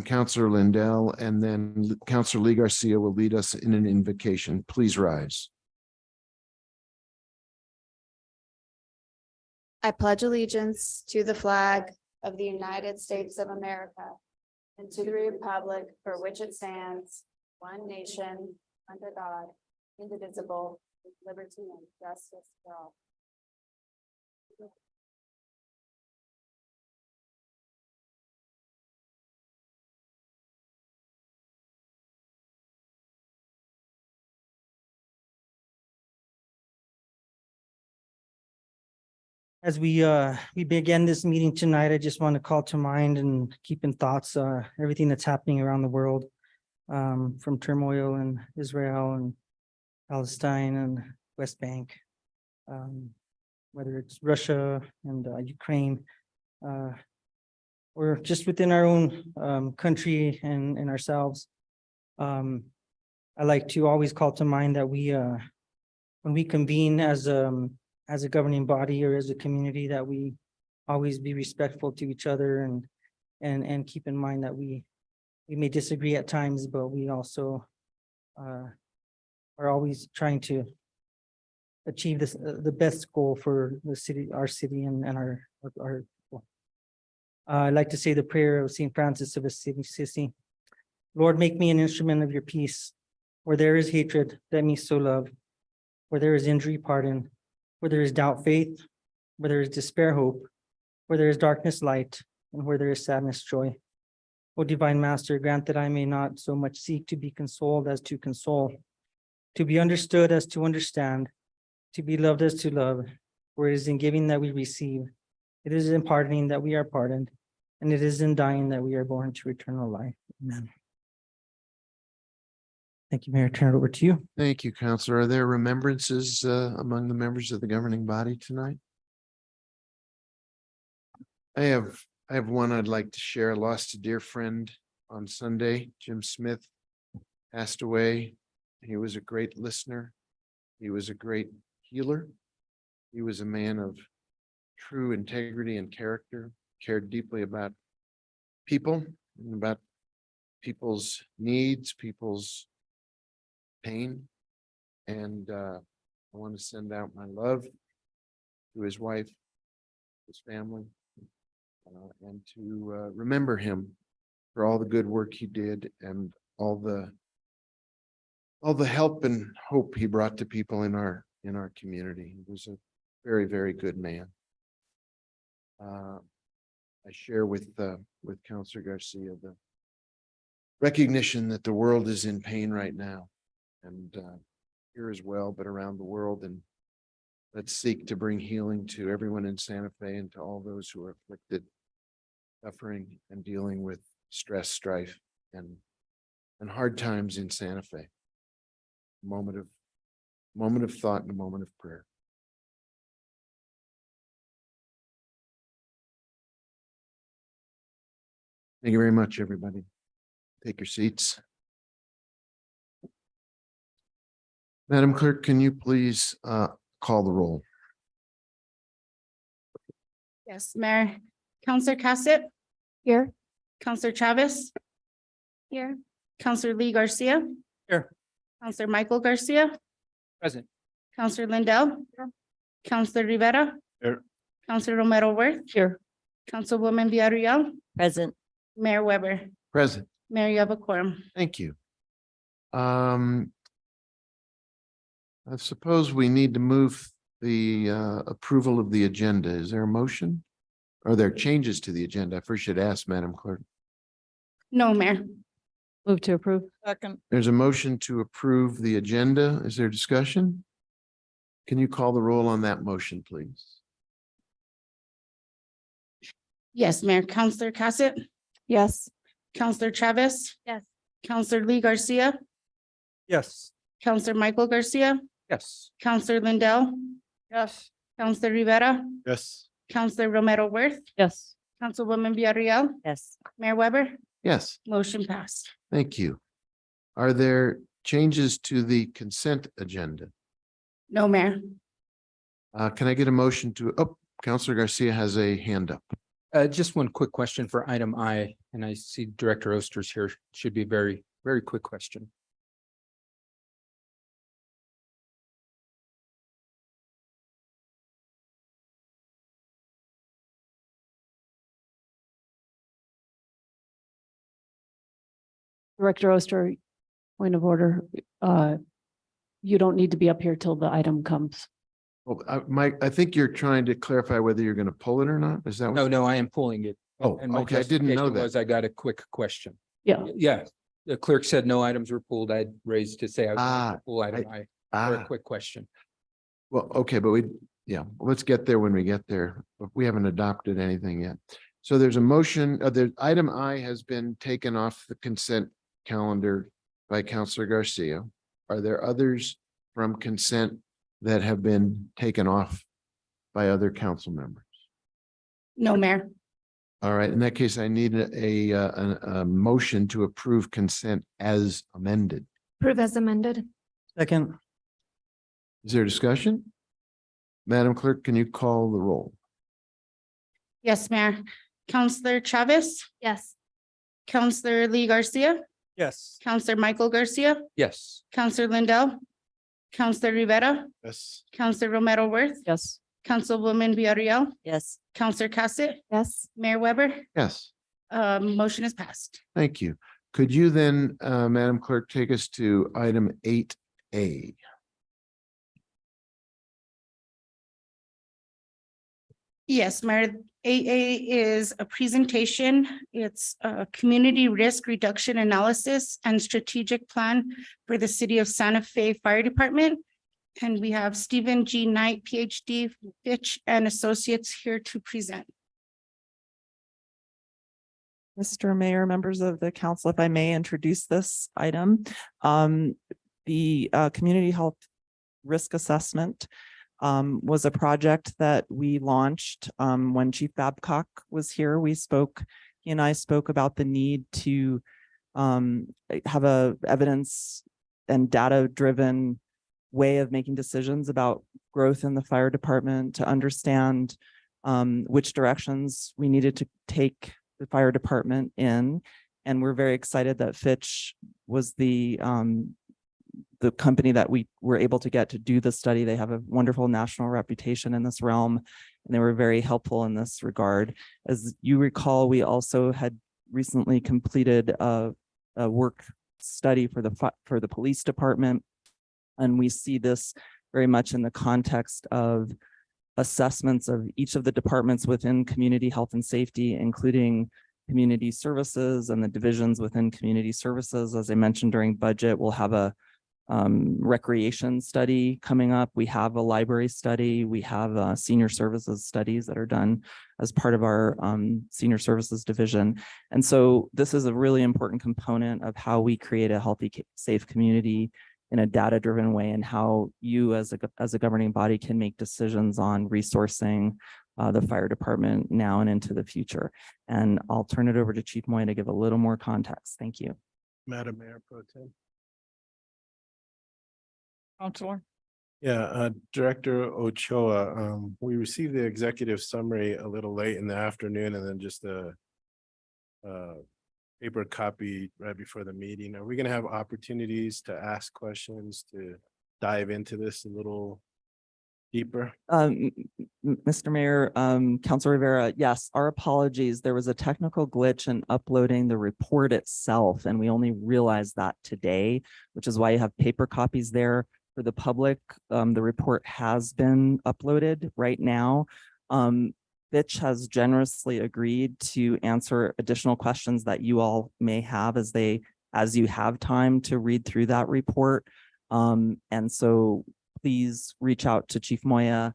Councillor Lindell, and then Councillor Lee Garcia will lead us in an invocation. Please rise. I pledge allegiance to the flag of the United States of America and to the republic for which it stands, one nation, under God, indivisible, with liberty and justice for all. As we begin this meeting tonight, I just want to call to mind and keep in thoughts everything that's happening around the world, from turmoil in Israel and Palestine and West Bank, whether it's Russia and Ukraine, or just within our own country and ourselves. I like to always call to mind that when we convene as a governing body or as a community, that we always be respectful to each other and keep in mind that we may disagree at times, but we also are always trying to achieve the best goal for the city, our city, and our people. I'd like to say the prayer of St. Francis of Assisi. Lord, make me an instrument of your peace. Where there is hatred, let me sow love. Where there is injury, pardon. Where there is doubt, faith. Where there is despair, hope. Where there is darkness, light. And where there is sadness, joy. O divine Master, grant that I may not so much seek to be consoled as to console, to be understood as to understand, to be loved as to love. For it is in giving that we receive, it is in pardoning that we are pardoned, and it is in dying that we are born to eternal life. Amen. Thank you, Mayor. Turn it over to you. Thank you, Councillor. Are there remembrances among the members of the governing body tonight? I have one I'd like to share. I lost a dear friend on Sunday. Jim Smith passed away. He was a great listener. He was a great healer. He was a man of true integrity and character, cared deeply about people and about people's needs, people's pain. And I want to send out my love to his wife, his family, and to remember him for all the good work he did and all the help and hope he brought to people in our community. He was a very, very good man. I share with Councillor Garcia the recognition that the world is in pain right now, and here as well, but around the world. And let's seek to bring healing to everyone in Santa Fe and to all those who are afflicted, suffering, and dealing with stress, strife, and hard times in Santa Fe. Moment of thought and a moment of prayer. Thank you very much, everybody. Take your seats. Madam Clerk, can you please call the roll? Yes, Mayor. Councillor Cassett. Here. Councillor Chavez. Here. Councillor Lee Garcia. Here. Councillor Michael Garcia. Present. Councillor Lindell. Here. Councillor Rivera. Here. Councillor Romero Worth. Here. Councilwoman Villarreal. Present. Mayor Weber. Present. Mayor, you have a quorum. Thank you. I suppose we need to move the approval of the agenda. Is there a motion? Are there changes to the agenda? I first should ask, Madam Clerk. No, Mayor. Move to approve. Second. There's a motion to approve the agenda. Is there discussion? Can you call the roll on that motion, please? Yes, Mayor. Councillor Cassett. Yes. Councillor Chavez. Yes. Councillor Lee Garcia. Yes. Councillor Michael Garcia. Yes. Councillor Lindell. Yes. Councillor Rivera. Yes. Councillor Romero Worth. Yes. Councilwoman Villarreal. Yes. Mayor Weber. Yes, Motion passed. thank you. Are there changes to the consent agenda? No, Mayor. Can I get a motion to, Councillor Garcia has a hand up. Just one quick question for item I. And I see Director Oster's here. Should be a very, very quick question. Director Oster, point of order. You don't need to be up here till the item comes. Well, Mike, I think you're trying to clarify whether you're going to pull it or not. Is that what? No, no, I am pulling it. Oh, And my okay. I didn't know justification that. was I got a quick question. Yeah, Yeah, the clerk said no items were pulled. I raised to say I was going Ah, to pull item I for a Ah, quick question. well, okay, but let's get there when we get there. But we haven't adopted anything yet. So there's a motion, the item I has been taken off the consent calendar by Counselor Garcia. Are there others from consent that have been taken off by other council members? No, Mayor. All right, in that case, I need a motion to approve consent as amended. Approve as amended. Second, Is there discussion? Madam Clerk, can you call the roll? Yes, Mayor. Counselor Chavez, Yes. Counselor Lee Garcia, Yes. Counselor Michael Garcia, Yes. Counselor Lindell, Counselor Rivera, Yes. Counselor Romero Worth, yes. Councilwoman Villarreal, Yes. Counselor Cassett, Yes. Mayor Weber, Yes, motion is passed. thank you. Could you then, Madam Clerk, take us to item 8A? Yes, Mayor, AA is a presentation. It's a community risk reduction analysis and strategic plan for the city of Santa Fe Fire Department. And we have Stephen G. Knight, PhD, Fitch and Associates here to present. Mr. Mayor, members of the council, if I may introduce this item. The community health risk assessment was a project that we launched when Chief Babcock was here. He and I spoke about the need to have a evidence and data-driven way of making decisions about growth in the fire department, to understand which directions we needed to take the fire department in. And we're very excited that Fitch was the company that we were able to get to do the study. They have a wonderful national reputation in this realm, and they were very helpful in this regard. As you recall, we also had recently completed a work study for the police department. And we see this very much in the context of assessments of each of the departments within community health and safety, including community services and the divisions within community services. As I mentioned during budget, we'll have a recreation study coming up. We have a library study. We have senior services studies that are done as part of our senior services division. And so this is a really important component of how we create a healthy, safe community in a data-driven way, and how you as a governing body can make decisions on resourcing the fire department now and into the future. And I'll turn it over to Chief Moy to give a little more context. Thank you. Madam Mayor Pro Tem. Counselor. Yeah, Director Ochoa, we received the executive summary a little late in the afternoon and then just a paper copy right before the meeting. Are we going to have opportunities to ask questions, to dive into this a little deeper? Mr. Mayor, Councilor Rivera, yes, our apologies. There was a technical glitch in uploading the report itself, and we only realized that today, which is why you have paper copies there for the public. The report has been uploaded right now. Fitch has generously agreed to answer additional questions that you all may have as you have time to read through that report. And so please reach out to Chief Moya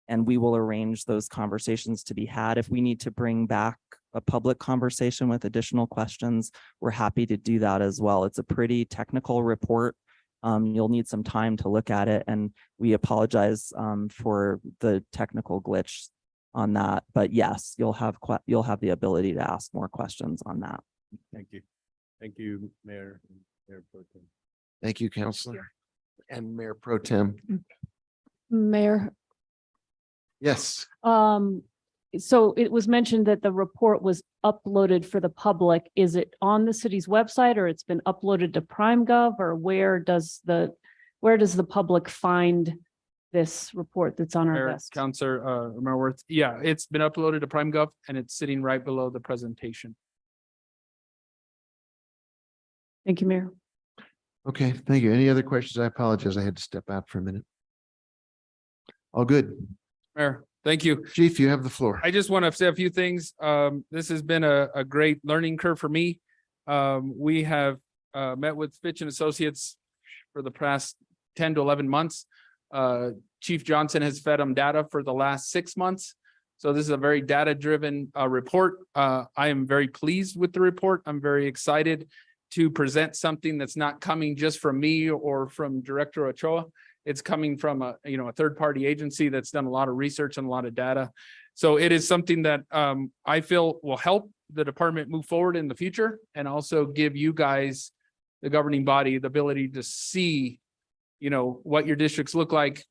and we will arrange those conversations to be had. If we need to bring back a public conversation with additional questions, we're happy to do that as well. It's a pretty technical report. You'll need some time to look at it, and we apologize for the technical glitch on that. But yes, you'll have the ability to ask more questions on that. Thank you. Thank you, Mayor. and Mayor Pro Tem. Thank you, Counselor. And Mayor Pro Tem. Mayor, Yes, so it was mentioned that the report was uploaded for the public? Is it on the city's website or it's been uploaded to PrimeGov, or where does the public find this report that's on our Mayor, desk? Counselor, Marworth, yeah, it's been uploaded to PrimeGov and it's sitting right below the presentation. Thank you, Mayor. Okay, thank you. Any other questions? I apologize. I had to step out for a minute. All good. Mayor, thank you. Chief, you have the floor. I just want to say a few things. This has been a great learning curve for me. We have met with Fitch and Associates for the past 10 to 11 months. Chief Johnson has fed them data for the last 6 months. So this is a very data-driven report. I am very pleased with the report. I'm very excited to present something that's not coming just from me or from Director Ochoa. It's coming from a third-party agency that's done a lot of research and a lot of data. So it is something that I feel will help the department move forward in the future and also give you guys, the governing body, the ability to see, what your districts look like,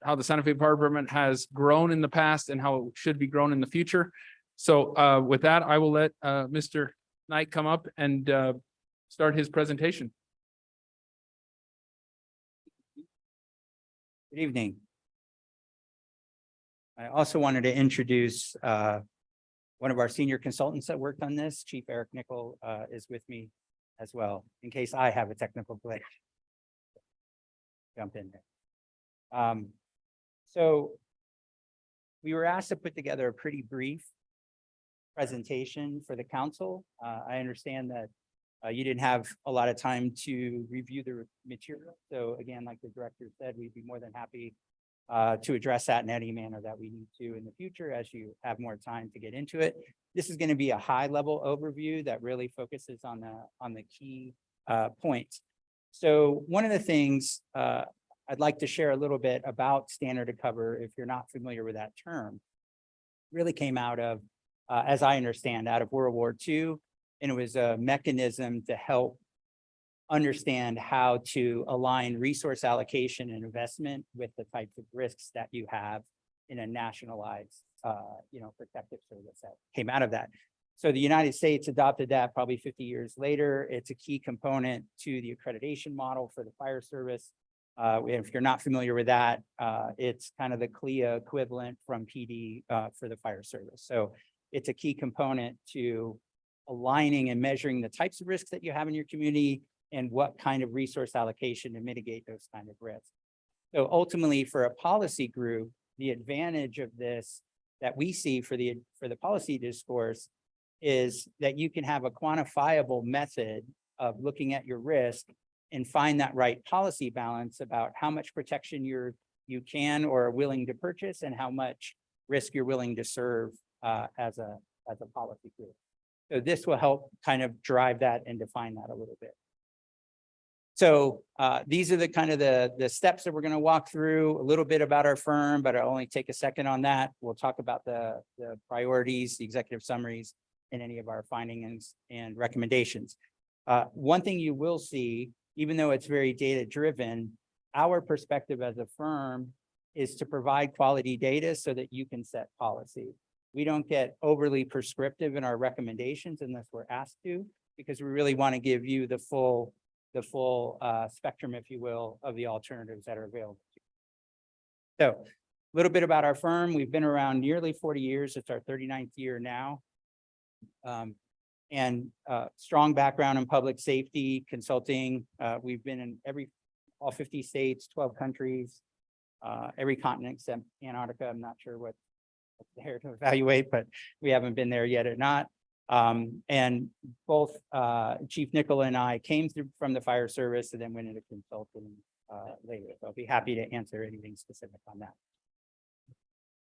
how the Santa Fe Fire Department has grown in the past and how it should be grown in the future. So with that, I will let Mr. Knight come up and start his presentation. Good evening. I also wanted to introduce one of our senior consultants that worked on this. Chief Eric Nickel is with me as well, in case I have a technical glitch. Jump in there. So we were asked to put together a pretty brief presentation for the council. I understand that you didn't have a lot of time to review the material. So again, like the director said, we'd be more than happy to address that in any manner that we need to in the future as you have more time to get into it. This is going to be a high level overview that really focuses on the key points. So one of the things I'd like to share a little bit about standard of cover, if you're not familiar with that term, really came out of, as I understand, out of World War II. And it was a mechanism to help understand how to align resource allocation and investment with the types of risks that you have in a nationalized, protective service that came out of that. So the United States adopted that probably 50 years later. It's a key component to the accreditation model for the fire service. If you're not familiar with that, it's kind of the CLIA equivalent from PD for the fire service. So it's a key component to aligning and measuring the types of risks that you have in your community and what kind of resource allocation to mitigate those kind of risks. So ultimately, for a policy group, the advantage of this that we see for the policy discourse is that you can have a quantifiable method of looking at your risk and find that right policy balance about how much protection you can or are willing to purchase and how much risk you're willing to serve as a policy group. So this will help kind of drive that and define that a little bit. So these are the kind of the steps that we're going to walk through. A little bit about our firm, but I'll only take a second on that. We'll talk about the priorities, the executive summaries, and any of our findings and recommendations. One thing you will see, even though it's very data driven, our perspective as a firm is to provide quality data so that you can set policy. We don't get overly prescriptive in our recommendations unless we're asked to, because we really want to give you the full spectrum, if you will, of the alternatives that are available. So a little bit about our firm. We've been around nearly 40 years. It's our 39th year now. And strong background in public safety consulting. We've been in all 50 states, 12 countries, every continent except Antarctica. I'm not sure what's there to evaluate, but we haven't been there yet or not. And both Chief Nickel and I came through from the fire service and then went into consulting later. So I'll be happy to answer anything specific on that.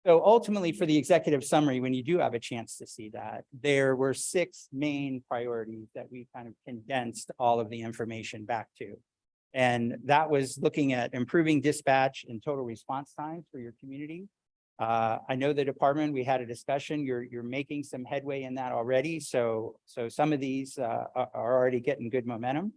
So ultimately, for the executive summary, when you do have a chance to see that, there were 6 main priorities that we kind of condensed all of the information back to. And that was looking at improving dispatch and total response times for your community. I know the department, we had a discussion, you're making some headway in that already. So some of these are already getting good momentum.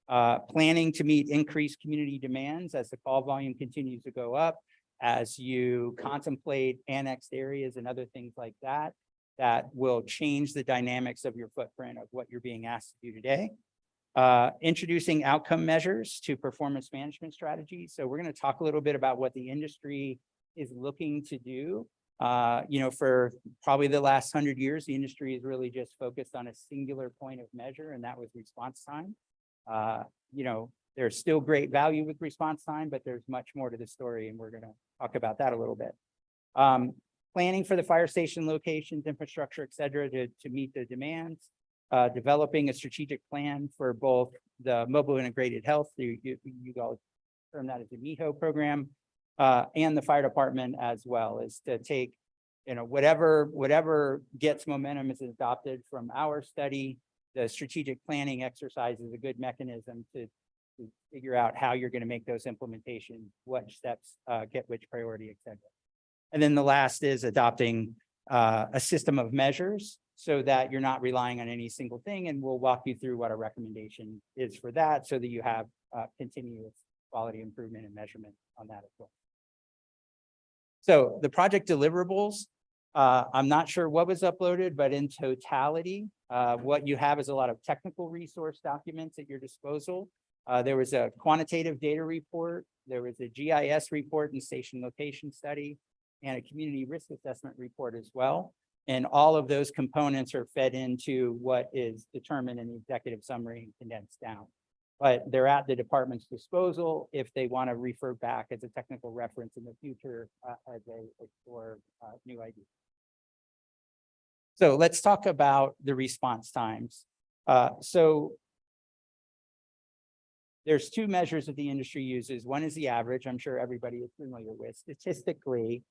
Planning to meet increased community demands as the call volume continues to go up, as you contemplate annexed areas and other things like that. that will change the dynamics of your footprint of what you're being asked to do today. Introducing outcome measures to performance management strategies. So we're going to talk a little bit about what the industry is looking to do. For probably the last 100 years, the industry is really just focused on a singular point of measure, and that was response time. There's still great value with response time, but there's much more to the story, and we're going to talk about that a little bit. Planning for the fire station locations, infrastructure, et cetera, to meet the demands. Developing a strategic plan for both the mobile integrated health, you all term that as the MIHO program, and the fire department as well, is to take, whatever gets momentum is adopted from our study. The strategic planning exercise is a good mechanism to figure out how you're going to make those implementations, what steps get which priority, et cetera. And then the last is adopting a system of measures so that you're not relying on any single thing. And we'll walk you through what our recommendation is for that so that you have continuous quality improvement and measurement on that as well. So the project deliverables, I'm not sure what was uploaded, but in totality, what you have is a lot of technical resource documents at your disposal. There was a quantitative data report, there was a GIS report and station location study, and a community risk assessment report as well. And all of those components are fed into what is determined in the executive summary and condensed down. But they're at the department's disposal if they want to refer back as a technical reference in the future as they explore new ideas. So let's talk about the response times. So there's two measures that the industry uses. One is the average, I'm sure everybody is familiar with. Statistically,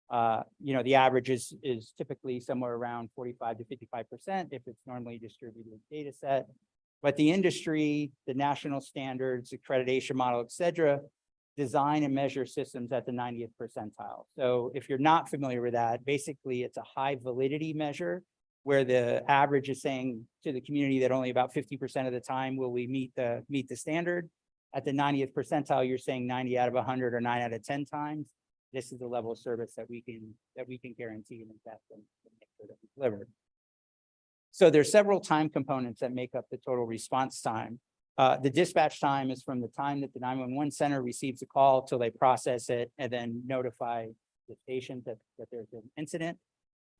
the average is typically somewhere around 45 to 55% if it's normally distributed data set. But the industry, the national standards, accreditation model, et cetera, design and measure systems at the 90th percentile. So if you're not familiar with that, basically it's a high validity measure where the average is saying to the community that only about 50% of the time will we meet the standard. At the 90th percentile, you're saying 90 out of 100 or 9 out of 10 times. This is the level of service that we can guarantee and invest in make sure that we deliver. So there's several time components that make up the total response time. The dispatch time is from the time that the 911 center receives a call till they process it and then notify the patient that there's an incident.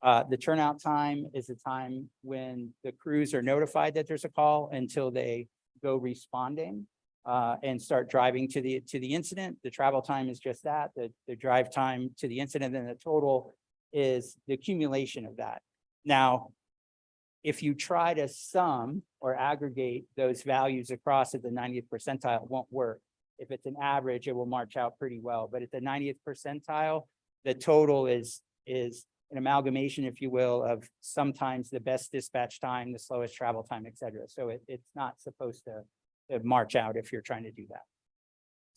The turnout time is the time when the crews are notified that there's a call until they go responding and start driving to the incident. The travel time is just that, the drive time to the incident, and the total is the accumulation of that. Now, if you try to sum or aggregate those values across at the 90th percentile, it won't work. If it's an average, it will march out pretty well. But at the 90th percentile, the total is an amalgamation, if you will, of sometimes the best dispatch time, the slowest travel time, et cetera. So it's not supposed to march out if you're trying to do that.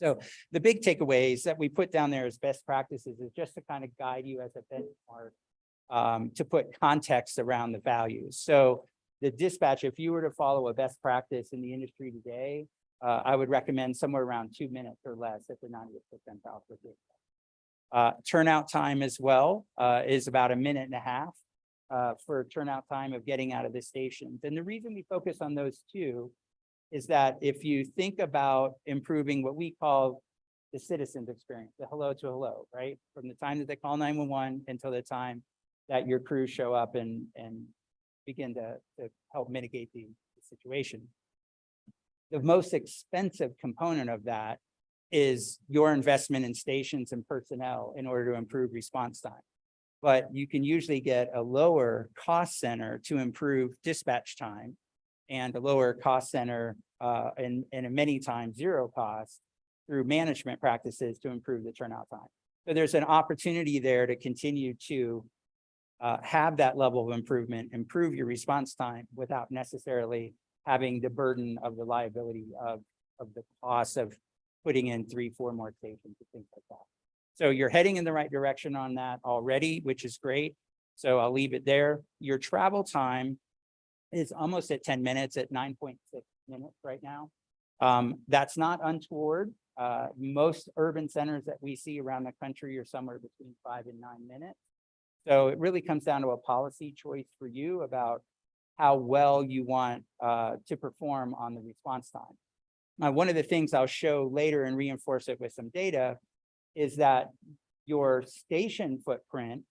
So the big takeaways that we put down there as best practices is just to kind of guide you as a benchmark to put context around the values. So the dispatch, if you were to follow a best practice in the industry today, I would recommend somewhere around 2 minutes or less at the 90th percentile for dispatch. Turnout time as well is about 1.5 minutes for turnout time of getting out of the stations. And the reason we focus on those two is that if you think about improving what we call the citizen's experience, the hello to hello, right? From the time that they call 911 until the time that your crews show up and begin to help mitigate the situation. The most expensive component of that is your investment in stations and personnel in order to improve response time. But you can usually get a lower cost center to improve dispatch time and a lower cost center and many times zero cost through management practices to improve the turnout time. So there's an opportunity there to continue to have that level of improvement, improve your response time without necessarily having the burden of the liability of the cost of putting in 3, 4 more stations and things like that. So you're heading in the right direction on that already, which is great. So I'll leave it there. Your travel time is almost at 10 minutes at 9.6 minutes right now. That's not untoward. Most urban centers that we see around the country are somewhere between 5 and 9 minutes. So it really comes down to a policy choice for you about how well you want to perform on the response time. Now, one of the things I'll show later and reinforce it with some data is that your station footprint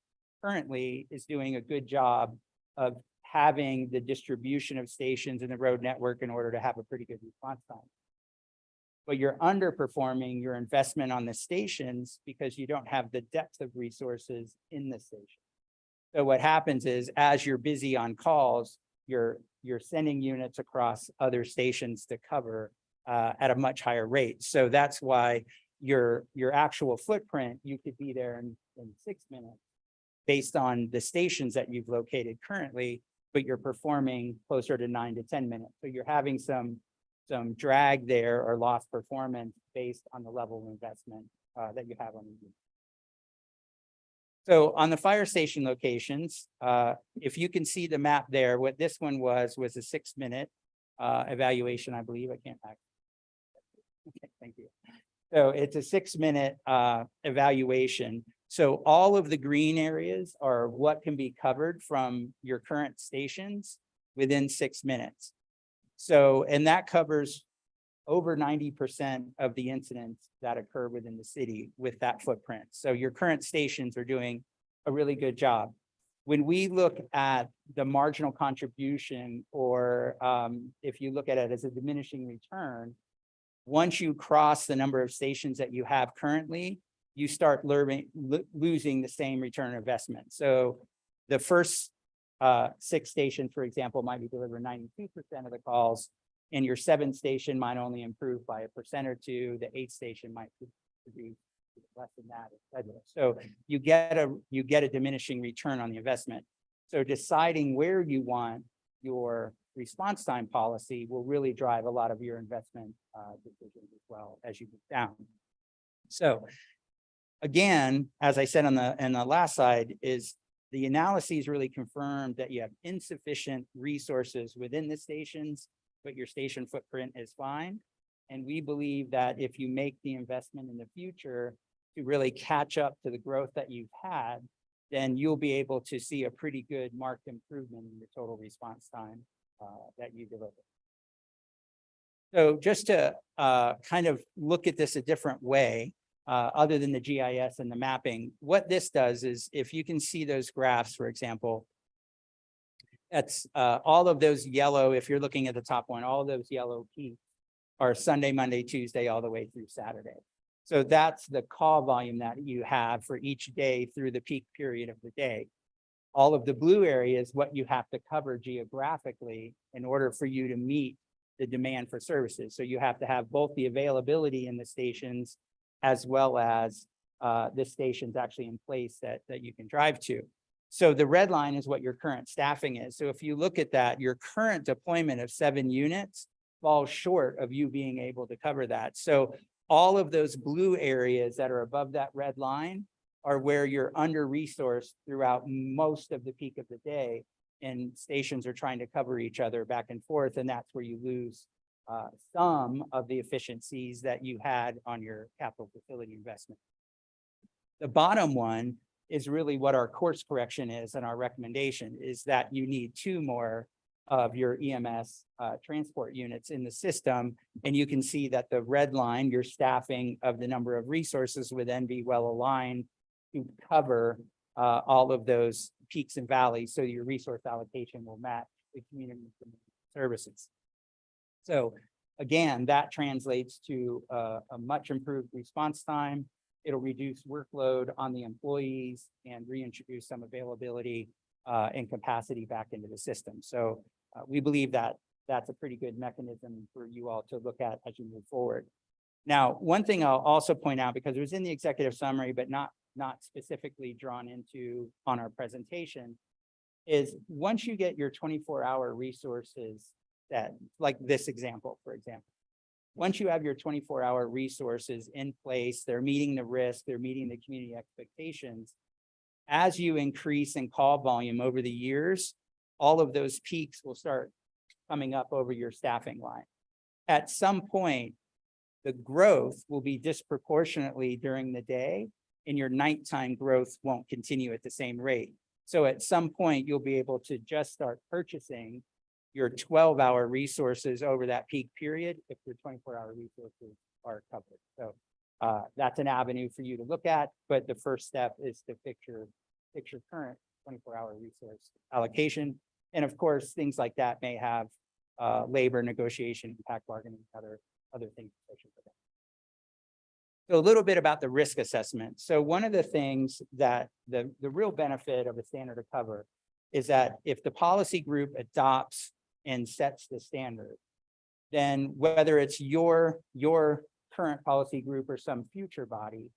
currently is doing a good job of having the distribution of stations in the road network in order to have a pretty good response time. But you're underperforming your investment on the stations because you don't have the depth of resources in the station. So what happens is, as you're busy on calls, you're sending units across other stations to cover at a much higher rate. So that's why your actual footprint, you could be there in 6 minutes based on the stations that you've located currently, but you're performing closer to 9 to 10 minutes. So you're having some drag there or lost performance based on the level of investment that you have on the unit. So on the fire station locations, if you can see the map there, what this one was a 6 minute evaluation, I believe. I can't. Okay, thank you. So it's a 6 minute evaluation. So all of the green areas are what can be covered from your current stations within 6 minutes. So, and that covers over 90% of the incidents that occur within the city with that footprint. So your current stations are doing a really good job. When we look at the marginal contribution, or if you look at it as a diminishing return, once you cross the number of stations that you have currently, you start losing the same return on investment. So the first 6 stations, for example, might be delivering 92% of the calls, and your 7th station might only improve by 1% or 2. The 8th station might produce less than that, etc. So you get a diminishing return on the investment. So deciding where you want your response time policy will really drive a lot of your investment decisions as well as you move down. So again, as I said on the last slide, is the analyses really confirmed that you have insufficient resources within the stations, but your station footprint is fine. And we believe that if you make the investment in the future to really catch up to the growth that you've had, then you'll be able to see a pretty good marked improvement in your total response time that you deliver. So just to kind of look at this a different way, other than the GIS and the mapping, what this does is, if you can see those graphs, for example, that's all of those yellow, if you're looking at the top one, all of those yellow peaks are Sunday, Monday, Tuesday, all the way through Saturday. So that's the call volume that you have for each day through the peak period of the day. All of the blue areas, what you have to cover geographically in order for you to meet the demand for services. So you have to have both the availability in the stations as well as the stations actually in place that you can drive to. So the red line is what your current staffing is. So if you look at that, your current deployment of 7 units falls short of you being able to cover that. So all of those blue areas that are above that red line are where you're under-resourced throughout most of the peak of the day, and stations are trying to cover each other back and forth, and that's where you lose some of the efficiencies that you had on your capital facility investment. The bottom one is really what our course correction is, and our recommendation is that you need 2 more of your EMS transport units in the system. And you can see that the red line, your staffing of the number of resources would then be well aligned to cover all of those peaks and valleys. So your resource allocation will match the community services. So again, that translates to a much improved response time. It'll reduce workload on the employees and reintroduce some availability and capacity back into the system. So we believe that that's a pretty good mechanism for you all to look at as you move forward. Now, one thing I'll also point out, because it was in the executive summary, but not specifically drawn into on our presentation, is once you get your 24-hour resources that, like this example, for example, once you have your 24-hour resources in place, they're meeting the risk, they're meeting the community expectations. As you increase in call volume over the years, all of those peaks will start coming up over your staffing line. At some point, the growth will be disproportionately during the day, and your nighttime growth won't continue at the same rate. So at some point, you'll be able to just start purchasing your 12-hour resources over that peak period if your 24-hour resources are covered. So that's an avenue for you to look at, but the first step is to fix your current 24-hour resource allocation. And of course, things like that may have labor negotiation, impact bargaining, other things associated with it. So a little bit about the risk assessment. So one of the things that the real benefit of a standard of cover is that if the policy group adopts and sets the standard, then whether it's your current policy group or some future body,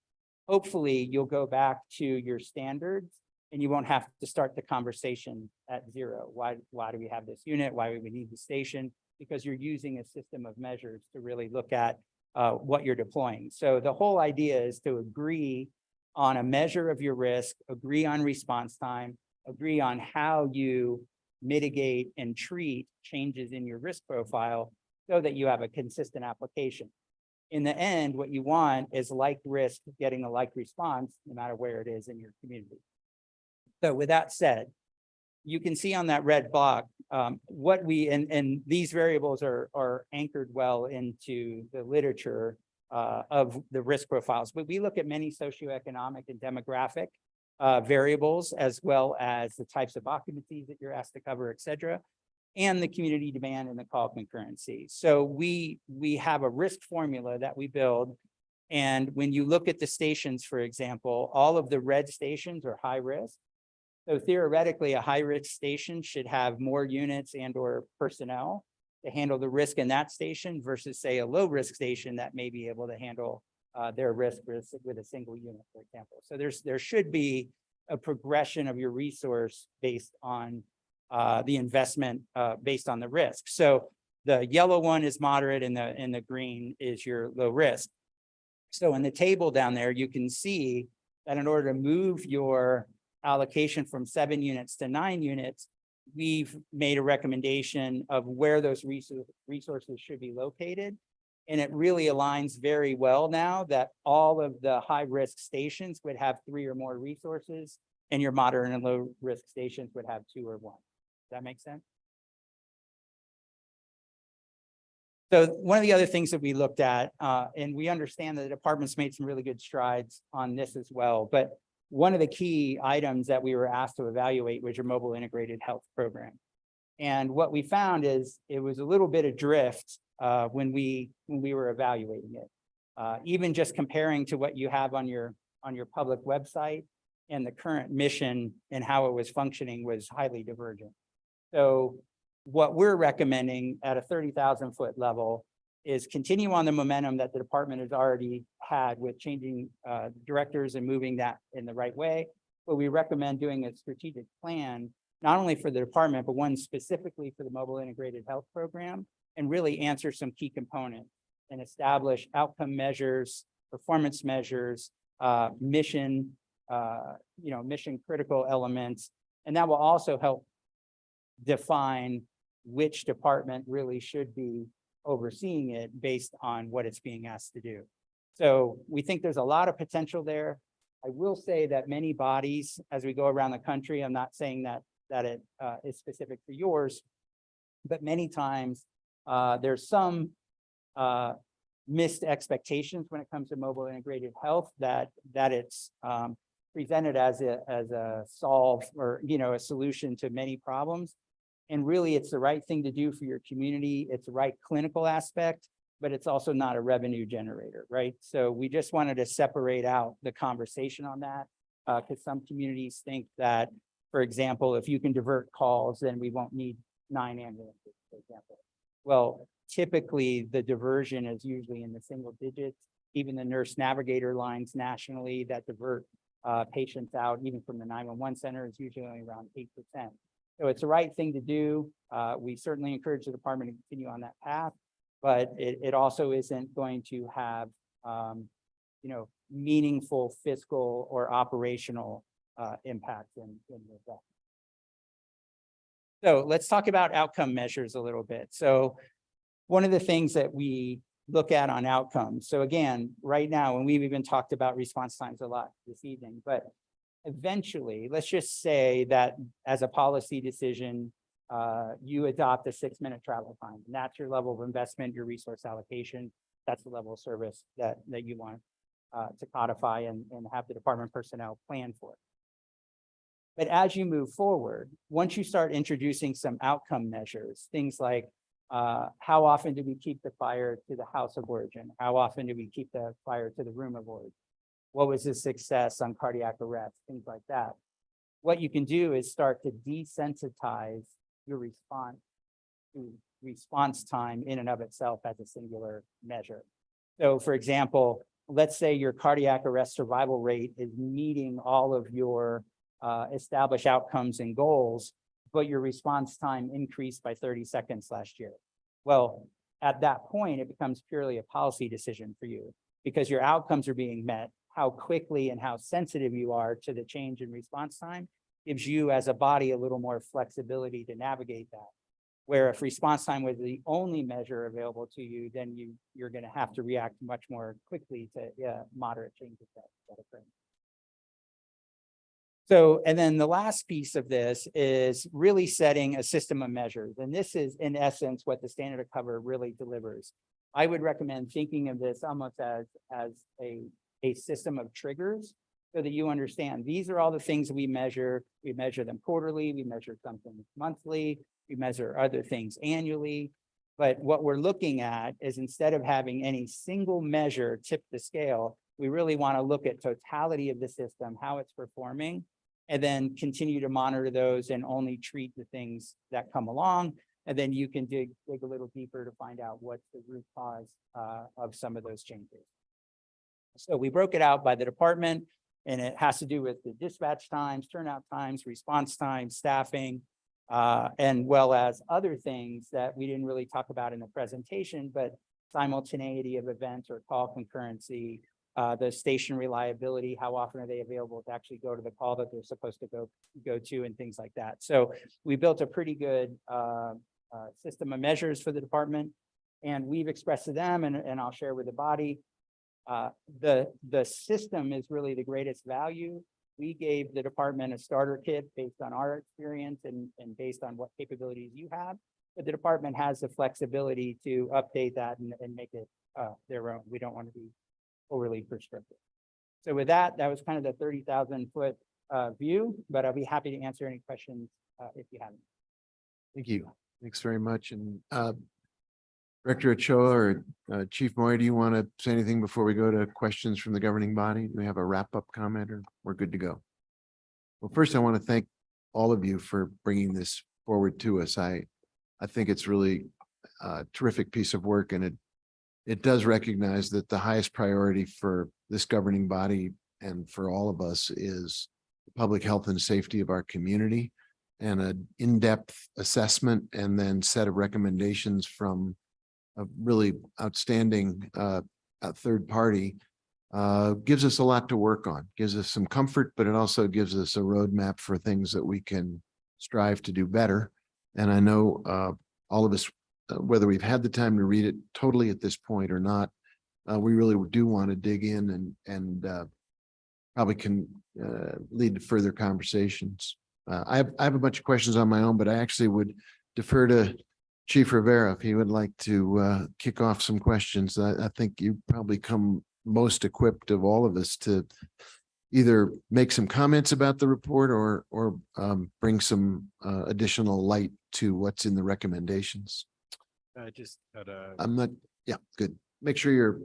hopefully you'll go back to your standards and you won't have to start the conversation at zero. Why do we have this unit? Why do we need the station? Because you're using a system of measures to really look at what you're deploying. So the whole idea is to agree on a measure of your risk, agree on response time, agree on how you mitigate and treat changes in your risk profile so that you have a consistent application. In the end, what you want is like risk getting a like response, no matter where it is in your community. So with that said, you can see on that red block what we, and these variables are anchored well into the literature of the risk profiles, but we look at many socioeconomic and demographic variables, as well as the types of occupancies that you're asked to cover, et cetera, and the community demand and the call concurrency. So we have a risk formula that we build. And when you look at the stations, for example, all of the red stations are high risk. So theoretically, a high-risk station should have more units and or personnel to handle the risk in that station versus, say, a low-risk station that may be able to handle their risk with a single unit, for example. So there should be a progression of your resource based on the investment based on the risk. So the yellow one is moderate and the green is your low risk. So in the table down there, you can see that in order to move your allocation from 7 units to 9 units, we've made a recommendation of where those resources should be located. And it really aligns very well now that all of the high-risk stations would have 3 or more resources, and your moderate and low-risk stations would have 2 or 1. Does that make sense? So one of the other things that we looked at, and we understand that the department's made some really good strides on this as well, but one of the key items that we were asked to evaluate was your mobile integrated health program. And what we found is it was a little bit adrift when we were evaluating it. Even just comparing to what you have on your public website and the current mission and how it was functioning was highly divergent. So what we're recommending at a 30,000 foot level is continue on the momentum that the department has already had with changing directors and moving that in the right way. But we recommend doing a strategic plan, not only for the department, but one specifically for the mobile integrated health program, and really answer some key components and establish outcome measures, performance measures, mission critical elements. And that will also help define which department really should be overseeing it based on what it's being asked to do. So we think there's a lot of potential there. I will say that many bodies, as we go around the country, I'm not saying that it is specific for yours, but many times there's some missed expectations when it comes to mobile integrated health, that it's presented as a solve or a solution to many problems. And really, it's the right thing to do for your community. It's the right clinical aspect, but it's also not a revenue generator, right? So we just wanted to separate out the conversation on that, because some communities think that, for example, if you can divert calls, then we won't need 9 ambulances, for example. Well, typically the diversion is usually in the single digits. Even the nurse navigator lines nationally that divert patients out, even from the 911 center, is usually only around 8%. So it's the right thing to do. We certainly encourage the department to continue on that path, but it also isn't going to have, meaningful fiscal or operational impact in that. So let's talk about outcome measures a little bit. So one of the things that we look at on outcomes. So again, right now, and we've even talked about response times a lot this evening, but eventually, let's just say that as a policy decision, you adopt a 6-minute travel time. And that's your level of investment, your resource allocation. That's the level of service that you want to codify and have the department personnel plan for. But as you move forward, once you start introducing some outcome measures, things like how often do we keep the fire to the house of origin? How often do we keep the fire to the room of origin? What was the success on cardiac arrest? Things like that. What you can do is start to desensitize your response to response time in and of itself as a singular measure. So for example, let's say your cardiac arrest survival rate is meeting all of your established outcomes and goals, but your response time increased by 30 seconds last year. Well, at that point, it becomes purely a policy decision for you because your outcomes are being met. How quickly and how sensitive you are to the change in response time gives you as a body a little more flexibility to navigate that. Where if response time was the only measure available to you, then you're going to have to react much more quickly to moderate changes that occur. So, and then the last piece of this is really setting a system of measures. And this is in essence what the standard of cover really delivers. I would recommend thinking of this almost as a system of triggers so that you understand these are all the things we measure. We measure them quarterly, we measure something monthly, we measure other things annually. But what we're looking at is instead of having any single measure tip the scale, we really want to look at totality of the system, how it's performing, and then continue to monitor those and only treat the things that come along. And then you can dig a little deeper to find out what's the root cause of some of those changes. So we broke it out by the department, and it has to do with the dispatch times, turnout times, response times, staffing, and well as other things that we didn't really talk about in the presentation, but simultaneity of events or call concurrency, the station reliability, how often are they available to actually go to the call that they're supposed to go to, and things like that. So we built a pretty good system of measures for the department, and we've expressed to them, and I'll share with the body, the system is really the greatest value. We gave the department a starter kit based on our experience and based on what capabilities you have, but the department has the flexibility to update that and make it their own. We don't want to be overly prescriptive. So with that, that was kind of the 30,000-foot view, but I'll be happy to answer any questions if you have any. Thank you. Thanks very much. And Director Ochoa or Chief Moy, do you want to say anything before we go to questions from the governing body? Do we have a wrap-up comment, or we're good to go? Well, first, I want to thank all of you for bringing this forward to us. I think it's really a terrific piece of work, and it does recognize that the highest priority for this governing body and for all of us is the public health and safety of our community, and an in-depth assessment and then set of recommendations from a really outstanding third party gives us a lot to work on, gives us some comfort, but it also gives us a roadmap for things that we can strive to do better. And I know all of us, whether we've had the time to read it totally at this point or not, we really do want to dig in and probably can lead to further conversations. I have a bunch of questions on my own, but I actually would defer to Chief Rivera if he would like to kick off some questions. I think you probably come most equipped of all of us to either make some comments about the report or bring some additional light to what's in the recommendations. I just had good. Make sure you're.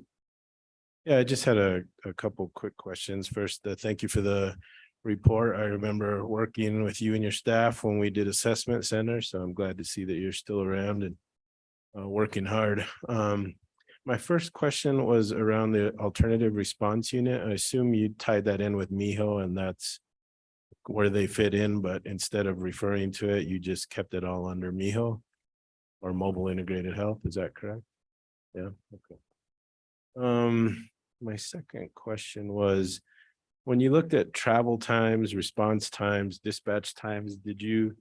Yeah, I just had a couple quick questions. First, thank you for the report. I remember working with you and your staff when we did assessment center, so I'm glad to see that you're still around and working hard. My first question was around the alternative response unit. I assume you tied that in with MIHO, and that's where they fit in, but instead of referring to it, you just kept it all under MIHO or Mobile Integrated Health. Is that correct? Yeah. Okay. My second question was, when you looked at travel times, response times, dispatch times, did you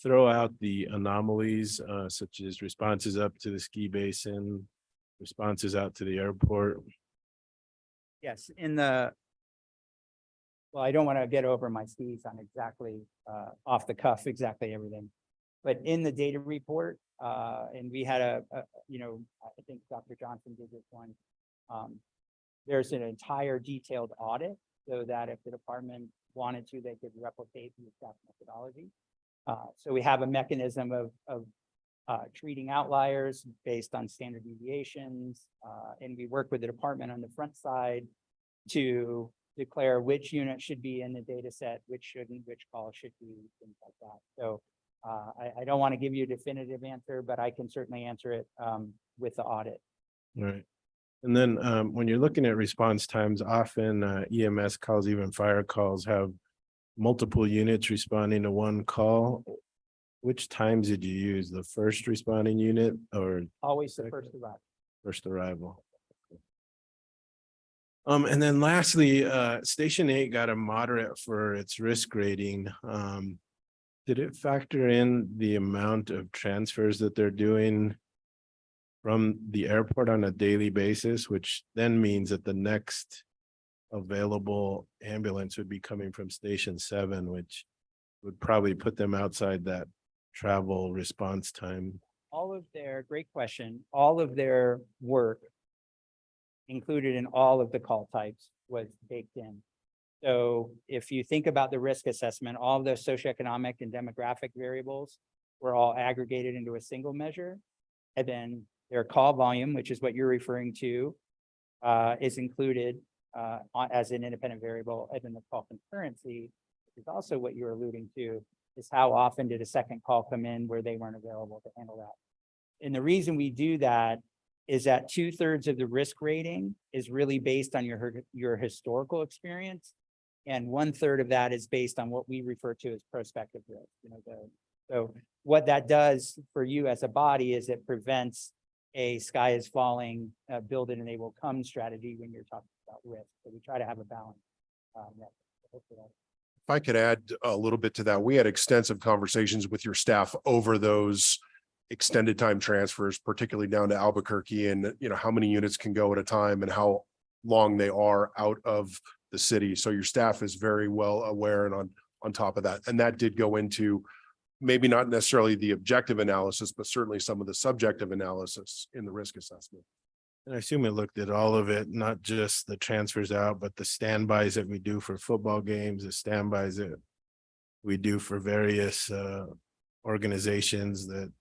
throw out the anomalies such as responses up to the ski basin, responses out to the airport? Yes, in the well, I don't want to get over my skis on exactly, off the cuff, exactly everything. But in the data report, and we had I think Dr. Johnson did this one. There's an entire detailed audit so that if the department wanted to, they could replicate the exact methodology. So we have a mechanism of treating outliers based on standard deviations. And we work with the department on the front side to declare which unit should be in the data set, which shouldn't, which call should be, things like that. So I don't want to give you a definitive answer, but I can certainly answer it with the audit. Right. And then when you're looking at response times, often EMS calls, even fire calls, have multiple units responding to one call. Which times did you use? The first responding unit or Always the first arrival. first arrival? And then lastly, Station 8 got a moderate for its risk rating. Did it factor in the amount of transfers that they're doing from the airport on a daily basis, which then means that the next available ambulance would be coming from Station 7, which would probably put them outside that travel response time? Great question, all of their work included in all of the call types was baked in. So if you think about the risk assessment, all of the socioeconomic and demographic variables were all aggregated into a single measure. And then their call volume, which is what you're referring to, is included as an independent variable. And then the call concurrency, which is also what you're alluding to, is how often did a second call come in where they weren't available to handle that. And the reason we do that is that 2/3 of the risk rating is really based on your historical experience. And 1/3 of that is based on what we refer to as prospective risk. So what that does for you as a body is it prevents a sky is falling, build it and they will come strategy when you're talking about risk. So we try to have a balance. If I could add a little bit to that, we had extensive conversations with your staff over those extended time transfers, particularly down to Albuquerque, and how many units can go at a time and how long they are out of the city. So your staff is very well aware and on top of that. And that did go into maybe not necessarily the objective analysis, but certainly some of the subjective analysis in the risk assessment. And I assume it looked at all of it, not just the transfers out, but the standbys that we do for football games, the standbys that we do for various organizations that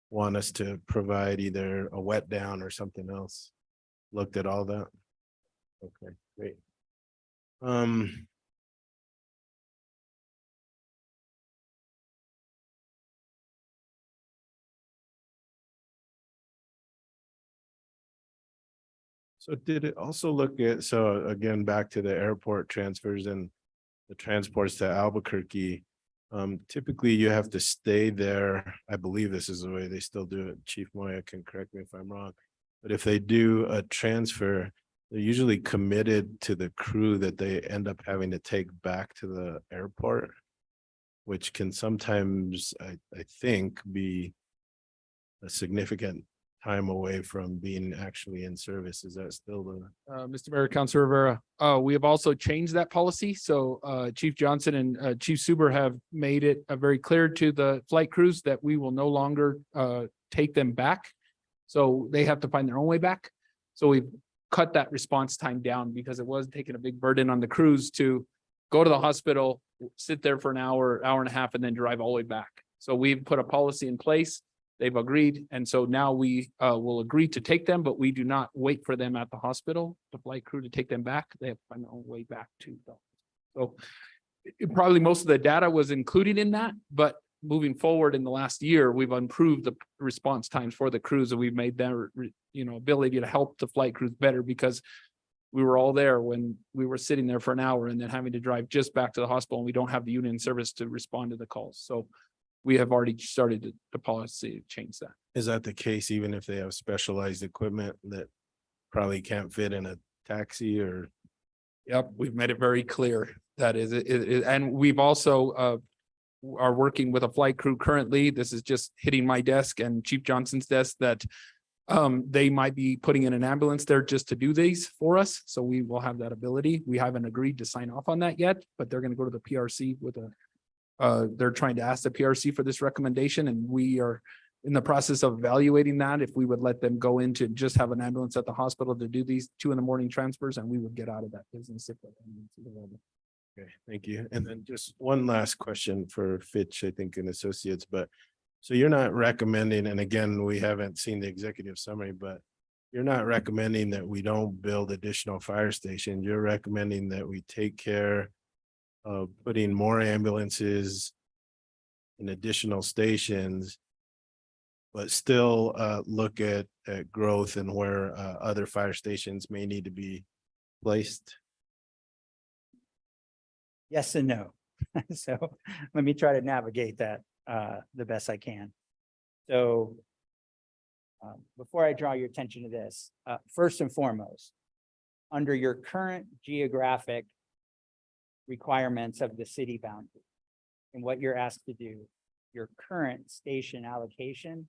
want us to provide either a wet down or something else. Looked at all that. Okay, great. So did it also look at, so again, back to the airport transfers and the transports to Albuquerque? Typically you have to stay there. I believe this is the way they still do it. Chief Moya can correct me if I'm wrong. But if they do a transfer, they're usually committed to the crew that they end up having to take back to the airport, which can sometimes, I think, be a significant time away from being actually in service. Is that still the? Mr. Mayor, Councilor Rivera, we have also changed that policy. So Chief Johnson and Chief Suber have made it very clear to the flight crews that we will no longer take them back. So they have to find their own way back. So we've cut that response time down because it was taking a big burden on the crews to go to the hospital, sit there for an hour, hour and a half, and then drive all the way back. So we've put a policy in place. They've agreed. And so now we will agree to take them, but we do not wait for them at the hospital, the flight crew to take them back. They have to find their own way back to them. So probably most of the data was included in that, but moving forward in the last year, we've improved the response times for the crews and we've made their, ability to help the flight crews better because we were all there when we were sitting there for an hour and then having to drive just back to the hospital and we don't have the unit in service to respond to the calls. So we have already started the policy to change that. Is that the case even if they have specialized equipment that probably can't fit in a taxi or? Yep, we've made it very clear that is it. And we've also are working with a flight crew currently. This is just hitting my desk and Chief Johnson's desk that They might be putting in an ambulance there just to do these for us, so we will have that ability. We haven't agreed to sign off on that yet, but they're gonna go to the PRC with they're trying to ask the PRC for this recommendation, and we are in the process of evaluating that, if we would let them go in to just have an ambulance at the hospital to do these 2 a.m. transfers, and we would get out of that business if that ambulance is available. Okay, thank you. And then just one last question for Fitch, I think, and Associates, but so you're not recommending, and again, we haven't seen the executive summary, but you're not recommending that we don't build additional fire stations. You're recommending that we take care of putting more ambulances in additional stations, but still look at growth and where other fire stations may need to be placed. Yes and no. So let me try to navigate that the best I can. So before I draw your attention to this, first and foremost, under your current geographic requirements of the city boundary and what you're asked to do, your current station allocation,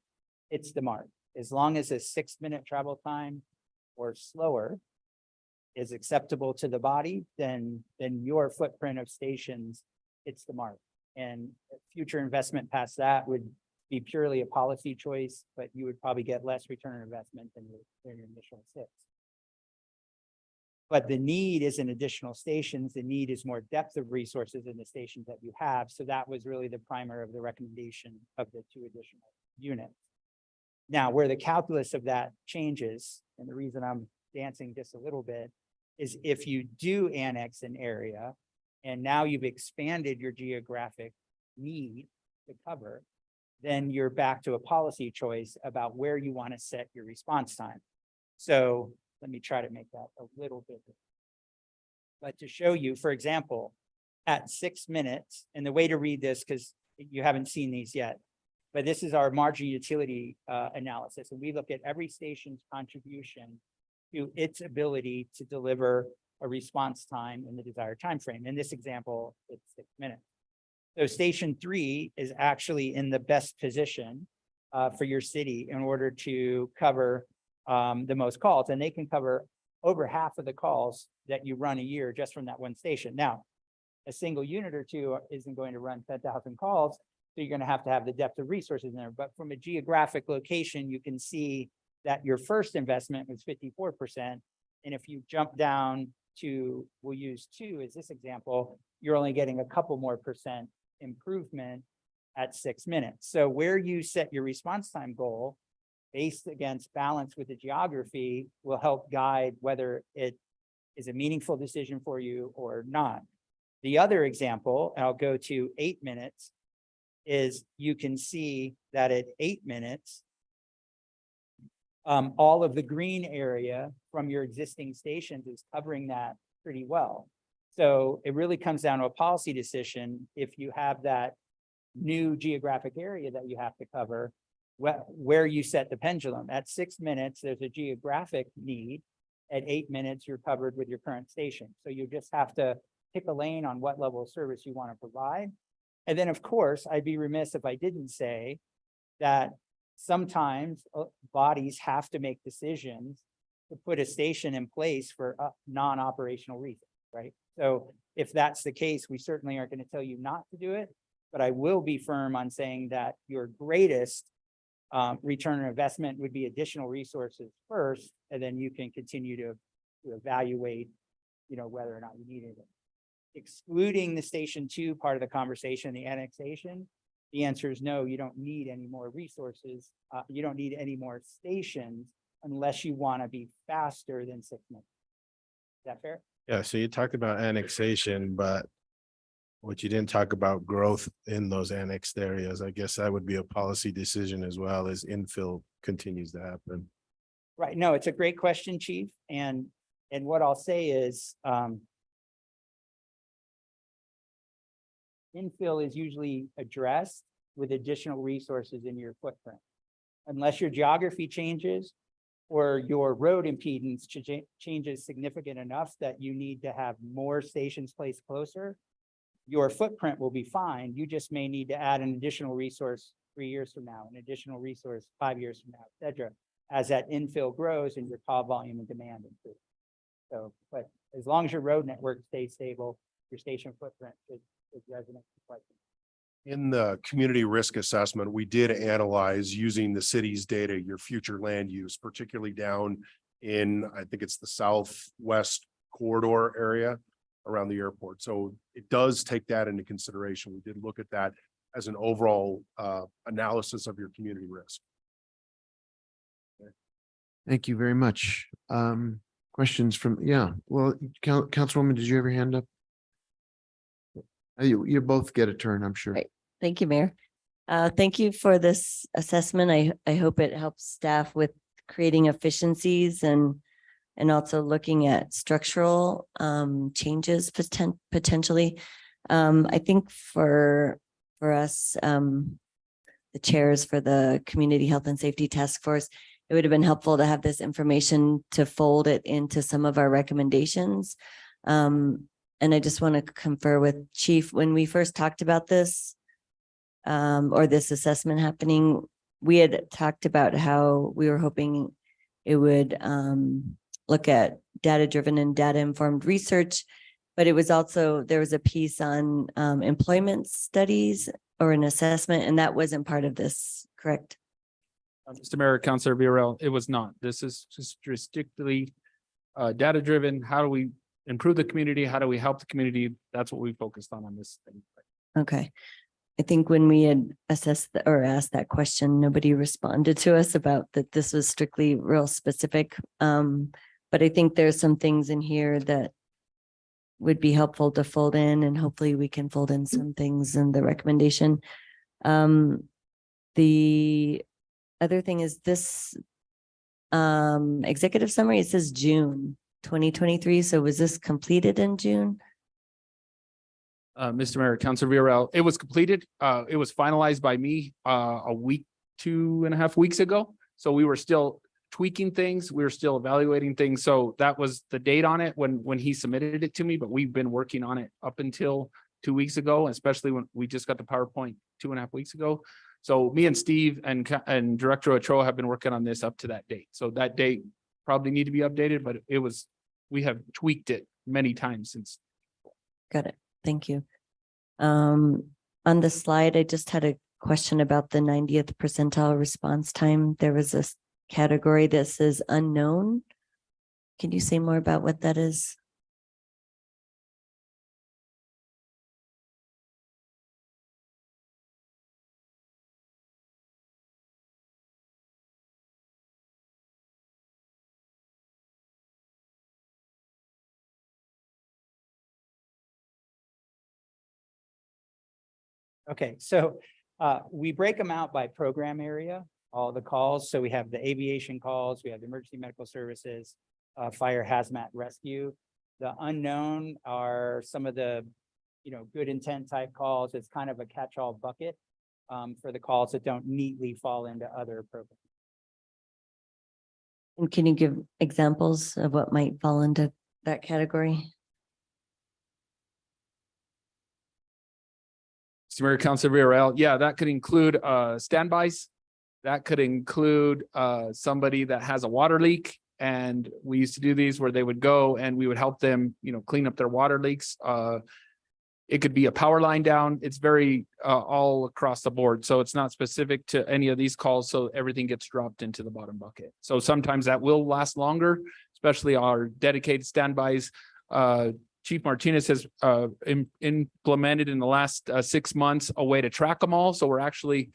it's the mark. As long as a 6-minute travel time or slower is acceptable to the body, then your footprint of stations, it's the mark. And future investment past that would be purely a policy choice, but you would probably get less return on investment than your initial 6. But the need isn't additional stations. The need is more depth of resources in the stations that you have. So that was really the primer of the recommendation of the 2 additional units. Now, where the calculus of that changes, and the reason I'm dancing just a little bit, is if you do annex an area, and now you've expanded your geographic need to cover, then you're back to a policy choice about where you want to set your response time. So let me try to make that a little bit. But to show you, for example, at 6 minutes, and the way to read this, because you haven't seen these yet, but this is our margin utility analysis, and we look at every station's contribution to its ability to deliver a response time in the desired time frame. In this example, it's 6 minutes. So station 3 is actually in the best position for your city in order to cover the most calls, and they can cover over half of the calls that you run a year just from that one station. Now, a single unit or two isn't going to run 10,000 calls, so you're going to have the depth of resources in there. But from a geographic location, you can see that your first investment was 54%. And if you jump down to, we'll use 2 as this example, you're only getting a couple more percent improvement at 6 minutes. So where you set your response time goal based against balance with the geography will help guide whether it is a meaningful decision for you or not. The other example, and I'll go to 8 minutes, is you can see that at 8 minutes, all of the green area from your existing stations is covering that pretty well. So it really comes down to a policy decision. If you have that new geographic area that you have to cover, where you set the pendulum. At 6 minutes, there's a geographic need. At 8 minutes, you're covered with your current station. So you just have to pick a lane on what level of service you want to provide. And then, of course, I'd be remiss if I didn't say that sometimes bodies have to make decisions to put a station in place for non-operational reasons, right? So if that's the case, we certainly aren't going to tell you not to do it, but I will be firm on saying that your greatest return on investment would be additional resources first, and then you can continue to evaluate, whether or not you need it. Excluding the station 2 part of the conversation, the annexation, the answer is no, you don't need any more resources. You don't need any more stations unless you want to be faster than 6 minutes. Is that fair? Yeah, so you talked about annexation, but what you didn't talk about growth in those annexed areas. I guess that would be a policy decision as well as infill continues to happen. Right. No, it's a great question, Chief. And what I'll say is infill is usually addressed with additional resources in your footprint. Unless your geography changes or your road impedance changes significant enough that you need to have more stations placed closer, your footprint will be fine. You just may need to add an additional resource 3 years from now, an additional resource 5 years from now, et cetera. as that infill grows and your call volume and demand improves. So, but as long as your road network stays stable, your station footprint is resident. In the community risk assessment, we did analyze using the city's data, your future land use, particularly down in, I think it's the southwest corridor area around the airport. So it does take that into consideration. We did look at that as an overall analysis of your community risk. Thank you very much. Questions from, yeah, well, Councilwoman, did you have your hand up? You both get a turn, I'm sure. Right. Thank you, Mayor. Thank you for this assessment. I hope it helps staff with creating efficiencies and also looking at structural changes potentially. I think for us, the chairs for the Community Health and Safety Task Force, it would have been helpful to have this information to fold it into some of our recommendations. And I just want to confer with Chief, when we first talked about this, or this assessment happening, we had talked about how we were hoping it would look at data-driven and data-informed research, but it was also, there was a piece on employment studies or an assessment, and that wasn't part of this, correct? Mr. Mayor, Councilor Villarreal, it was not. This is just strictly data-driven. How do we improve the community? How do we help the community? That's what we focused on this thing. Okay. I think when we had assessed or asked that question, nobody responded to us about that this was strictly real specific. But I think there's some things in here that would be helpful to fold in, and hopefully we can fold in some things in the recommendation. The other thing is this executive summary, it says June 2023. So was this completed in June? Mr. Mayor, Councilor Villarreal, it was completed. It was finalized by me a week, 2.5 weeks ago. So we were still tweaking things. We were still evaluating things. So that was the date on it when he submitted it to me, but we've been working on it up until 2 weeks ago, especially when we just got the PowerPoint 2.5 weeks ago. So me and Steve and Director Ochoa have been working on this up to that date. So that date probably need to be updated, but we have tweaked it many times since. Got it. Thank you. On the slide, I just had a question about the 90th percentile response time. There was this category that says unknown. Can you say more about what that is? Okay, so we break them out by program area, all the calls. So we have the aviation calls, we have the emergency medical services, fire, hazmat, rescue. The unknown are some of the, good intent type calls. It's kind of a catch-all bucket for the calls that don't neatly fall into other programs. And can you give examples of what might fall into that category? Mr. Mayor, Councilor Villarreal, yeah, that could include standbys. That could include somebody that has a water leak. And we used to do these where they would go and we would help them, clean up their water leaks. It could be a power line down. It's very all across the board. So it's not specific to any of these calls. So everything gets dropped into the bottom bucket. So sometimes that will last longer, especially our dedicated standbys. Chief Martinez has implemented in the last 6 months a way to track them all. So we're actually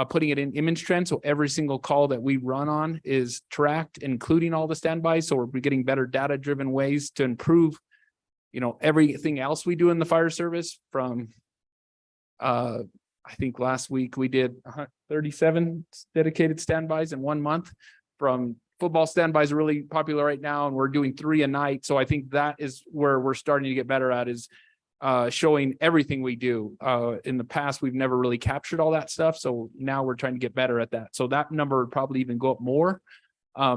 putting it in image trend. So every single call that we run on is tracked, including all the standbys. So we're getting better data-driven ways to improve, everything else we do in the fire service. From I think last week we did 37 dedicated standbys in 1 month. From football standbys are really popular right now, and we're doing 3 a night. So I think that is where we're starting to get better at, is showing everything we do. In the past, we've never really captured all that stuff. So now we're trying to get better at that. So that number would probably even go up more.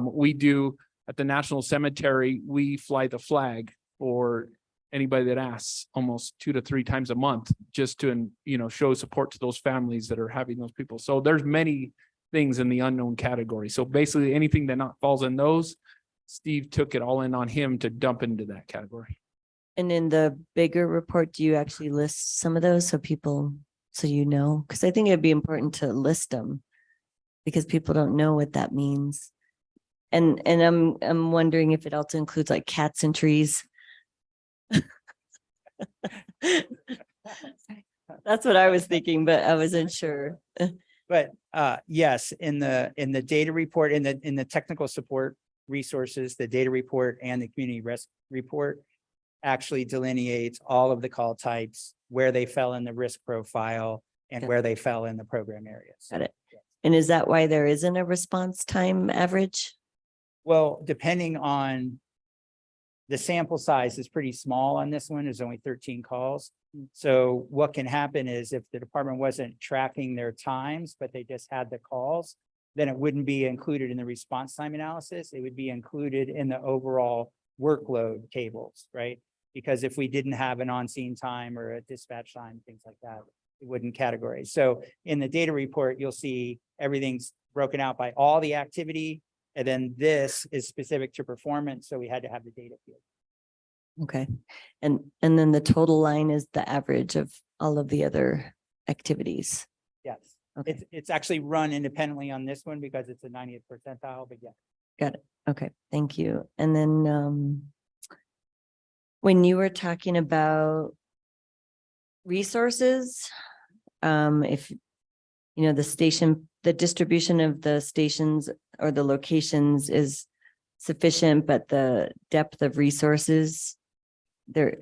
We do at the National Cemetery, we fly the flag for anybody that asks almost 2 to 3 times a month, just to, show support to those families that are having those people. So there's many things in the unknown category. So basically anything that not falls in those, Steve took it all in on him to dump into that category. And in the bigger report, do you actually list some of those so people, so you know? Because I think it'd be important to list them because people don't know what that means. And I'm wondering if it also includes like cats and trees. That's what I was thinking, but I wasn't sure. But yes, in the data report, in the technical support resources, the data report and the community risk report actually delineates all of the call types, where they fell in the risk profile and Got it. where they fell in the program areas. Got it. And is that why there isn't a response time average? Well, depending on the sample size is pretty small on this one, there's only 13 calls. So what can happen is if the department wasn't tracking their times, but they just had the calls, then it wouldn't be included in the response time analysis. It would be included in the overall workload tables, right? Because if we didn't have an on-scene time or a dispatch time, things like that, it wouldn't categorize. So in the data report, you'll see everything's broken out by all the activity. And then this is specific to performance. So we had to have the data field. Okay. And then the total line is the average of all of the other activities. Yes. Okay. It's actually run independently on this one because it's a 90th percentile, but yeah. Got it. Okay, thank you. And then when you were talking about resources, if you know the distribution of the stations or the locations is sufficient, but the depth of resources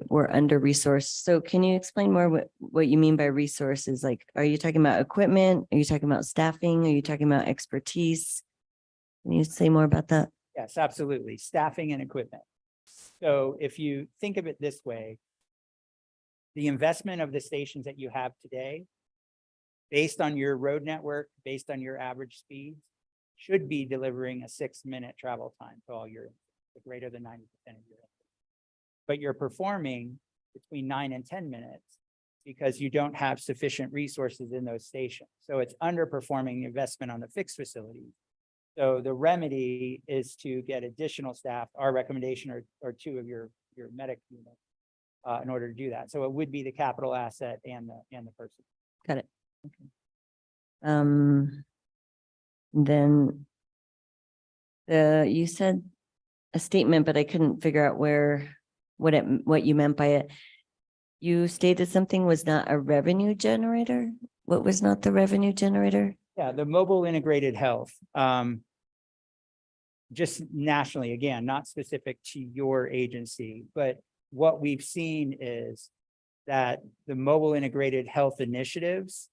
we're under resourced. So can you explain more what you mean by resources? Like, are you talking about equipment? Are you talking about staffing? Are you talking about expertise? Can you say more about that? Yes, absolutely. Staffing and equipment. So if you think of it this way, the investment of the stations that you have today, based on your road network, based on your average speeds, should be delivering a 6-minute travel time to all your, greater than 90% of your. But you're performing between 9 and 10 minutes because you don't have sufficient resources in those stations. So it's underperforming the investment on the fixed facilities. So the remedy is to get additional staff. Our recommendation are 2 of your medic units in order to do that. So it would be the capital asset and the person. Got it. Okay. Then you said a statement, but I couldn't figure out what you meant by it. You stated something was not a revenue generator. What was not the revenue generator? Yeah, the mobile integrated health. Just nationally, again, not specific to your agency, but what we've seen is that the mobile integrated health initiatives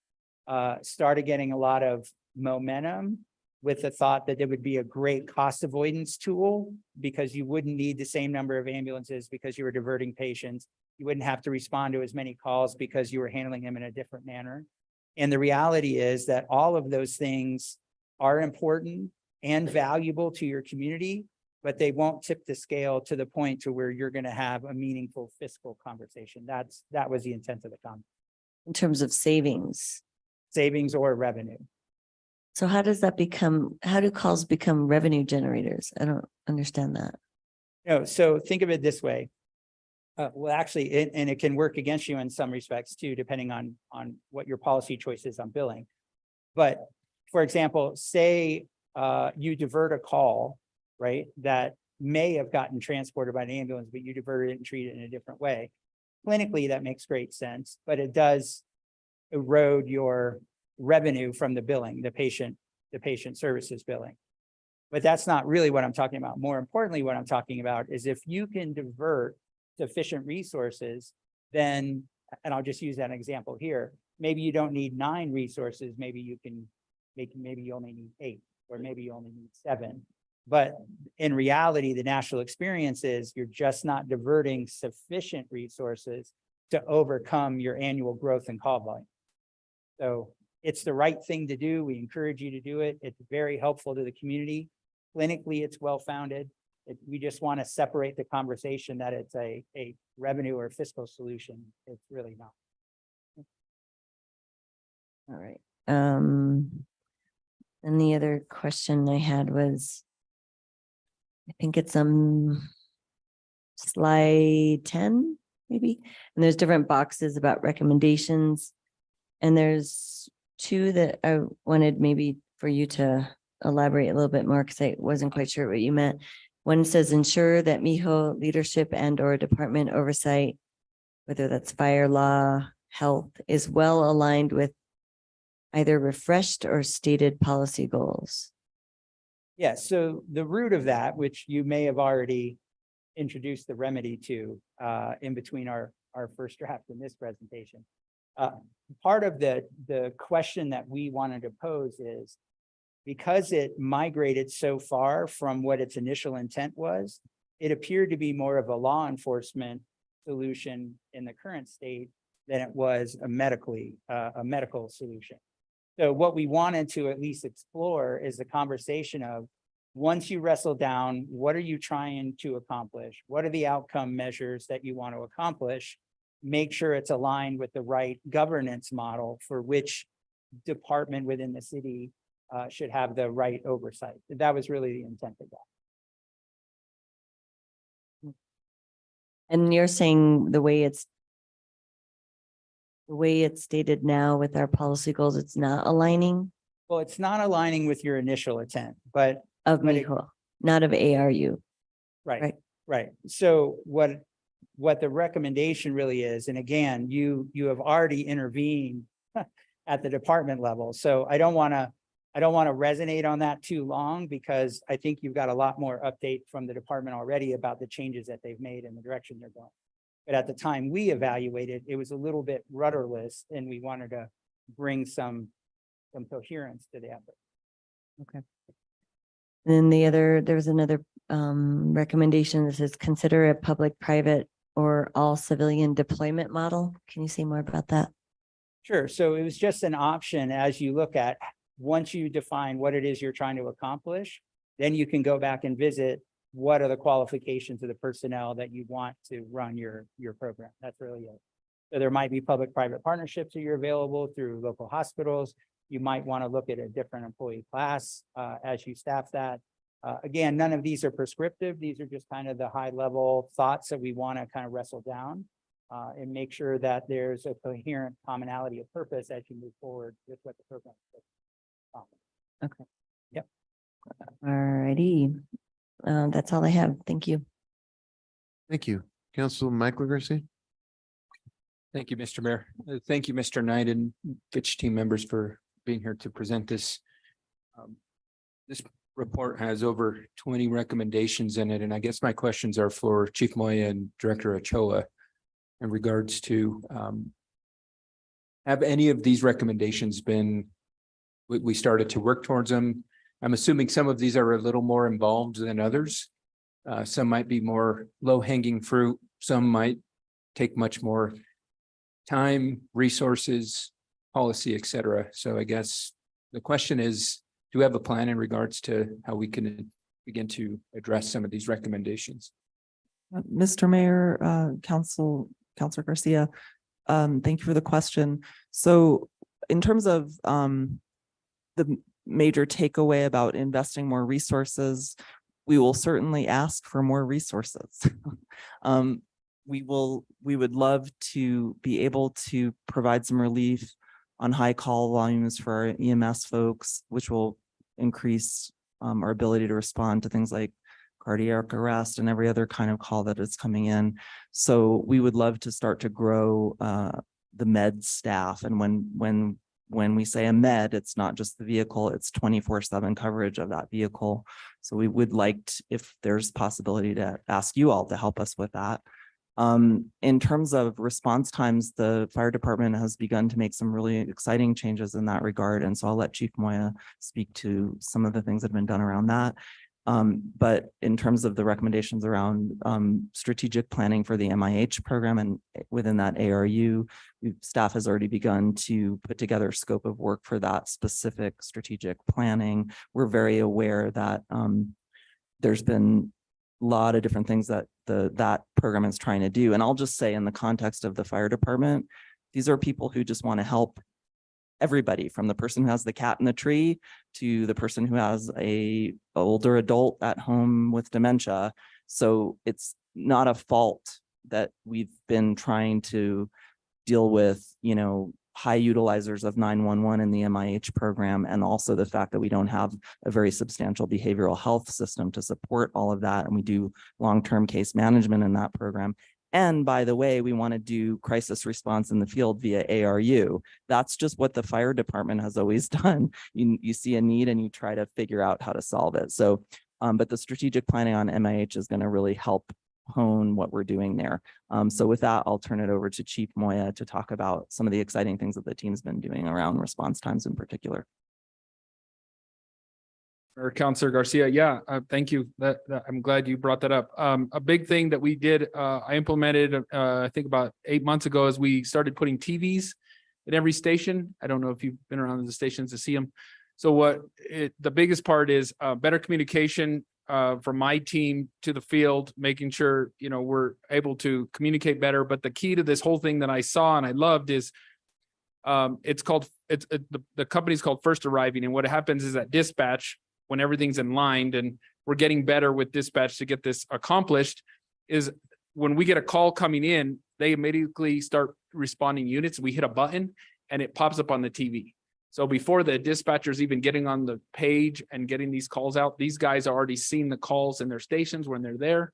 started getting a lot of momentum with the thought that there would be a great cost avoidance tool because you wouldn't need the same number of ambulances because you were diverting patients. You wouldn't have to respond to as many calls because you were handling them in a different manner. And the reality is that all of those things are important and valuable to your community, but they won't tip the scale to the point to where you're going to have a meaningful fiscal conversation. That was the intent of the comment. In terms of savings Or revenue. So how do calls become revenue generators? I don't understand that. No, so think of it this way. Well, actually, and it can work against you in some respects too, depending on what your policy choice is on billing. But for example, say you divert a call, right, that may have gotten transported by an ambulance, but you diverted it and treated it in a different way. Clinically, that makes great sense, but it does erode your revenue from the billing, the patient services billing. But that's not really what I'm talking about. More importantly, what I'm talking about is if you can divert sufficient resources, then, and I'll just use that example here, maybe you don't need 9 resources, maybe you only need 8, or maybe you only need 7. But in reality, the national experience is you're just not diverting sufficient resources to overcome your annual growth in call volume. So it's the right thing to do. We encourage you to do it. It's very helpful to the community. Clinically, it's well-founded. We just want to separate the conversation that it's a revenue or fiscal solution. It's really not. All right. And the other question I had was, I think it's slide 10, maybe, and there's different boxes about recommendations. And there's two that I wanted maybe for you to elaborate a little bit more, because I wasn't quite sure what you meant. One says ensure that MIHO leadership and or department oversight, whether that's fire law, health, is well aligned with either refreshed or stated policy goals. Yeah, so the root of that, which you may have already introduced the remedy to in between our first draft and this presentation. Part of the question that we wanted to pose is, because it migrated so far from what its initial intent was, it appeared to be more of a law enforcement solution in the current state than it was a medical solution. So what we wanted to at least explore is the conversation of, once you wrestle down, what are you trying to accomplish? What are the outcome measures that you want to accomplish? Make sure it's aligned with the right governance model for which department within the city should have the right oversight. That was really the intent of that. And you're saying the way it's stated now with our policy goals, it's not aligning Well, it's not aligning with your initial intent, but of But it- MIHO, not of ARU. right, right. So what the recommendation really is, and again, you have already intervened at the department level. So I don't want to resonate on that too long, because I think you've got a lot more update from the department already about the changes that they've made and the direction they're going. But at the time we evaluated, it was a little bit rudderless, and we wanted to bring some coherence to the effort. And then there was another recommendation that says consider a public, private, or all civilian deployment model. Can you say more about that? Sure. So it was just an option as you look at, once you define what it is you're trying to accomplish, then you can go back and visit what are the qualifications of the personnel that you want to run your program. That's really it. So there might be public-private partnerships that you're available through local hospitals. You might want to look at a different employee class as you staff that. Again, none of these are prescriptive. These are just kind of the high-level thoughts that we want to kind of wrestle down and make sure that there's a coherent commonality of purpose as you move forward with what the program is. Okay. Yep. All righty. That's all I have. Thank you. Thank you. Council Michael Garcia. Thank you, Mr. Mayor. Thank you, Mr. Knight and Fitch team members for being here to present this. This report has over 20 recommendations in it, and I guess my questions are for Chief Moya and Director Ochoa in regards to have any of these recommendations been, we started to work towards them? I'm assuming some of these are a little more involved than others. Some might be more low-hanging fruit. Some might take much more time, resources, policy, et cetera. So I guess the question is, do we have a plan in regards to how we can begin to address some of these recommendations? Mr. Mayor, Councilor Garcia, thank you for the question. So in terms of the major takeaway about investing more resources, we will certainly ask for more resources. We would love to be able to provide some relief on high call volumes for our EMS folks, which will increase our ability to respond to things like cardiac arrest and every other kind of call that is coming in. So we would love to start to grow the med staff. And when we say a med, it's not just the vehicle, it's 24/7 coverage of that vehicle. So we would like to, if there's possibility, to ask you all to help us with that. In terms of response times, the fire department has begun to make some really exciting changes in that regard. And so I'll let Chief Moya speak to some of the things that have been done around that. But in terms of the recommendations around strategic planning for the MIH program and within that ARU, staff has already begun to put together a scope of work for that specific strategic planning. We're very aware that there's been a lot of different things that that program is trying to do. And I'll just say, in the context of the fire department, these are people who just want to help everybody, from the person who has the cat in the tree to the person who has a older adult at home with dementia. So it's not a fault that we've been trying to deal with, you know, high utilizers of 911 in the MIH program, and also the fact that we don't have a very substantial behavioral health system to support all of that. And we do long-term case management in that program. And by the way, we want to do crisis response in the field via ARU. That's just what the fire department has always done. You see a need and you try to figure out how to solve it. So, but the strategic planning on MIH is going to really help hone what we're doing there. So with that, I'll turn it over to Chief Moya to talk about some of the exciting things that the team's been doing around response times in particular. Or Counselor Garcia, yeah, thank you. I'm glad you brought that up. A big thing that we did, I implemented, I think about 8 months ago, is we started putting TVs at every station. I don't know if you've been around the stations to see them. So the biggest part is better communication from my team to the field, making sure, you know, we're able to communicate better. But the key to this whole thing that I saw and I loved is the company's called First Arriving. And what happens is that dispatch, when everything's in line, and we're getting better with dispatch to get this accomplished, is when we get a call coming in, they immediately start responding units. We hit a button and it pops up on the TV. So before the dispatcher's even getting on the page and getting these calls out, these guys are already seeing the calls in their stations when they're there,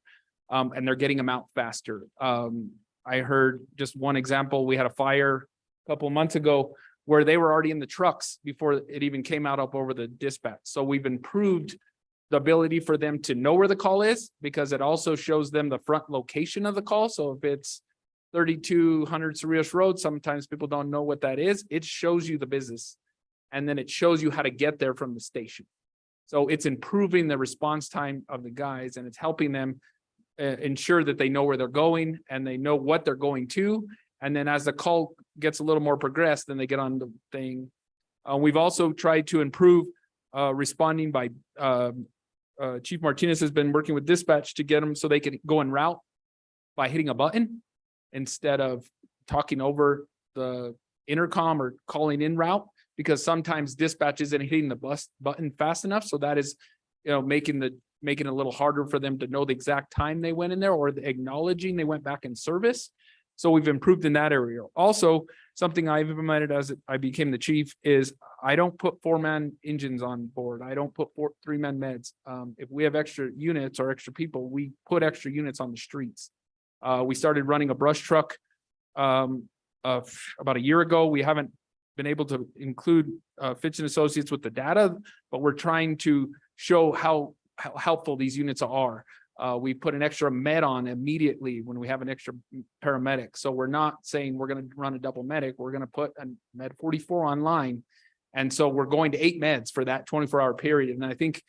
and they're getting them out faster. I heard just one example. We had a fire a couple of months ago where they were already in the trucks before it even came out up over the dispatch. So we've improved the ability for them to know where the call is, because it also shows them the front location of the call. So if it's 3200 Cerrillos Road, sometimes people don't know what that is. It shows you the business, and then it shows you how to get there from the station. So it's improving the response time of the guys, and it's helping them ensure that they know where they're going and they know what they're going to. And then as the call gets a little more progressed, then they get on the thing. We've also tried to improve responding by Chief Martinez has been working with dispatch to get them so they can go en route by hitting a button instead of talking over the intercom or calling in route, because sometimes dispatch isn't hitting the button fast enough. So that is, you know, making it a little harder for them to know the exact time they went in there, or acknowledging they went back in service. So we've improved in that area. Also, something I've implemented as I became the chief is I don't put 4-man engines on board. I don't put 3-man meds. If we have extra units or extra people, we put extra units on the streets. We started running a brush truck about a year ago. We haven't been able to include Fitch and Associates with the data, but we're trying to show how helpful these units are. We put an extra med on immediately when we have an extra paramedic. So we're not saying we're going to run a double medic. We're going to put a med 44 online. And so we're going to 8 meds for that 24-hour period. And I think,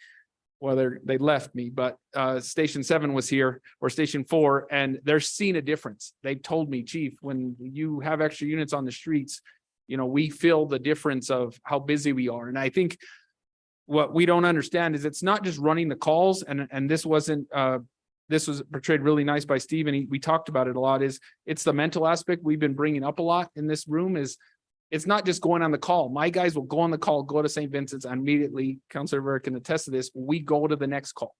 well, they left me, but Station 7 was here, or Station 4, and they're seeing a difference. They told me, Chief, when you have extra units on the streets, you know, we feel the difference of how busy we are. And I think what we don't understand is it's not just running the calls, and this was portrayed really nice by Steve, and we talked about it a lot, is it's the mental aspect we've been bringing up a lot in this room. Is it's not just going on the call. My guys will go on the call, go to St. Vincent's, and immediately, Councilor Rivera can attest to this, we go to the next call.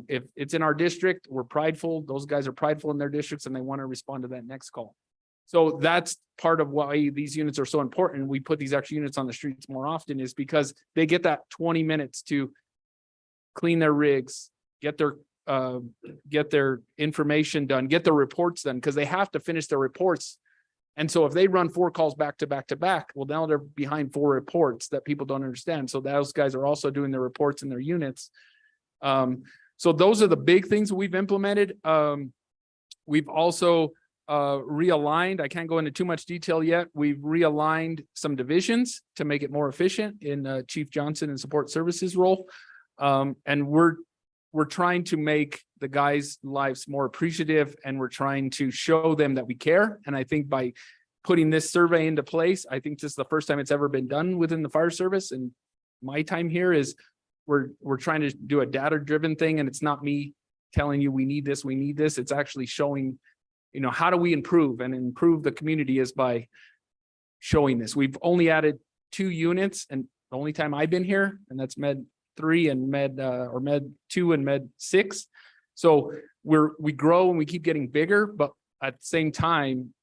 If it's in our district, we're prideful. Those guys are prideful in their districts, and they want to respond to that next call. So that's part of why these units are so important. We put these extra units on the streets more often, is because they get that 20 minutes to clean their rigs, get their information done, get their reports done, because they have to finish their reports. And so if they run 4 calls back to back to back, well, now they're behind 4 reports that people don't understand. So those guys are also doing their reports in their units. So those are the big things that we've implemented. We've also realigned. I can't go into too much detail yet. We've realigned some divisions to make it more efficient in Chief Johnson and support services role. And we're trying to make the guys' lives more appreciative, and we're trying to show them that we care. And I think by putting this survey into place, I think this is the first time it's ever been done within the fire service. And my time here is we're trying to do a data-driven thing, and it's not me telling you we need this, we need this. It's actually showing, you know, how do we improve, and improve the community is by showing this. We've only added 2 units, and the only time I've been here, and that's Med 3 and Med 2 and Med 6. So we grow and we keep getting bigger, but at the same time,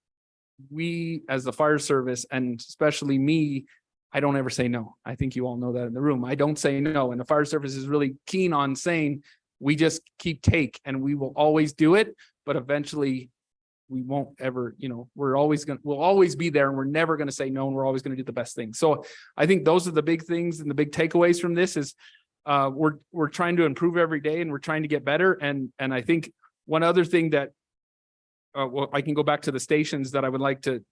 we as the fire service, and especially me, I don't ever say no. I think you all know that in the room. I don't say no. And the fire service is really keen on saying, we just keep take, and we will always do it, but eventually we won't ever, we'll always be there, and we're never going to say no, and we're always going to do the best thing. So I think those are the big things, and the big takeaways from this is we're trying to improve every day, and we're trying to get better. And I think one other thing that well, I can go back to the stations that I would like to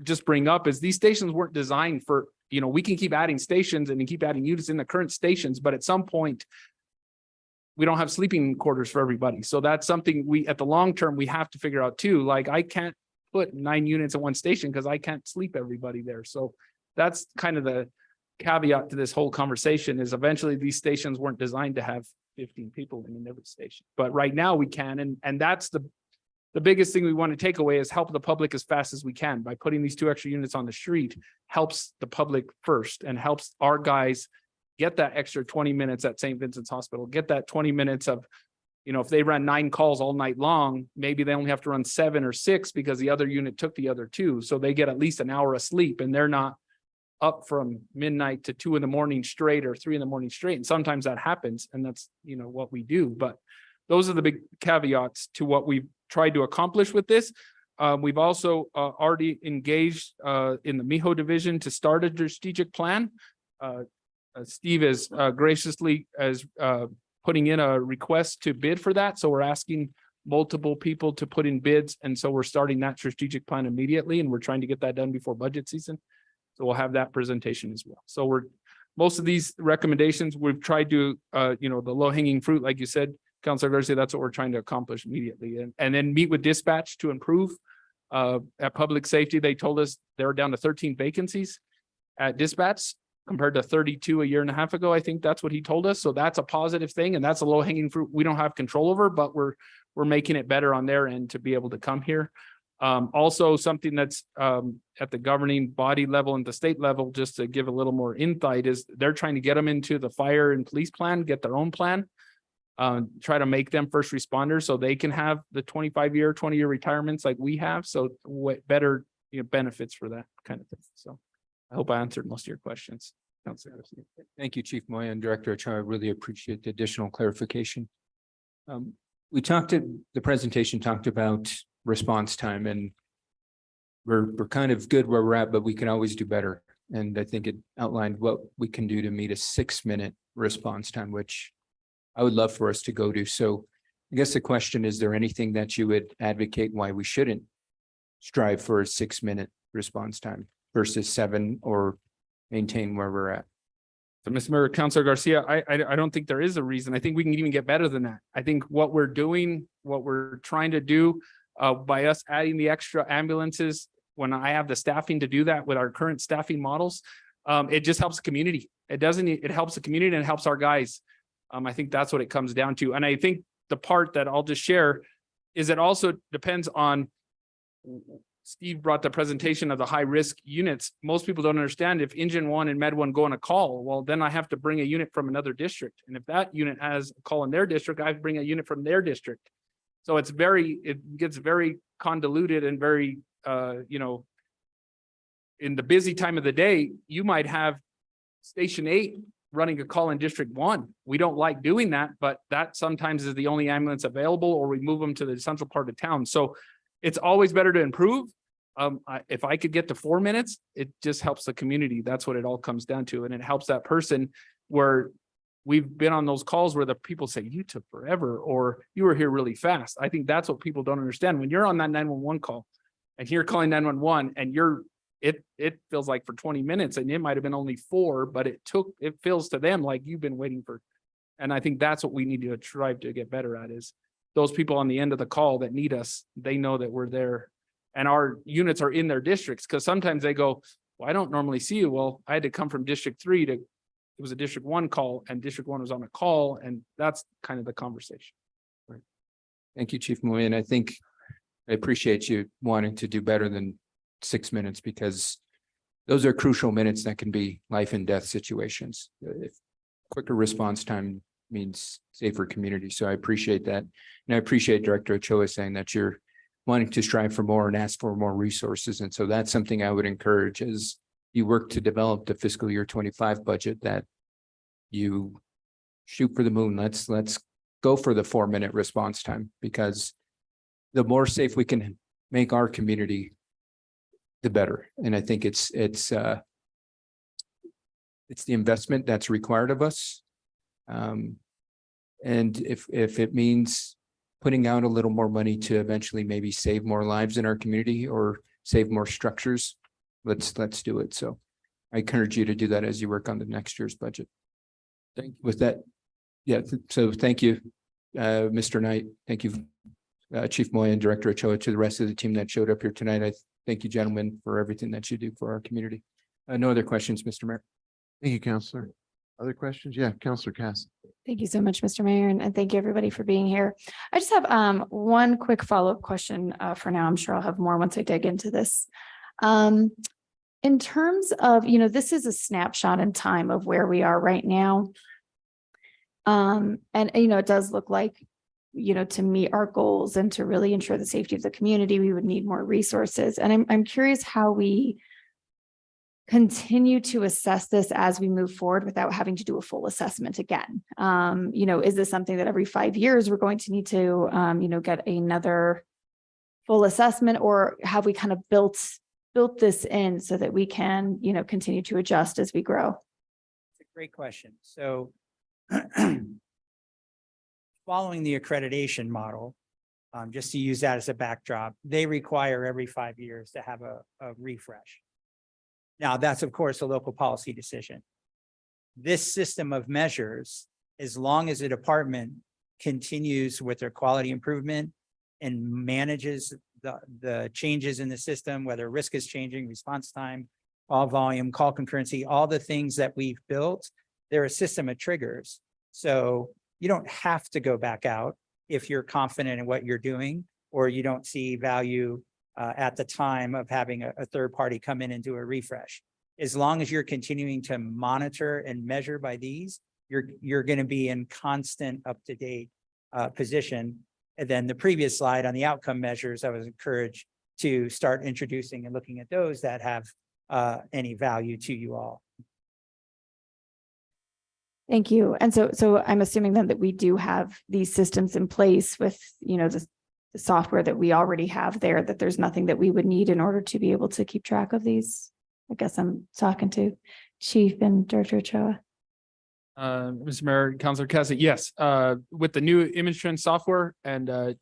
just bring up is these stations weren't designed for, we can keep adding stations and keep adding units in the current stations, but at some point we don't have sleeping quarters for everybody. So that's something at the long term, we have to figure out too. Like, I can't put 9 units at one station because I can't sleep everybody there. So that's kind of the caveat to this whole conversation, is eventually these stations weren't designed to have 15 people in every station. But right now we can, and that's the biggest thing we want to take away, is help the public as fast as we can. By putting these 2 extra units on the street helps the public first, and helps our guys get that extra 20 minutes at St. Vincent's Hospital, get that 20 minutes of, if they ran 9 calls all night long, maybe they only have to run 7 or 6 because the other unit took the other 2. So they get at least an hour of sleep, and they're not up from midnight to 2 a.m. straight or 3 a.m. straight. And sometimes that happens, and that's, what we do. But those are the big caveats to what we've tried to accomplish with this. We've also already engaged in the MIHO division to start a strategic plan. Steve is graciously putting in a request to bid for that. So we're asking multiple people to put in bids. And so we're starting that strategic plan immediately, and we're trying to get that done before budget season. So we'll have that presentation as well. So most of these recommendations, we've tried to, the low hanging fruit, like you said, Councilor Garcia, that's what we're trying to accomplish immediately. And then meet with dispatch to improve. At public safety, they told us they're down to 13 vacancies at dispatch, compared to 32 a year and a half ago. I think that's what he told us. So that's a positive thing, and that's a low hanging fruit we don't have control over, but we're making it better on their end to be able to come here. Also, something that's at the governing body level and the state level, just to give a little more insight, is they're trying to get them into the fire and police plan, get their own plan, try to make them first responders so they can have the 25-year, 20-year retirements like we have. So better benefits for that kind of thing. So I hope I answered most of your questions. Thank you, Chief Moya and Director Achar. I really appreciate the additional clarification. The presentation talked about response time, and we're kind of good where we're at, but we can always do better. And I think it outlined what we can do to meet a 6-minute response time, which I would love for us to go to. So I guess the question, is there anything that you would advocate why we shouldn't strive for a 6-minute response time versus 7, or maintain where we're at? So, Mr. Mayor, Councilor Garcia, I don't think there is a reason. I think we can even get better than that. I think what we're doing, what we're trying to do by us adding the extra ambulances, when I have the staffing to do that with our current staffing models, it just helps the community. It helps the community, and it helps our guys. I think that's what it comes down to. And I think the part that I'll just share is it also depends on, Steve brought the presentation of the high risk units. Most people don't understand, if Engine 1 and Med 1 go on a call, well, then I have to bring a unit from another district. And if that unit has a call in their district, I have to bring a unit from their district. So it gets very convoluted and very, in the busy time of the day, you might have Station 8 running a call in District 1. We don't like doing that, but that sometimes is the only ambulance available, or we move them to the central part of town. So it's always better to improve. If I could get to 4 minutes, it just helps the community. That's what it all comes down to. And it helps that person, where we've been on those calls where the people say, you took forever, or you were here really fast. I think that's what people don't understand. When you're on that 911 call and you're calling 911 and it feels like for 20 minutes, and it might've been only 4, but it feels to them like you've been waiting for. And I think that's what we need to try to get better at, is those people on the end of the call that need us, they know that we're there, and our units are in their districts. Because sometimes they go, well, I don't normally see you. Well, I had to come from District 3 it was a District 1 call, and District 1 was on a call, and that's kind of the conversation. Right. Thank you, Chief Moy. And I think I appreciate you wanting to do better than 6 minutes, because those are crucial minutes that can be life and death situations. If quicker response time means safer community. So I appreciate that. And I appreciate Director Ochoa saying that you're wanting to strive for more and ask for more resources. And so that's something I would encourage as you work to develop the fiscal year 25 budget, that you shoot for the moon. Let's go for the 4-minute response time, because the more safe we can make our community, the better. And I think it's the investment that's required of us. And if it means putting out a little more money to eventually maybe save more lives in our community or save more structures, let's do it. So I encourage you to do that as you work on the next year's budget. With that, yeah, so thank you, Mr. Knight. Thank you, Chief Moya and Director Ochoa, to the rest of the team that showed up here tonight. I thank you, gentlemen, for everything that you do for our community. No other questions, Mr. Mayor. Thank you, Counselor. Other questions? Yeah, Counselor Cass. Thank you so much, Mr. Mayor, and thank you everybody for being here. I just have one quick follow-up question for now. I'm sure I'll have more once I dig into this. In terms of, this is a snapshot in time of where we are right now. And it does look like, to meet our goals and to really ensure the safety of the community, we would need more resources. And I'm curious how we continue to assess this as we move forward without having to do a full assessment again. Is this something that every 5 years we're going to need to, get another full assessment, or have we kind of built this in so that we can, continue to adjust as we grow? It's a great question. So following the accreditation model, just to use that as a backdrop, they require every 5 years to have a refresh. Now, that's of course a local policy decision. This system of measures, as long as the department continues with their quality improvement and manages the changes in the system, whether risk is changing, response time, call volume, call concurrency, all the things that we've built, they're a system of triggers. So you don't have to go back out if you're confident in what you're doing, or you don't see value at the time of having a third party come in and do a refresh. As long as you're continuing to monitor and measure by these, you're going to be in constant up-to-date position. And then the previous slide on the outcome measures, I was encouraged to start introducing and looking at those that have any value to you all. Thank you. And so I'm assuming then that we do have these systems in place with, the software that we already have there, that there's nothing that we would need in order to be able to keep track of these. I guess I'm talking to Chief and Director Ochoa. Mr. Mayor, Councilor Cassidy, yes, with the new image trend software and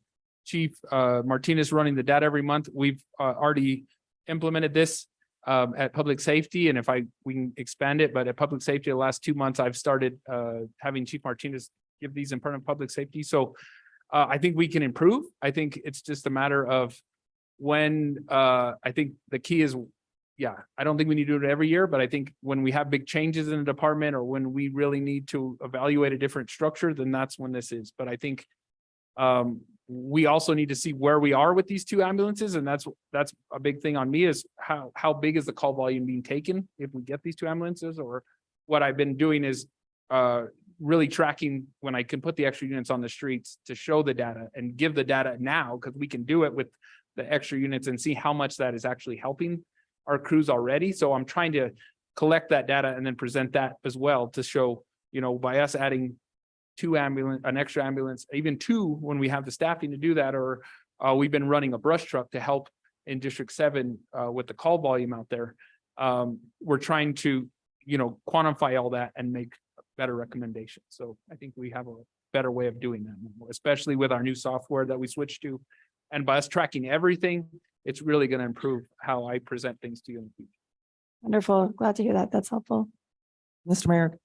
Chief Martinez running the data every month, we've already implemented this at public safety. And if we can expand it, but at public safety, the last 2 months, I've started having Chief Martinez give these in front of public safety. So I think we can improve. I think it's just a matter of when, I think the key is, I don't think we need to do it every year, but I think when we have big changes in the department or when we really need to evaluate a different structure, then that's when this is. But I think we also need to see where we are with these 2 ambulances. And that's a big thing on me, is how big is the call volume being taken if we get these 2 ambulances. Or what I've been doing is really tracking when I can put the extra units on the streets to show the data and give the data now, because we can do it with the extra units and see how much that is actually helping our crews already. So I'm trying to collect that data and then present that as well to show, by us adding an extra ambulance, even 2 when we have the staffing to do that, or we've been running a brush truck to help in District 7 with the call volume out there. We're trying to, quantify all that and make better recommendations. So I think we have a better way of doing that, especially with our new software that we switched to. And by us tracking everything, it's really going to improve how I present things to you in the future. Wonderful. Glad to hear that. That's helpful. Mr. Mayor,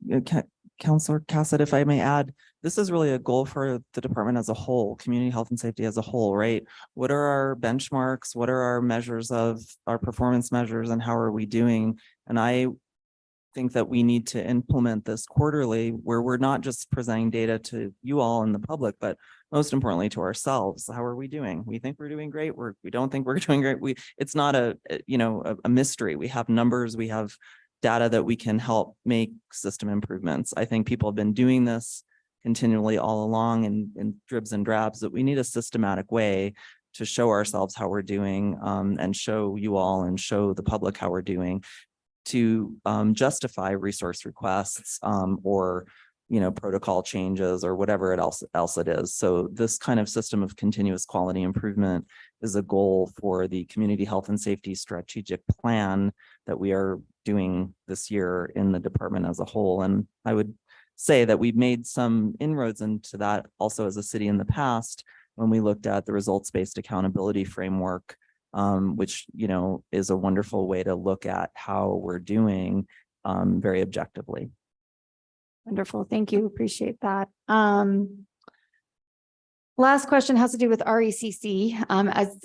Councilor Cassidy, if I may add, this is really a goal for the department as a whole, community health and safety as a whole, right? What are our benchmarks? What are our measures of our performance measures, and how are we doing? And I think that we need to implement this quarterly, where we're not just presenting data to you all and the public, but most importantly to ourselves. How are we doing? We think we're doing great. We don't think we're doing great. It's not a mystery. We have numbers, we have data that we can help make system improvements. I think people have been doing this continually all along in dribs and drabs, that we need a systematic way to show ourselves how we're doing, and show you all and show the public how we're doing, to justify resource requests, or protocol changes or whatever else it is. So this kind of system of continuous quality improvement is a goal for the community health and safety strategic plan that we are doing this year in the department as a whole. And I would say that we've made some inroads into that also as a city in the past, when we looked at the results-based accountability framework, which, is a wonderful way to look at how we're doing very objectively. Wonderful. Thank you. Appreciate that. Last question has to do with RECC.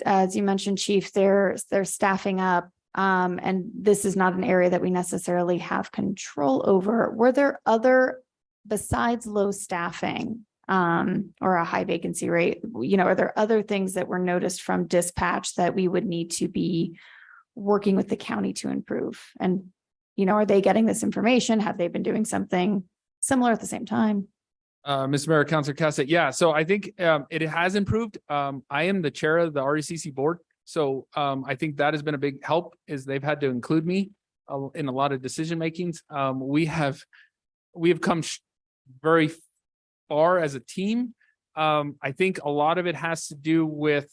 As you mentioned, Chief, they're staffing up. And this is not an area that we necessarily have control over. Were there other, besides low staffing, or a high vacancy rate, are there other things that were noticed from dispatch that we would need to be working with the county to improve? And, are they getting this information? Have they been doing something similar at the same time? Mr. Mayor, Councilor Cassett. Yeah, so I think it has improved. I am the chair of the RECC board. So I think that has been a big help, is they've had to include me in a lot of decision makings. We have come very far as a team. I think a lot of it has to do with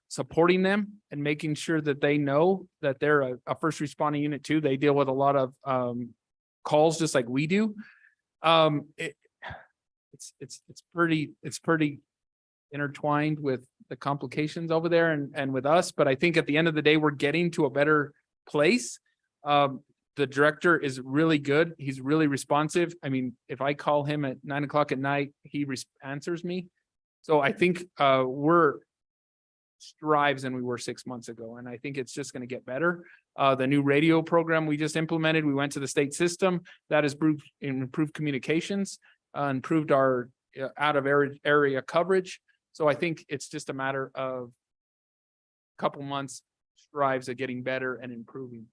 supporting them and making sure that they know that they're a first responding unit too. They deal with a lot of calls just like we do. It's pretty intertwined with the complications over there and with us. But I think at the end of the day, we're getting to a better place. The director is really good. He's really responsive. I mean, if I call him at 9 o'clock at night, he answers me. So I think we're strives than we were 6 months ago. And I think it's just going to get better. The new radio program we just implemented, we went to the state system that has improved communications, improved our out of area coverage. So I think it's just a matter of a couple months strives at getting better and improving.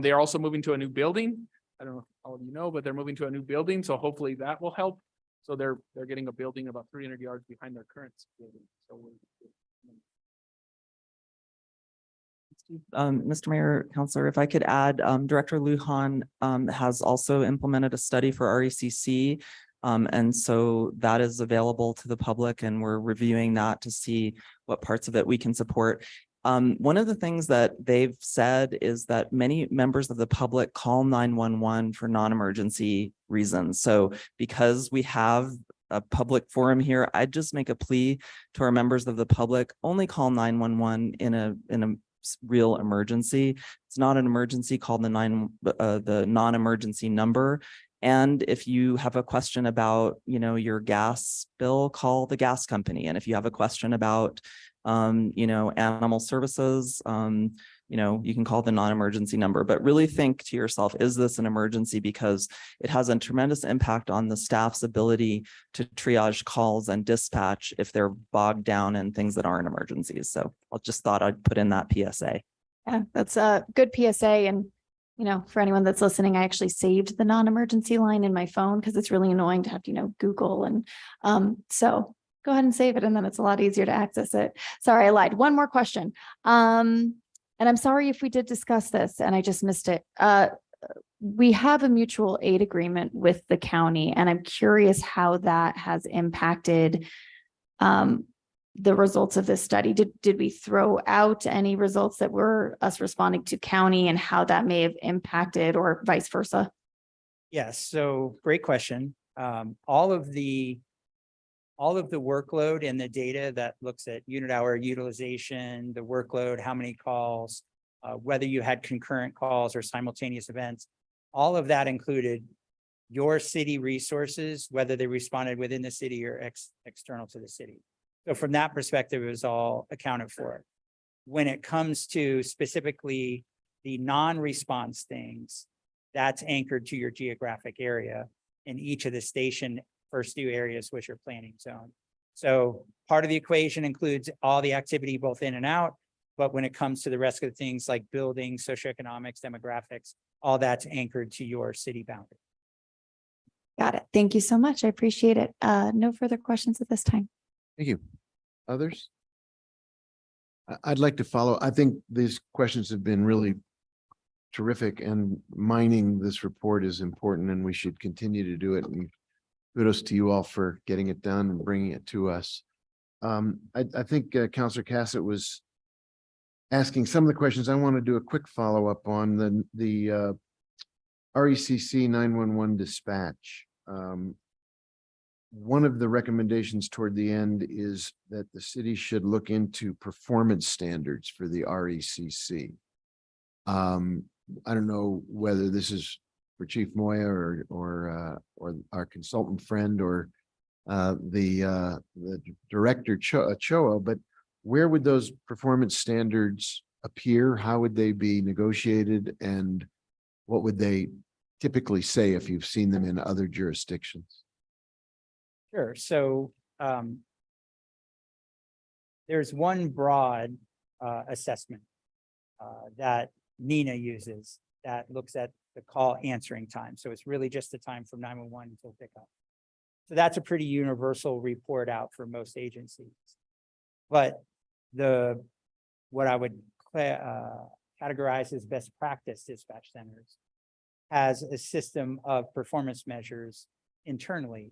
They're also moving to a new building. I don't know if all of you know, but they're moving to a new building. So hopefully that will help. So they're getting a building about 300 yards behind their current building. So Mr. Mayor, Councilor, if I could add, Director Lujan has also implemented a study for RECC. And so that is available to the public, and we're reviewing that to see what parts of it we can support. One of the things that they've said is that many members of the public call 911 for non-emergency reasons. So because we have a public forum here, I'd just make a plea to our members of the public, only call 911 in a real emergency. It's not an emergency, call the non-emergency number. And if you have a question about, your gas bill, call the gas company. And if you have a question about, animal services, you can call the non-emergency number, but really think to yourself, is this an emergency? Because it has a tremendous impact on the staff's ability to triage calls and dispatch if they're bogged down in things that aren't emergencies. So I just thought I'd put in that PSA. Yeah, that's a good PSA. And, for anyone that's listening, I actually saved the non-emergency line in my phone because it's really annoying to have to, Google. And so go ahead and save it. And then it's a lot easier to access it. Sorry, I lied. One more question. And I'm sorry if we did discuss this and I just missed it. We have a mutual aid agreement with the county, and I'm curious how that has impacted the results of this study. Did we throw out any results that were us responding to county, and how that may have impacted, or vice versa? Yes, so great question. All of the workload and the data that looks at unit hour utilization, the workload, how many calls, whether you had concurrent calls or simultaneous events, all of that included your city resources, whether they responded within the city or external to the city. So from that perspective, it was all accounted for. When it comes to specifically the non-response things, that's anchored to your geographic area in each of the station first due areas, which are planning zone. So part of the equation includes all the activity both in and out. But when it comes to the rest of the things like building, socioeconomics, demographics, all that's anchored to your city boundary. Got it. Thank you so much. I appreciate it. No further questions at this time. Thank you. Others? I'd like to follow. I think these questions have been really terrific, and mining this report is important, and we should continue to do it. And kudos to you all for getting it done and bringing it to us. I think Councillor Cassett was asking some of the questions. I want to do a quick follow-up on the RECC 911 dispatch. One of the recommendations toward the end is that the city should look into performance standards for the RECC. I don't know whether this is for Chief Moya or our consultant friend or the director Choa, but where would those performance standards appear? How would they be negotiated? And what would they typically say if you've seen them in other jurisdictions? Sure. So there's one broad assessment that Nina uses that looks at the call answering time. So it's really just the time from 911 until pickup. So that's a pretty universal report out for most agencies. But what I would categorize as best practice dispatch centers has a system of performance measures internally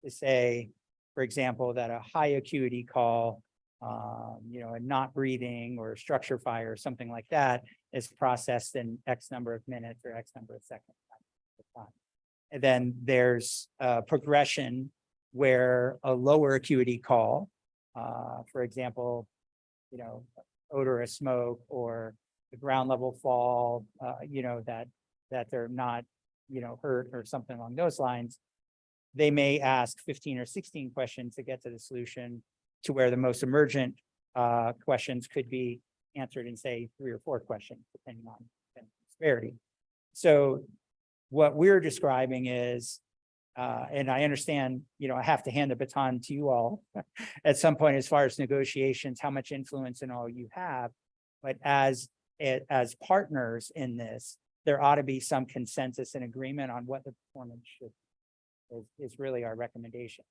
to say, for example, that a high acuity call, a not breathing or structure fire or something like that is processed in X number of minutes or X number of seconds. And then there's a progression where a lower acuity call, for example, odor of smoke or the ground level fall, that they're not, hurt or something along those lines. They may ask 15 or 16 questions to get to the solution, to where the most emergent questions could be answered in, say, 3 or 4 questions, depending on the severity. So what we're describing is, and I understand, I have to hand the baton to you all at some point as far as negotiations, how much influence and all you have, but as partners in this, there ought to be some consensus and agreement on what the performance should is really our recommendation.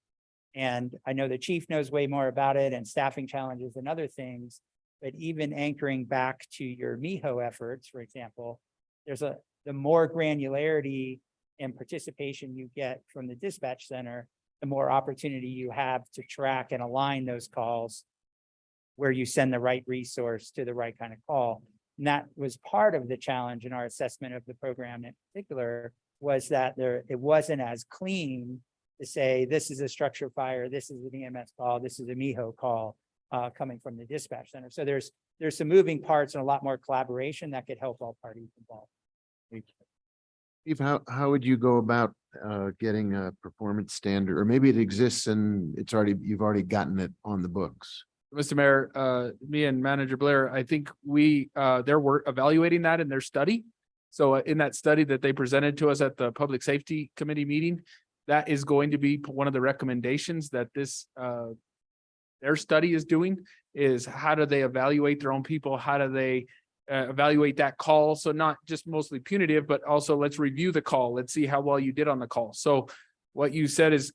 And I know the chief knows way more about it and staffing challenges and other things, but even anchoring back to your MIHO efforts, for example, the more granularity and participation you get from the dispatch center, the more opportunity you have to track and align those calls where you send the right resource to the right kind of call. And that was part of the challenge in our assessment of the program in particular, was that it wasn't as clean to say, this is a structure fire, this is an EMS call, this is a MIHO call coming from the dispatch center. So there's some moving parts and a lot more collaboration that could help all parties involved. Thank you. Steve, how would you go about getting a performance standard, or maybe it exists and you've already gotten it on the books? Mr. Mayor, me and Manager Blair, I think they're evaluating that in their study. So in that study that they presented to us at the Public Safety Committee meeting, that is going to be one of the recommendations that their study is doing, is how do they evaluate their own people? How do they evaluate that call? So not just mostly punitive, but also let's review the call. Let's see how well you did on the call. So what you said is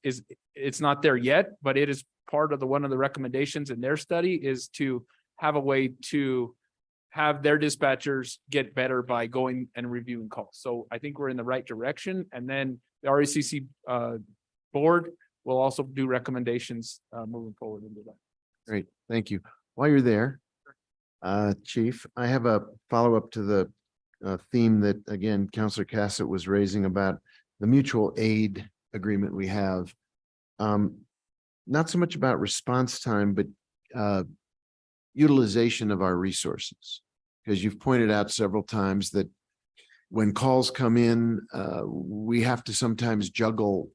it's not there yet, but it is part of one of the recommendations in their study, is to have a way to have their dispatchers get better by going and reviewing calls. So I think we're in the right direction. And then the RECC board will also do recommendations moving forward into that. Great, thank you. While you're there, Chief, I have a follow-up to the theme that, again, Councillor Cassett was raising about the mutual aid agreement we have. Not so much about response time, but utilization of our resources. Because you've pointed out several times that when calls come in, we have to sometimes juggle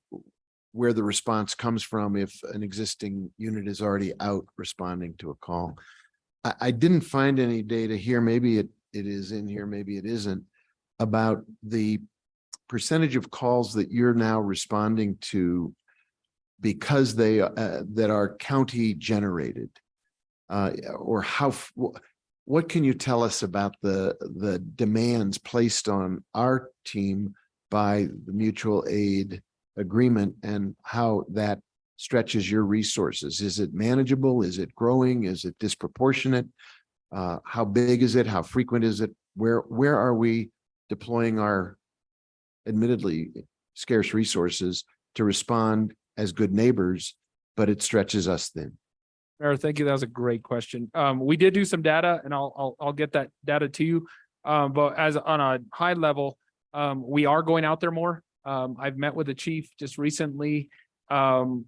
where the response comes from if an existing unit is already out responding to a call. I didn't find any data here. Maybe it is in here, maybe it isn't, about the percentage of calls that you're now responding to because they, that are county generated? Or what can you tell us about the demands placed on our team by the mutual aid agreement and how that stretches your resources? Is it manageable? Is it growing? Is it disproportionate? How big is it? How frequent is it? Where are we deploying our admittedly scarce resources to respond as good neighbors, but it stretches us thin? Mayor, thank you. That was a great question. We did do some data and I'll get that data to you. But as on a high level, we are going out there more. I've met with the chief just recently to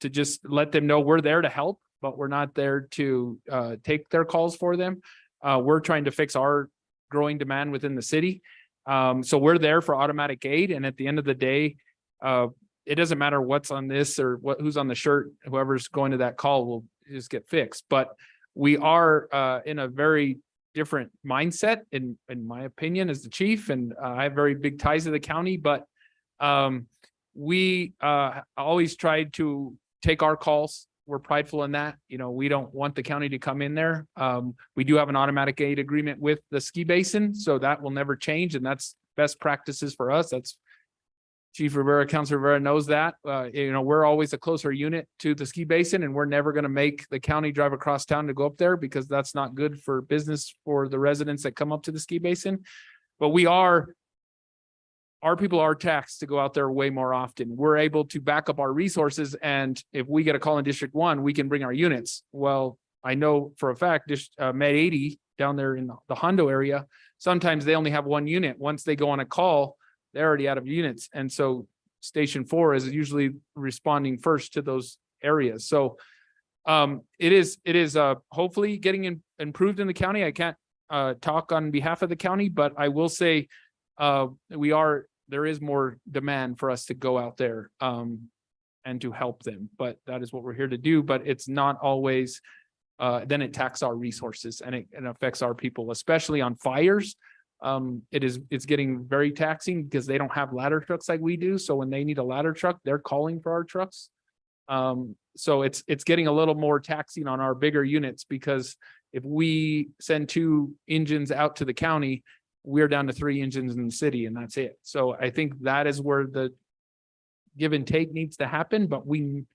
just let them know we're there to help, but we're not there to take their calls for them. We're trying to fix our growing demand within the city. So we're there for automatic aid. And at the end of the day, it doesn't matter what's on this or who's on the shirt, whoever's going to that call will just get fixed. But we are in a very different mindset, in my opinion, as the chief, and I have very big ties to the county, but we always tried to take our calls. We're prideful in that. You know, we don't want the county to come in there. We do have an automatic aid agreement with the ski basin, so that will never change. And that's best practices for us. That's Chief Rivera, Councilor Rivera knows that. You know, we're always a closer unit to the ski basin, and we're never going to make the county drive across town to go up there because that's not good for business for the residents that come up to the ski basin. But our people are taxed to go out there way more often. We're able to back up our resources. And if we get a call in District 1, we can bring our units. Well, I know for a fact, Med 80 down there in the Hondo area, sometimes they only have one unit. Once they go on a call, they're already out of units. And so Station 4 is usually responding first to those areas. So it is hopefully getting improved in the county. I can't talk on behalf of the county, but I will say there is more demand for us to go out there and to help them. But that is what we're here to do. But it's not always, then it taxes our resources and it affects our people, especially on fires. It's getting very taxing because they don't have ladder trucks like we do. So when they need a ladder truck, they're calling for our trucks. So it's getting a little more taxing on our bigger units, because if we send 2 engines out to the county, we're down to 3 engines in the city and that's it. So I think that is where the give and take needs to happen. But when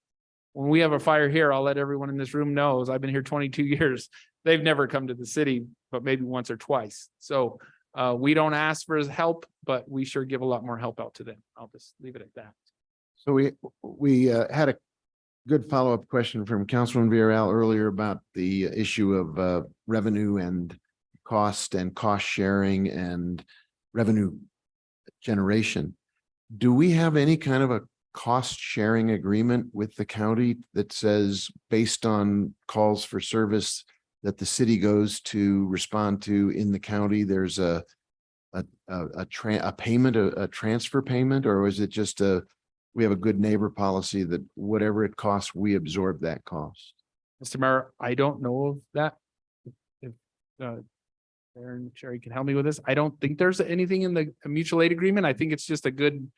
we have a fire here, I'll let everyone in this room know, I've been here 22 years. They've never come to the city, but maybe once or twice. So we don't ask for his help, but we sure give a lot more help out to them. I'll just leave it at that. So we had a good follow-up question from Councilman Villarreal earlier about the issue of revenue and cost sharing and revenue generation. Do we have any kind of a cost sharing agreement with the county that says, based on calls for service that the city goes to respond to in the county, there's a payment, a transfer payment, or is it just we have a good neighbor policy that whatever it costs, we absorb that cost? Mr. Mayor, I don't know of that. If Aaron, Sherry can help me with this. I don't think there's anything in the mutual aid agreement. I think it's just a good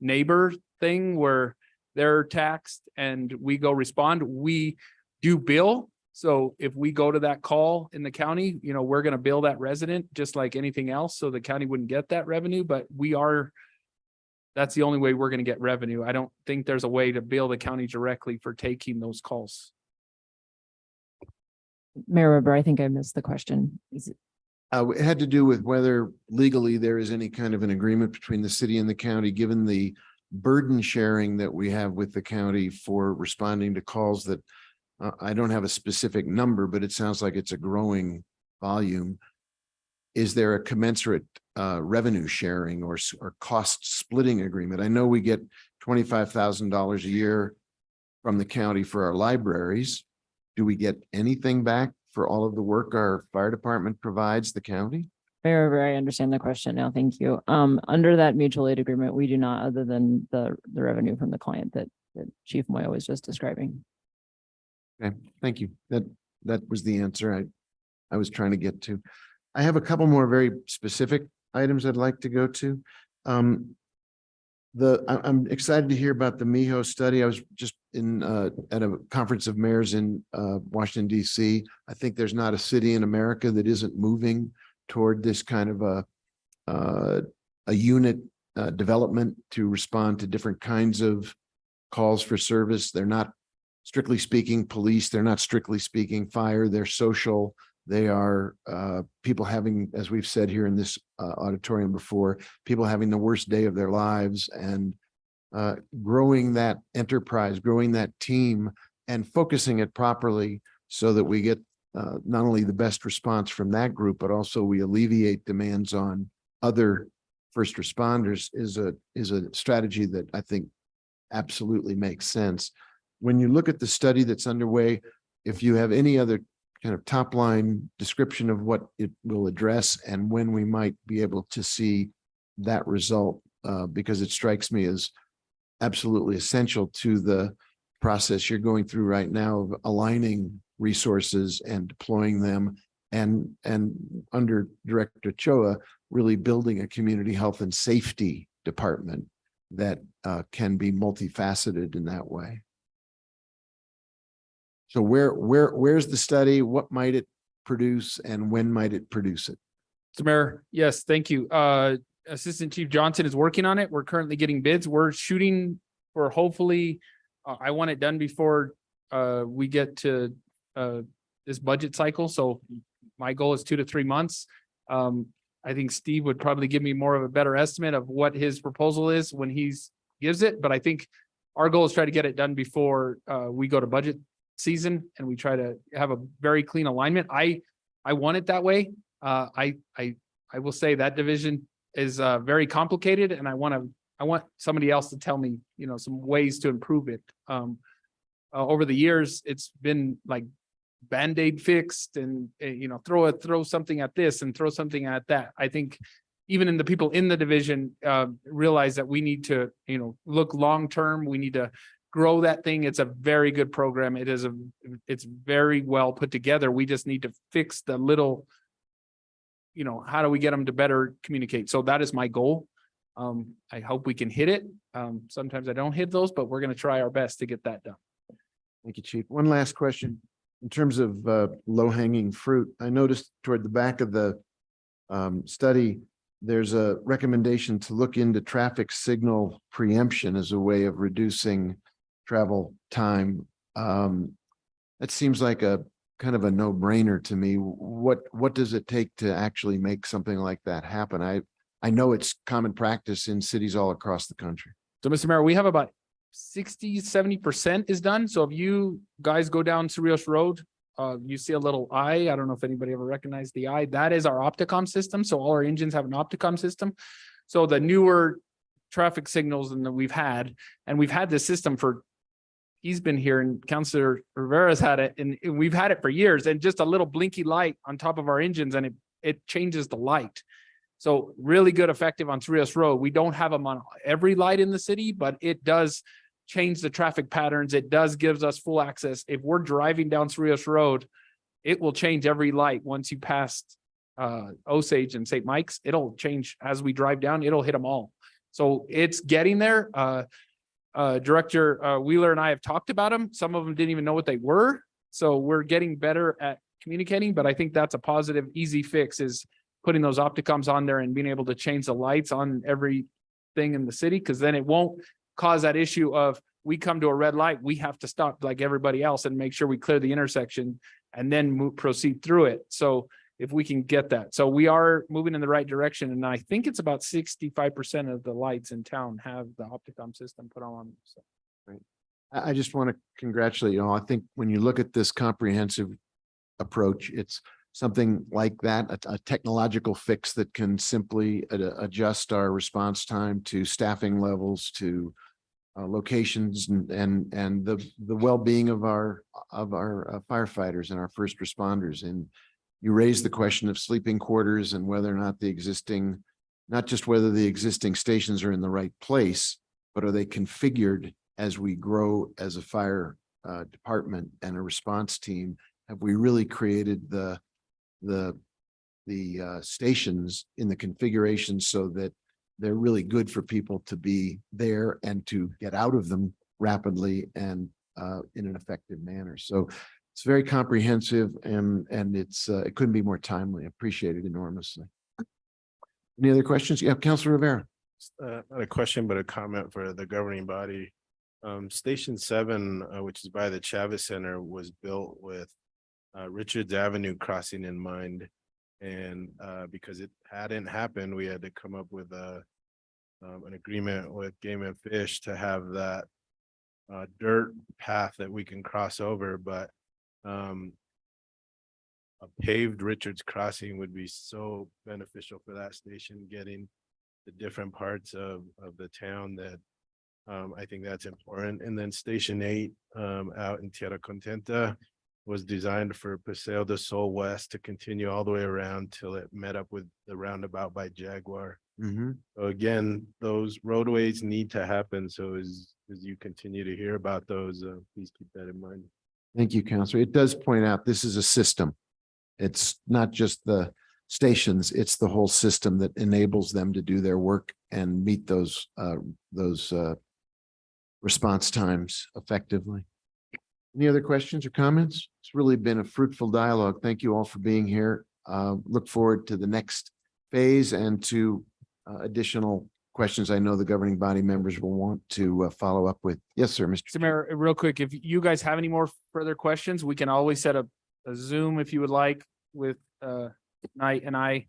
neighbor thing where they're taxed and we go respond. We do bill. So if we go to that call in the county, you know, we're going to bill that resident just like anything else. So the county wouldn't get that revenue, but that's the only way we're going to get revenue. I don't think there's a way to bill the county directly for taking those calls. Mayor Weber, I think I missed the question. Is it? It had to do with whether legally there is any kind of an agreement between the city and the county, given the burden sharing that we have with the county for responding to calls that I don't have a specific number, but it sounds like it's a growing volume. Is there a commensurate revenue sharing or cost splitting agreement? I know we get $25,000 a year from the county for our libraries. Do we get anything back for all of the work our fire department provides the county? Very, I understand the question now. Thank you. Under that mutual aid agreement, we do not, other than the revenue from the client that Chief Moyo was just describing. Okay, thank you. That was the answer I was trying to get to. I have a couple more very specific items I'd like to go to. I'm excited to hear about the MIHO study. I was just at a conference of mayors in Washington DC. I think there's not a city in America that isn't moving toward this kind of a unit development to respond to different kinds of calls for service. They're not strictly speaking police. They're not strictly speaking fire. They're social. They are people having, as we've said here in this auditorium before, people having the worst day of their lives, and growing that enterprise, growing that team, and focusing it properly so that we get not only the best response from that group, but also we alleviate demands on other first responders is a strategy that I think absolutely makes sense. When you look at the study that's underway, if you have any other kind of top line description of what it will address and when we might be able to see that result, because it strikes me as absolutely essential to the process you're going through right now of aligning resources and deploying them, and under Director Choa, really building a community health and safety department that can be multifaceted in that way. So where's the study? What might it produce, and when might it produce it? Mr. Mayor, yes, thank you. Assistant Chief Johnson is working on it. We're currently getting bids. We're shooting for hopefully, I want it done before we get to this budget cycle. So my goal is 2 to 3 months. I think Steve would probably give me more of a better estimate of what his proposal is when he's gives it. But I think our goal is try to get it done before we go to budget season, and we try to have a very clean alignment. I want it that way. I will say that division is very complicated, and I want somebody else to tell me, some ways to improve it. Over the years, it's been like Band-Aid fixed, and throw something at this and throw something at that. I think even in the people in the division realize that we need to, look long term. We need to grow that thing. It's a very good program. It's very well put together. We just need to fix the little, how do we get them to better communicate? So that is my goal. I hope we can hit it. Sometimes I don't hit those, but we're going to try our best to get that done. Thank you, Chief. One last question. In terms of low-hanging fruit, I noticed toward the back of the study, there's a recommendation to look into traffic signal preemption as a way of reducing travel time. That seems like a kind of a no-brainer to me. What does it take to actually make something like that happen? I know it's common practice in cities all across the country. So, Mr. Mayor, we have about 60-70% is done. So if you guys go down Cerrillos Road, you see a little eye. I don't know if anybody ever recognized the eye. That is our Opticom system. So all our engines have an Opticom system. So the newer traffic signals that we've had this system for, he's been here, and Councilor Rivera's had it, and we've had it for years, and just a little blinky light on top of our engines, and it changes the light. So really good, effective on Cerrillos Road. We don't have them on every light in the city, but it does change the traffic patterns. It does gives us full access. If we're driving down Cerrillos Road, it will change every light. Once you pass Osage and St. Mike's, it'll change as we drive down. It'll hit them all. So it's getting there. Director Wheeler and I have talked about them. Some of them didn't even know what they were. So we're getting better at communicating, but I think that's a positive, easy fix, is putting those Opticoms on there and being able to change the lights on everything in the city, because then it won't cause that issue of we come to a red light, we have to stop like everybody else and make sure we clear the intersection and then proceed through it. So if we can get that. So we are moving in the right direction. And I think it's about 65% of the lights in town have the Opticom system put on. So. Right. I just want to congratulate you all. I think when you look at this comprehensive approach, it's something like that, a technological fix that can simply adjust our response time to staffing levels, to locations, and the well-being of our firefighters and our first responders. And you raised the question of sleeping quarters and whether or not not just whether the existing stations are in the right place, but are they configured as we grow as a fire department and a response team? Have we really created the stations in the configuration so that they're really good for people to be there and to get out of them rapidly and in an effective manner. So it's very comprehensive and it couldn't be more timely. Appreciate it enormously. Any other questions? Yeah, Councilor Rivera. Not a question, but a comment for the governing body. Station 7, which is by the Chavez Center, was built with Richards Avenue crossing in mind. And because it hadn't happened, we had to come up with an agreement with Game and Fish to have that dirt path that we can cross over, but a paved Richards crossing would be so beneficial for that station, getting the different parts of the town that I think that's important. And then Station 8 out in Tierra Contenta was designed for Paseo del Sol West to continue all the way around till it met up with the roundabout by Jaguar. So again, those roadways need to happen. So as you continue to hear about those, please keep that in mind. Thank you, Councilor. It does point out this is a system. It's not just the stations, it's the whole system that enables them to do their work and meet those response times effectively. Any other questions or comments? It's really been a fruitful dialogue. Thank you all for being here. Look forward to the next phase and to additional questions I know the governing body members will want to follow up with. Yes, sir, Mr. Mr. Mayor, real quick, if you guys have any more further questions, we can always set up a Zoom if you would like with Knight and I.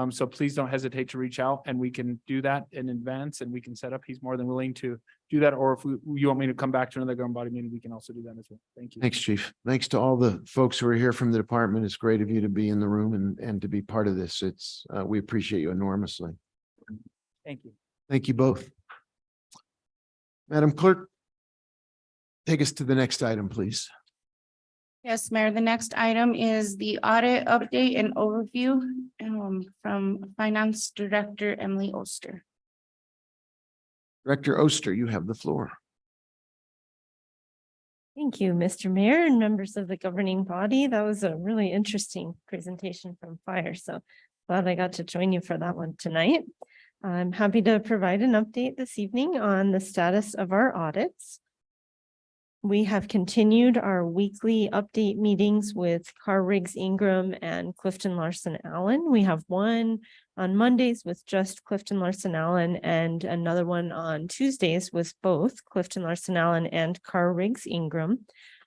So please don't hesitate to reach out and we can do that in advance and we can set up. He's more than willing to do that. Or if you want me to come back to another governing body meeting, we can also do that as well. Thank you. Thanks, Chief. Thanks to all the folks who are here from the department. It's great of you to be in the room and to be part of this. It's we appreciate you enormously. Thank you. Thank you both. Madam Clerk, take us to the next item, please. Yes, Mayor, the next item is the audit update and overview from Finance Director Emily Oster. Director Oster, you have the floor. Thank you, Mr. Mayor and members of the governing body. That was a really interesting presentation from Fire, so glad I got to join you for that one tonight. I'm happy to provide an update this evening on the status of our audits. We have continued our weekly update meetings with Carr Riggs Ingram and Clifton Larson Allen. We have one on Mondays with just Clifton Larson Allen and another one on Tuesdays with both Clifton Larson Allen and Carr Riggs Ingram.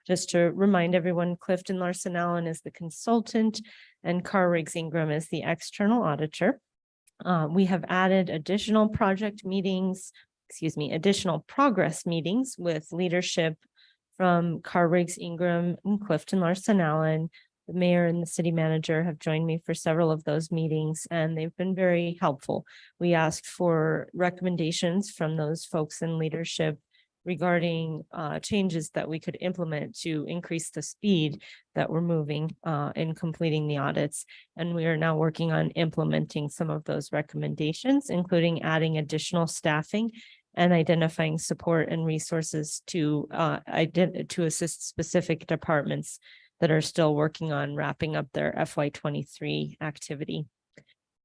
Just to remind everyone, Clifton Larson Allen is the consultant and Carr Riggs Ingram is the external auditor. We have added additional project meetings, additional progress meetings with leadership from Carr Riggs Ingram and Clifton Larson Allen. The mayor and the city manager have joined me for several of those meetings and they've been very helpful. We asked for recommendations from those folks in leadership regarding changes that we could implement to increase the speed that we're moving in completing the audits. And we are now working on implementing some of those recommendations, including adding additional staffing and identifying support and resources to assist specific departments that are still working on wrapping up their FY23 activity.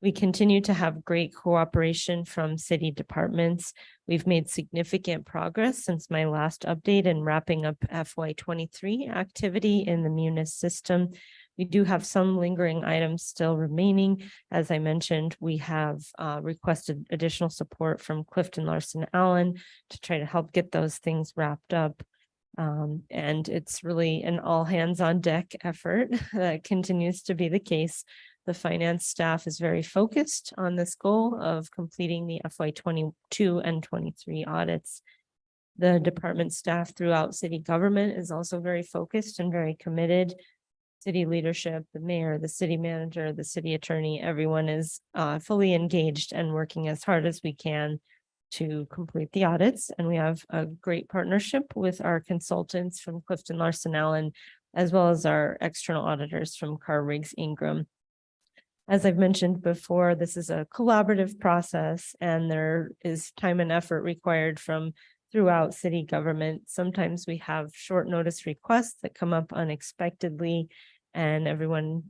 We continue to have great cooperation from city departments. We've made significant progress since my last update in wrapping up FY23 activity in the Munis system. We do have some lingering items still remaining. As I mentioned, we have requested additional support from Clifton Larson Allen to try to help get those things wrapped up. And it's really an all hands on deck effort that continues to be the case. The finance staff is very focused on this goal of completing the FY22 and 23 audits. The department staff throughout city government is also very focused and very committed. City leadership, the mayor, the city manager, the city attorney, everyone is fully engaged and working as hard as we can to complete the audits. And we have a great partnership with our consultants from Clifton Larson Allen, as well as our external auditors from Carr Riggs Ingram. As I've mentioned before, this is a collaborative process and there is time and effort required from throughout city government. Sometimes we have short notice requests that come up unexpectedly and everyone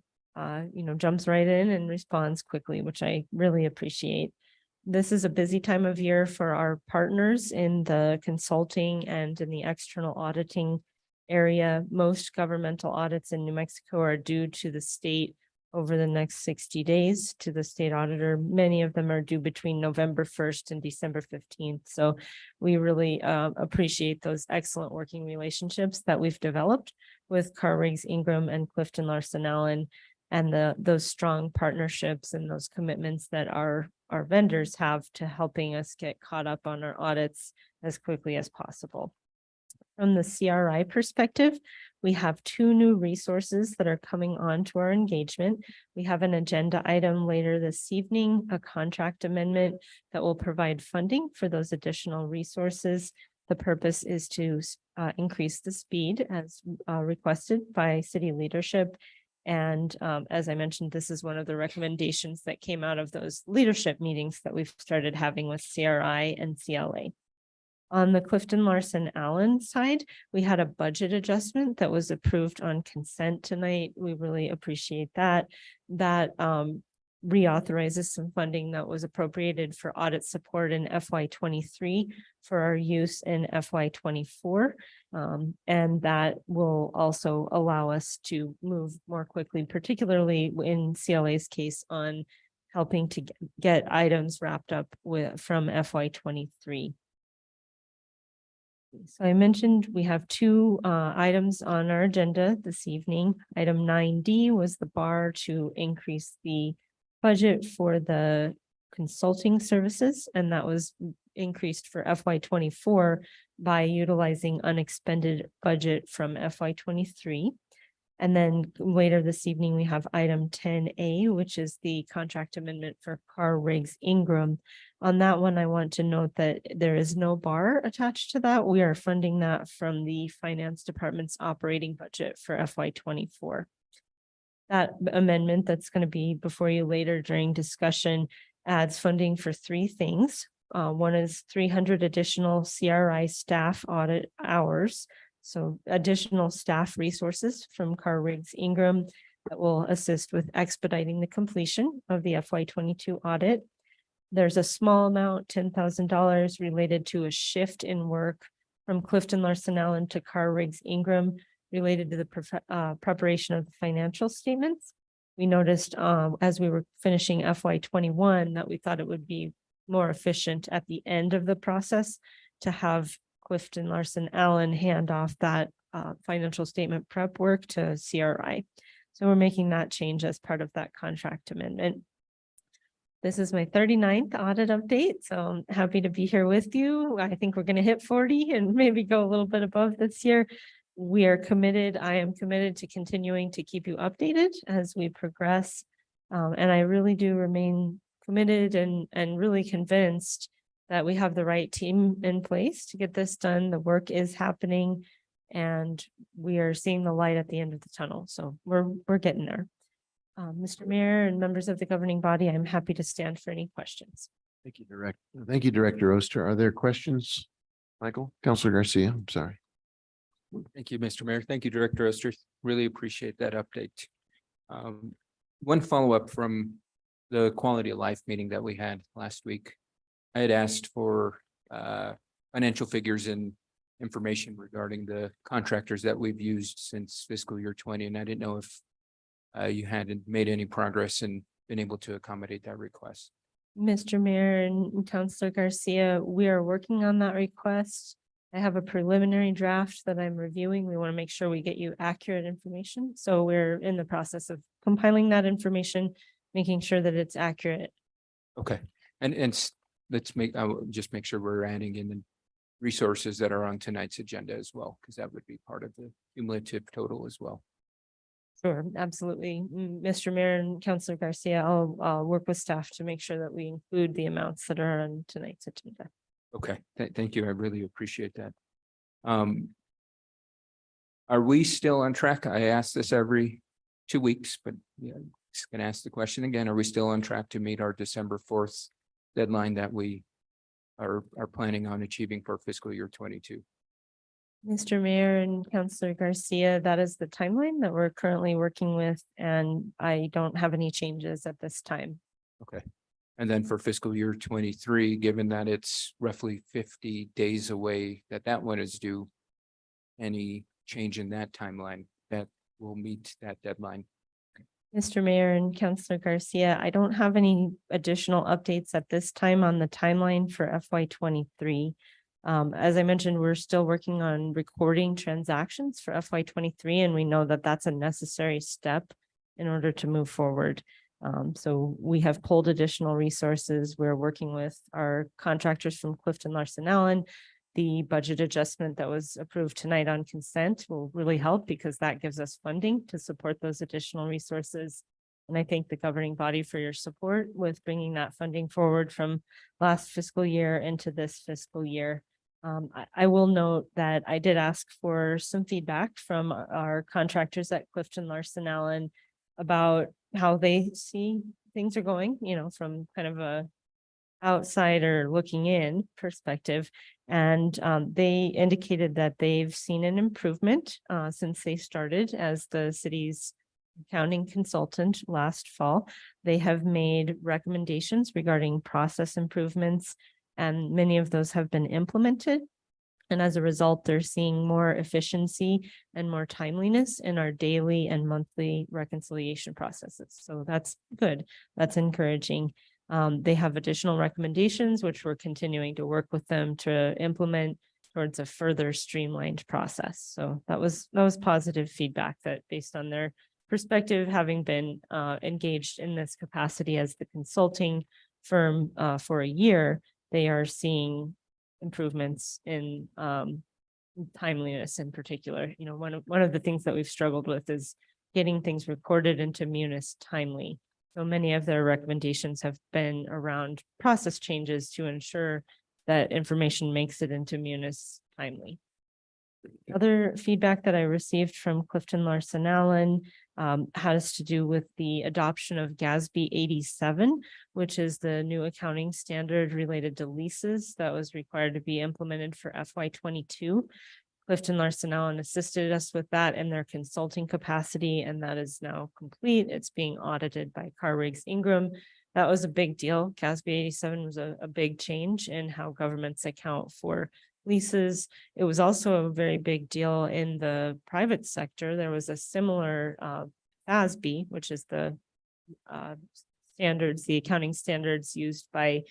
jumps right in and responds quickly, which I really appreciate. This is a busy time of year for our partners in the consulting and in the external auditing area. Most governmental audits in New Mexico are due to the state over the next 60 days to the state auditor. Many of them are due between November 1st and December 15th. So we really appreciate those excellent working relationships that we've developed with Carr Riggs Ingram and Clifton Larson Allen, and those strong partnerships and those commitments that our vendors have to helping us get caught up on our audits as quickly as possible. From the CRI perspective, we have 2 new resources that are coming on to our engagement. We have an agenda item later this evening, a contract amendment that will provide funding for those additional resources. The purpose is to increase the speed as requested by city leadership. And as I mentioned, this is one of the recommendations that came out of those leadership meetings that we've started having with CRI and CLA. On the Clifton Larson Allen side, we had a budget adjustment that was approved on consent tonight. We really appreciate that. That reauthorizes some funding that was appropriated for audit support in FY23 for our use in FY24. And that will also allow us to move more quickly, particularly in CLA's case on helping to get items wrapped up from FY23. So I mentioned we have 2 items on our agenda this evening. Item 9D was the bar to increase the budget for the consulting services, and that was increased for FY24 by utilizing unexpended budget from FY23. And then later this evening, we have item 10A, which is the contract amendment for Carr Riggs Ingram. On that one, I want to note that there is no bar attached to that. We are funding that from the finance department's operating budget for FY24. That amendment that's going to be before you later during discussion adds funding for 3 things. One is 300 additional CRI staff audit hours. So additional staff resources from Carr Riggs Ingram that will assist with expediting the completion of the FY22 audit. There's a small amount, $10,000 related to a shift in work from Clifton Larson Allen to Carr Riggs Ingram related to the preparation of the financial statements. We noticed as we were finishing FY21 that we thought it would be more efficient at the end of the process to have Clifton Larson Allen hand off that financial statement prep work to CRI. So we're making that change as part of that contract amendment. This is my 39th audit update, so I'm happy to be here with you. I think we're going to hit 40 and maybe go a little bit above this year. We are committed. I am committed to continuing to keep you updated as we progress. And I really do remain committed and really convinced that we have the right team in place to get this done. The work is happening and we are seeing the light at the end of the tunnel. So we're getting there. Mr. Mayor and members of the governing body, I'm happy to stand for any questions. Thank you, Director Oster. Are there questions? Michael, Councilor Garcia, I'm sorry. Thank you, Mr. Mayor. Thank you, Director Oster. Really appreciate that update. One follow-up from the quality of life meeting that we had last week. I had asked for financial figures and information regarding the contractors that we've used since fiscal year 20, and I didn't know if you hadn't made any progress and been able to accommodate that request. Mr. Mayor and Councilor Garcia, we are working on that request. I have a preliminary draft that I'm reviewing. We want to make sure we get you accurate information. So we're in the process of compiling that information, making sure that it's accurate. Okay, and let's I will just make sure we're adding in the resources that are on tonight's agenda as well, because that would be part of the cumulative total as well. Sure, absolutely. Mr. Mayor and Councilor Garcia, I'll work with staff to make sure that we include the amounts that are on tonight's agenda. Okay, thank you. I really appreciate that. Are we still on track? I ask this every 2 weeks, but yeah, just gonna ask the question again. Are we still on track to meet our December 4th deadline that we are planning on achieving for fiscal year 22? Mr. Mayor and Councilor Garcia, that is the timeline that we're currently working with, and I don't have any changes at this time. Okay, And then for fiscal year 23, given that it's roughly 50 days away, that one is due. Any change in that timeline that will meet that deadline? Mr. Mayor and Councillor Garcia, I don't have any additional updates at this time on the timeline for FY 23. As I mentioned, we're still working on recording transactions for FY 23, and we know that that's a necessary step in order to move forward. So we have pulled additional resources. We're working with our contractors from Clifton Larson Allen. The budget adjustment that was approved tonight on consent will really help because that gives us funding to support those additional resources. And I thank the governing body for your support with bringing that funding forward from last fiscal year into this fiscal year. I will note that I did ask for some feedback from our contractors at Clifton Larson Allen about how they see things are going, you know, from kind of a outsider looking in perspective. And they indicated that they've seen an improvement since they started as the city's accounting consultant last fall. They have made recommendations regarding process improvements, and many of those have been implemented. And as a result, they're seeing more efficiency and more timeliness in our daily and monthly reconciliation processes. So that's good. That's encouraging. They have additional recommendations, which we're continuing to work with them to implement towards a further streamlined process. So that was positive feedback that based on their perspective, having been engaged in this capacity as the consulting firm for a year, they are seeing improvements in timeliness in particular. You know, one of the things that we've struggled with is getting things recorded into Munis timely. So many of their recommendations have been around process changes to ensure that information makes it into Munis timely. Other feedback that I received from Clifton Larson Allen has to do with the adoption of GASB 87, which is the new accounting standard related to leases that was required to be implemented for FY 22. Clifton Larson Allen assisted us with that in their consulting capacity, and that is now complete. It's being audited by Carr Riggs Ingram. That was a big deal. GASB 87 was a big change in how governments account for leases. It was also a very big deal in the private sector. There was a similar FASB, which is the standards, the accounting standards used by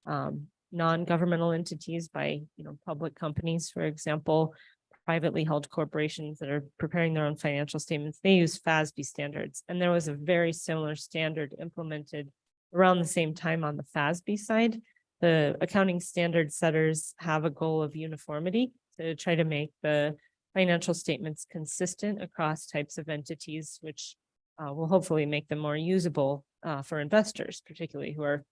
non-governmental entities, by public companies, for example, privately held corporations that are preparing their own financial statements. They use FASB standards, and there was a very similar standard implemented around the same time on the FASB side. The accounting standard setters have a goal of uniformity to try to make the financial statements consistent across types of entities, which will hopefully make them more usable for investors, particularly who are,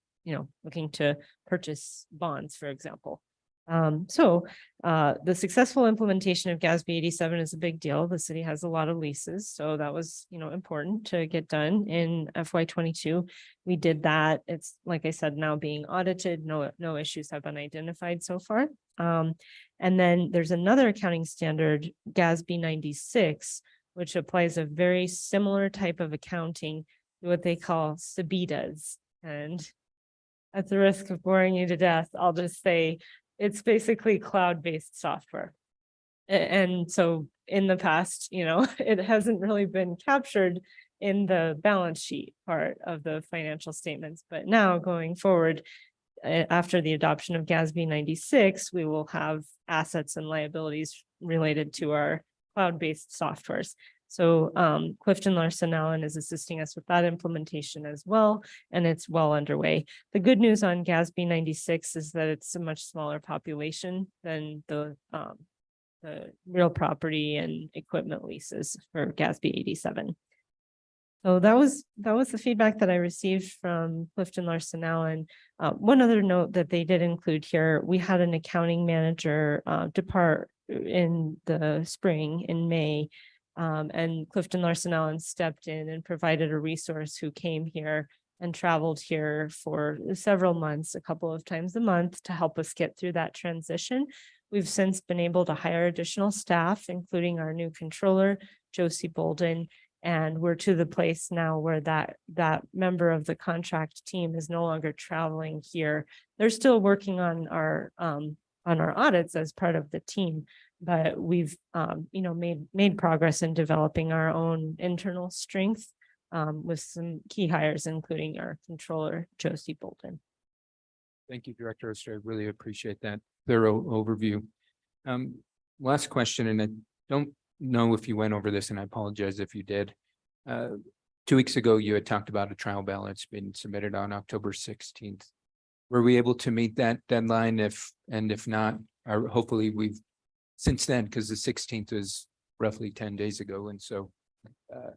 looking to purchase bonds, for example. The successful implementation of GASB 87 is a big deal. The city has a lot of leases, so that was, important to get done in FY 22. We did that. It's, like I said, now being audited. No issues have been identified so far. And then there's another accounting standard, GASB 96, which applies a very similar type of accounting to what they call SEBITDAs. And at the risk of boring you to death, I'll just say it's basically cloud-based software. And so in the past, it hasn't really been captured in the balance sheet part of the financial statements. But now going forward, after the adoption of GASB 96, we will have assets and liabilities related to our cloud-based softwares. So Clifton Larson Allen is assisting us with that implementation as well, and it's well underway. The good news on GASB 96 is that it's a much smaller population than the real property and equipment leases for GASB 87. So that was the feedback that I received from Clifton Larson Allen. One other note that they did include here, we had an accounting manager depart in the spring in May. And Clifton Larson Allen stepped in and provided a resource who came here and traveled here for several months, a couple of times a month, to help us get through that transition. We've since been able to hire additional staff, including our new controller, Josie Bolden, And we're to the place now where that member of the contract team is no longer traveling here. They're still working on our audits as part of the team, but we've made progress in developing our own internal strength with some key hires, including our controller, Josie Bolton. Thank you, Director Oster. I really appreciate that thorough overview. Last question, and I don't know if you went over this, and I apologize if you did. 2 weeks ago, you had talked about a trial ballot. It's been submitted on October 16th. Were we able to meet that deadline? If not, or hopefully we've since then, because the 16th is roughly 10 days ago. And so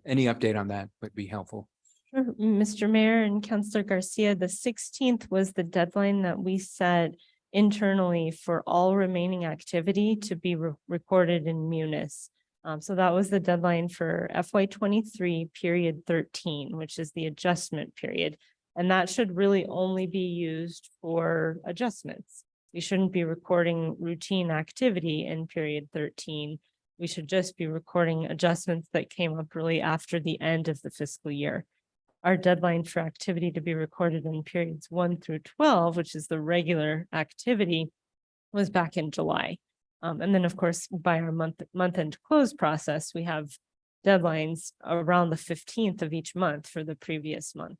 any update on that would be helpful. Sure. Mr. Mayor and Councilor Garcia, the 16th was the deadline that we set internally for all remaining activity to be recorded in Munis. So that was the deadline for FY23 period 13, which is the adjustment period. And that should really only be used for adjustments. We shouldn't be recording routine activity in period 13. We should just be recording adjustments that came up really after the end of the fiscal year. Our deadline for activity to be recorded in periods 1 through 12, which is the regular activity, was back in July. And then, of course, by our month-end close process, we have deadlines around the 15th of each month for the previous month.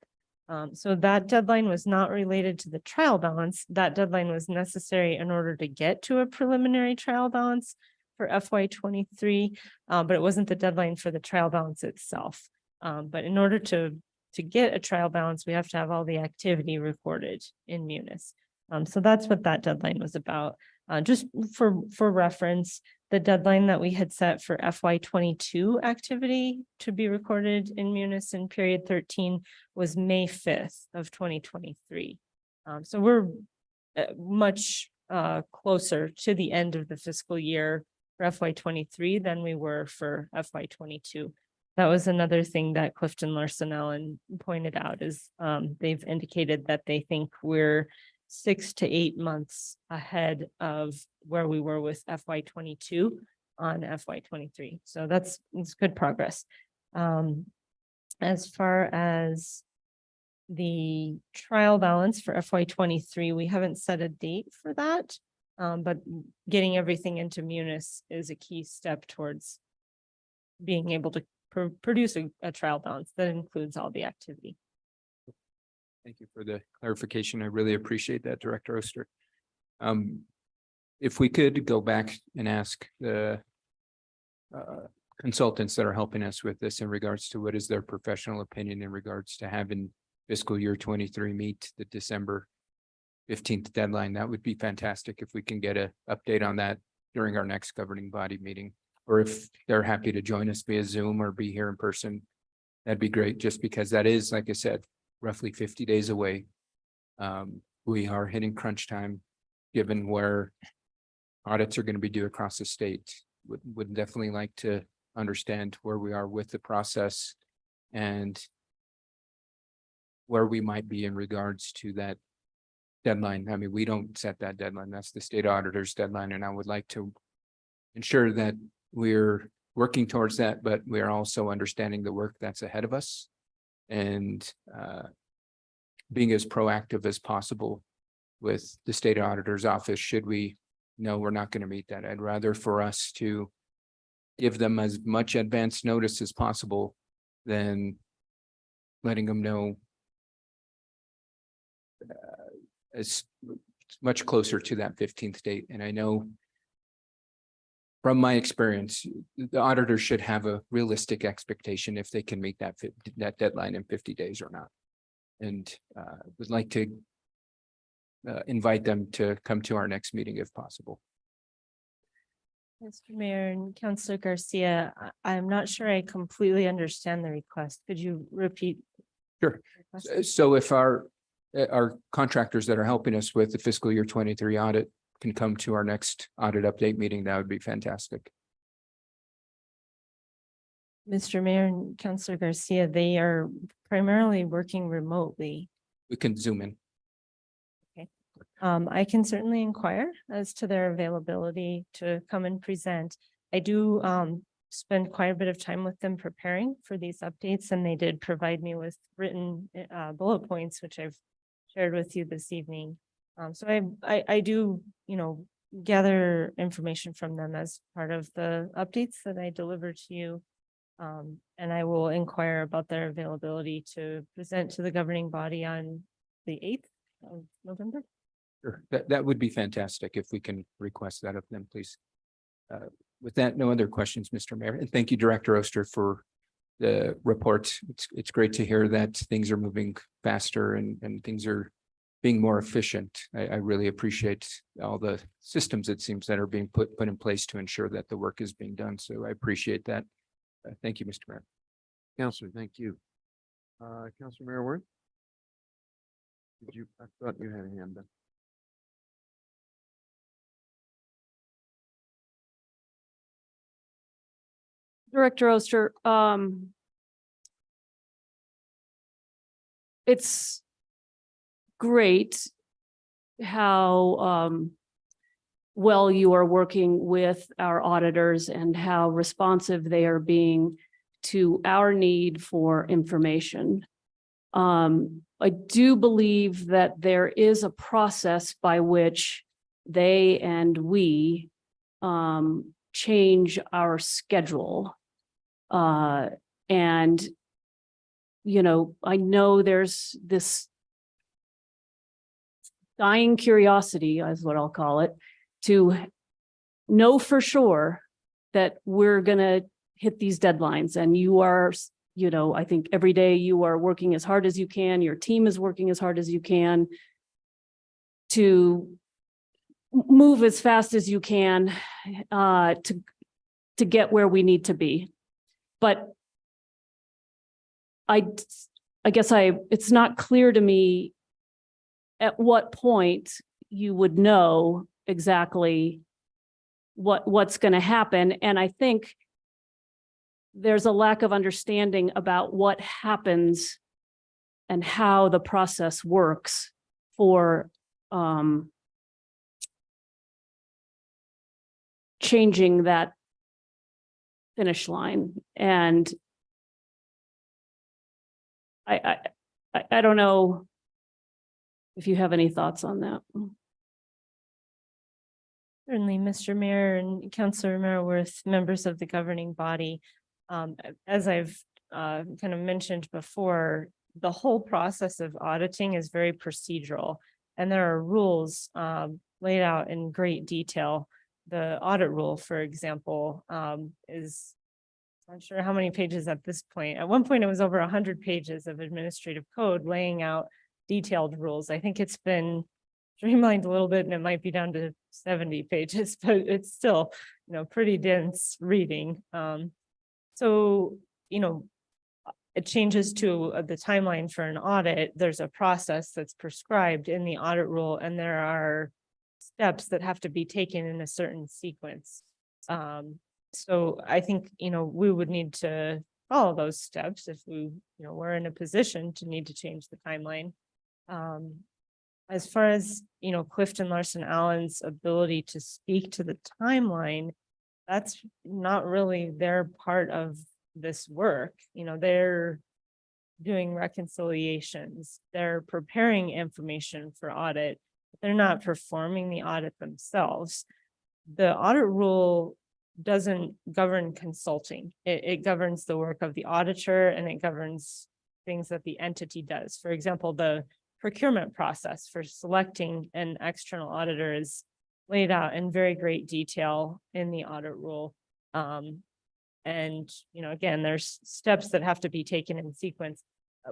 So that deadline was not related to the trial balance. That deadline was necessary in order to get to a preliminary trial balance for FY23, but it wasn't the deadline for the trial balance itself. But in order to get a trial balance, we have to have all the activity recorded in Munis. So that's what that deadline was about. Just for reference, the deadline that we had set for FY22 activity to be recorded in Munis in period 13 was May 5th of 2023. So we're much closer to the end of the fiscal year for FY23 than we were for FY22. That was another thing that Clifton Larson Allen pointed out is they've indicated that they think we're 6 to 8 months ahead of where we were with FY22 on FY23. So it's good progress. As far as the trial balance for FY23, we haven't set a date for that, but getting everything into Munis is a key step towards being able to produce a trial balance that includes all the activity. Thank you for the clarification. I really appreciate that, Director Oster. If we could go back and ask the consultants that are helping us with this in regards to what is their professional opinion in regards to having fiscal year 23 meet the December 15th deadline, that would be fantastic if we can get an update on that during our next governing body meeting. Or if they're happy to join us via Zoom or be here in person, that'd be great, just because that is, like I said, roughly 50 days away. We are hitting crunch time, given where audits are going to be due across the state. Would definitely like to understand where we are with the process and where we might be in regards to that deadline. I mean, we don't set that deadline. That's the state auditor's deadline. And I would like to ensure that we're working towards that, but we are also understanding the work that's ahead of us and being as proactive as possible with the state auditor's office. Should we know we're not going to meet that, I'd rather for us to give them as much advance notice as possible than letting them know as much closer to that 15th date. And I know from my experience, the auditor should have a realistic expectation if they can meet that deadline in 50 days or not. And would like to invite them to come to our next meeting if possible. Mr. Mayor and Councilor Garcia, I'm not sure I completely understand the request. Could you repeat? Sure. So if our contractors that are helping us with the fiscal year 23 audit can come to our next audit update meeting, that would be fantastic. Mr. Mayor and Councilor Garcia, they are primarily working remotely. We can zoom in. I can certainly inquire as to their availability to come and present. I do spent quite a bit of time with them preparing for these updates, and they did provide me with written bullet points, which I've shared with you this evening. So I do, gather information from them as part of the updates that I deliver to you. And I will inquire about their availability to present to the governing body on the 8th of November. Sure, that would be fantastic if we can request that of them, please. With that, no other questions, Mr. Mayor, and thank you, Director Oster, for the report. It's great to hear that things are moving faster and things are being more efficient. I really appreciate all the systems, it seems, that are being put in place to ensure that the work is being done. So I appreciate that. Thank you, Mr. Mayor. Counselor, thank you. Counselor Mayor Worth? I thought you had a hand up. Director Oster, it's great how well you are working with our auditors and how responsive they are being to our need for information. I do believe that there is a process by which they and we change our schedule. And, I know there's this dying curiosity, is what I'll call it, to know for sure that we're going to hit these deadlines. And you are, I think every day you are working as hard as you can. Your team is working as hard as you can to move as fast as you can to get where we need to be. But I guess it's not clear to me at what point you would know exactly what's going to happen. And I think there's a lack of understanding about what happens and how the process works for changing that finish line. And I don't know if you have any thoughts on that. Certainly, Mr. Mayor and Councilor Merworth, members of the governing body. As I've kind of mentioned before, the whole process of auditing is very procedural, and there are rules laid out in great detail. The audit rule, for example, is I'm not sure how many pages at this point. At one point, it was over 100 pages of administrative code laying out detailed rules. I think it's been streamlined a little bit and it might be down to 70 pages, but it's still, pretty dense reading. So, it changes to the timeline for an audit. There's a process that's prescribed in the audit rule, and there are steps that have to be taken in a certain sequence. So I think, we would need to follow those steps if we, we're in a position to need to change the timeline. As far as, Clifton Larson Allen's ability to speak to the timeline, that's not really their part of this work. They're doing reconciliations, they're preparing information for audit, but they're not performing the audit themselves. The audit rule doesn't govern consulting. It governs the work of the auditor, and it governs things that the entity does. For example, the procurement process for selecting an external auditor is laid out in very great detail in the audit rule. And, again, there's steps that have to be taken in sequence.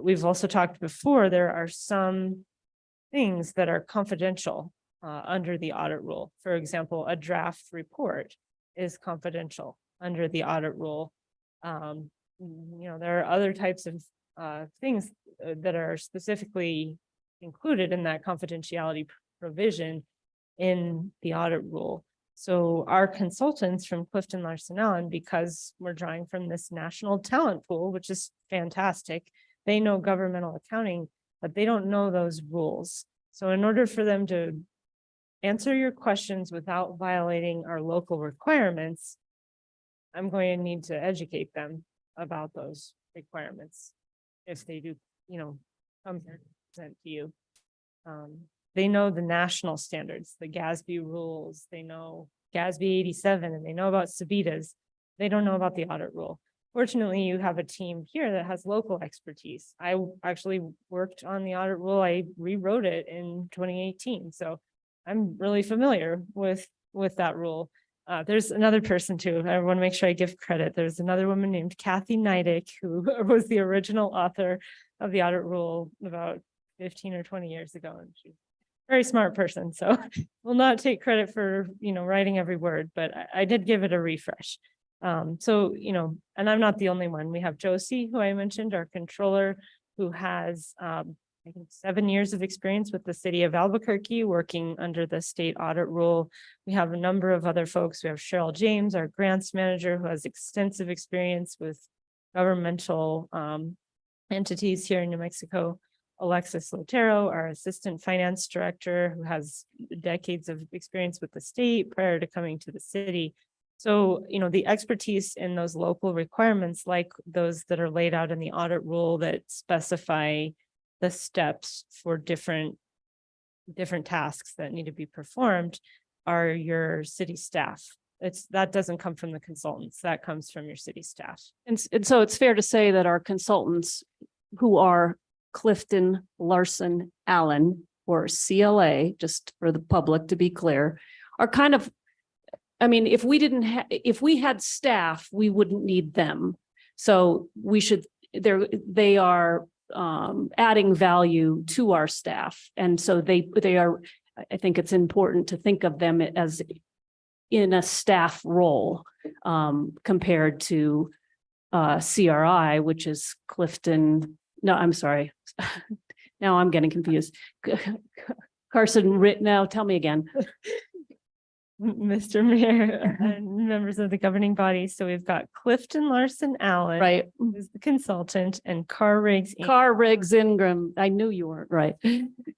We've also talked before, there are some things that are confidential under the audit rule. For example, a draft report is confidential under the audit rule. There are other types of things that are specifically included in that confidentiality provision in the audit rule. So our consultants from Clifton Larson Allen, because we're drawing from this national talent pool, which is fantastic, they know governmental accounting, but they don't know those rules. So in order for them to answer your questions without violating our local requirements, I'm going to need to educate them about those requirements. If they do, come here and present to you. They know the national standards, the GASB rules, they know GASB 87, and they know about Sabitas. They don't know about the audit rule. Fortunately, you have a team here that has local expertise. I actually worked on the audit rule. I rewrote it in 2018. So I'm really familiar with that rule. There's another person too. I want to make sure I give credit. There's another woman named Kathy Neidick, who was the original author of the audit rule about 15 or 20 years ago. And she's a very smart person. So will not take credit for, writing every word, but I did give it a refresh. So, and I'm not the only one. We have Josie, who I mentioned, our controller, who has, I think 7 years of experience with the city of Albuquerque, working under the state audit rule. We have a number of other folks. We have Cheryl James, our grants manager, who has extensive experience with governmental entities here in New Mexico. Alexis Lotero, our assistant finance director, who has decades of experience with the state prior to coming to the city. So, the expertise in those local requirements, like those that are laid out in the audit rule that specify the steps for different tasks that need to be performed, are your city staff. That doesn't come from the consultants, that comes from your city staff. And so it's fair to say that our consultants, who are Clifton Larson Allen, or CLA, just for the public to be clear, are kind of, if we had staff, we wouldn't need them. So they are adding value to our staff. And so they are, I think it's important to think of them as in a staff role compared to CRI, which is Clifton. No, I'm sorry. Now I'm getting confused. Carson, now tell me again. Mr. Mayor and members of the governing body. So we've got Clifton Larson Allen, Right. who's the consultant, and Carr Riggs. Riggs Ingram. I knew you weren't right.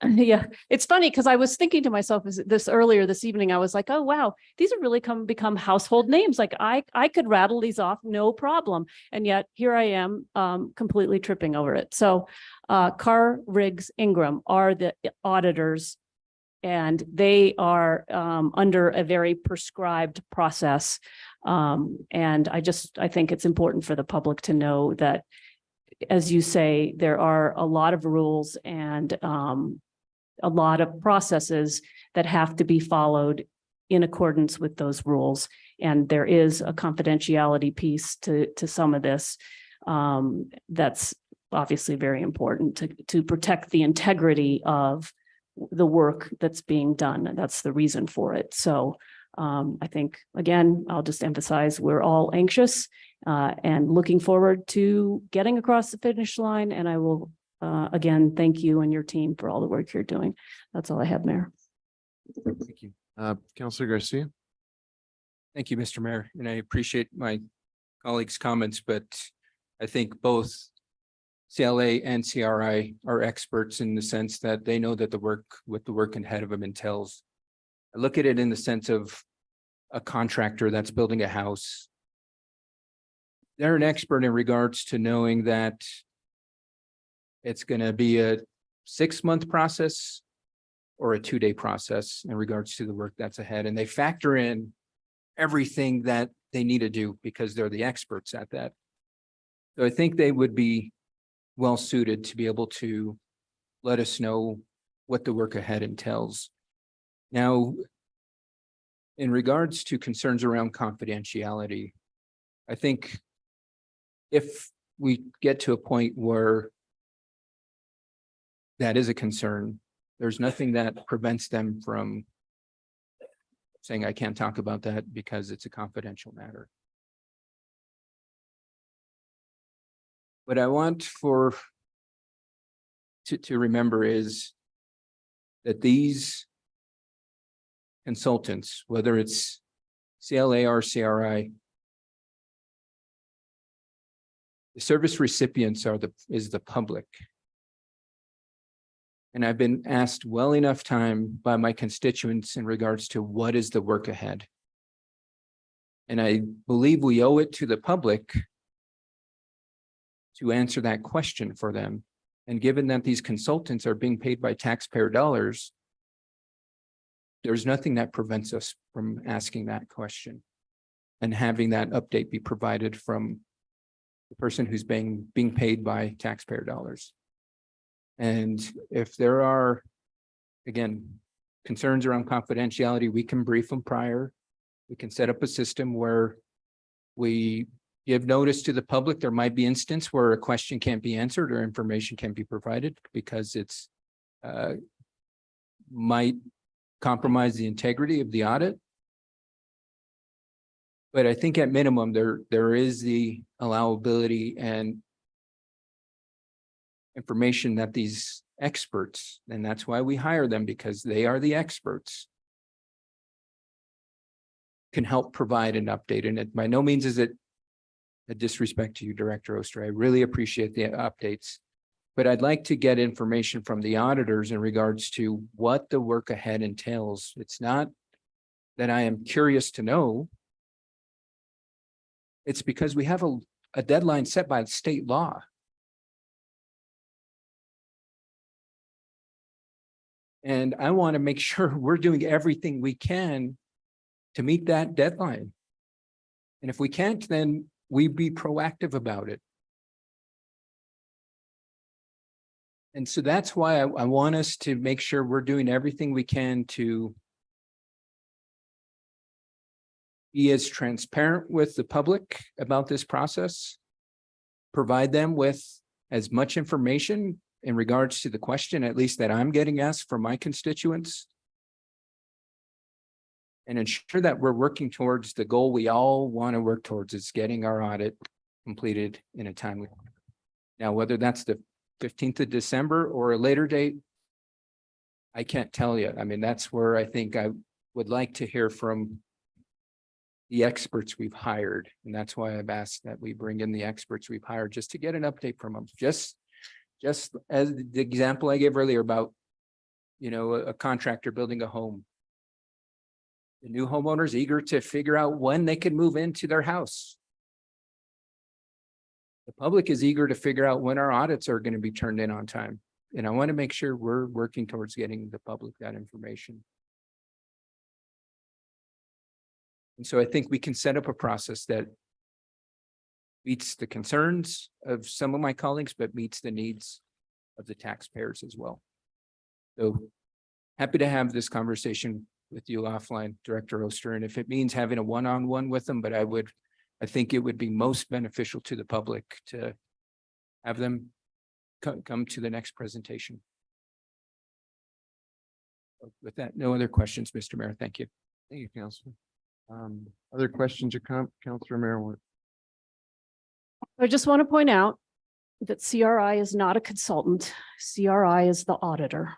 Yeah, it's funny because I was thinking to myself this earlier this evening. I was like, oh wow, these have really become household names. Like I could rattle these off no problem, and yet here I am completely tripping over it. So Carr Riggs Ingram are the auditors. And they are under a very prescribed process. And I think it's important for the public to know that, as you say, there are a lot of rules and a lot of processes that have to be followed in accordance with those rules. And there is a confidentiality piece to some of this that's obviously very important to protect the integrity of the work that's being done. And that's the reason for it. So I think, again, I'll just emphasize we're all anxious and looking forward to getting across the finish line. And I will, again, thank you and your team for all the work you're doing. That's all I have, Mayor. Thank you. Councilor Garcia. Thank you, Mr. Mayor, and I appreciate my colleagues' comments, but I think both CLA and CRI are experts in the sense that they know that what the work ahead of them entails. I look at it in the sense of a contractor that's building a house. They're an expert in regards to knowing that it's going to be a 6-month process or a 2-day process in regards to the work that's ahead. And they factor in everything that they need to do because they're the experts at that. So I think they would be well suited to be able to let us know what the work ahead entails. Now, in regards to concerns around confidentiality, I think if we get to a point where that is a concern, there's nothing that prevents them from saying, I can't talk about that because it's a confidential matter. What I want to remember is that these consultants, whether it's CLA or CRI, the service recipients is the public. And I've been asked well enough time by my constituents in regards to what is the work ahead. And I believe we owe it to the public to answer that question for them. And given that these consultants are being paid by taxpayer dollars, there's nothing that prevents us from asking that question and having that update be provided from the person who's being paid by taxpayer dollars. And if there are, again, concerns around confidentiality, we can brief them prior. We can set up a system where we give notice to the public. There might be instance where a question can't be answered or information can't be provided because it's might compromise the integrity of the audit. But I think at minimum, there is the allowability and information that these experts, and that's why we hire them, because they are the experts, can help provide an update. And it by no means is it a disrespect to you, Director Oster. I really appreciate the updates. But I'd like to get information from the auditors in regards to what the work ahead entails. It's not that I am curious to know. It's because we have a deadline set by state law. And I want to make sure we're doing everything we can to meet that deadline. And if we can't, then we be proactive about it. And so that's why I want us to make sure we're doing everything we can to be as transparent with the public about this process, provide them with as much information in regards to the question, at least that I'm getting asked from my constituents, and ensure that we're working towards the goal we all want to work towards, is getting our audit completed in a timely manner. Now, whether that's the 15th of December or a later date, I can't tell you. I mean, that's where I think I would like to hear from the experts we've hired. And that's why I've asked that we bring in the experts we've hired, just to get an update from them. Just as the example I gave earlier about, you know, a contractor building a home. The new homeowner's eager to figure out when they can move into their house. The public is eager to figure out when our audits are going to be turned in on time. And I want to make sure we're working towards getting the public that information. And so I think we can set up a process that meets the concerns of some of my colleagues, but meets the needs of the taxpayers as well. So happy to have this conversation with you offline, Director Oster. And if it means having a one-on-one with them, but I think it would be most beneficial to the public to have them come to the next presentation. With that, no other questions, Mr. Mayor. Thank you. Thank you, Councilor. Other questions or Councilor Mayor? I just want to point out that CRI is not a consultant. CRI is the auditor.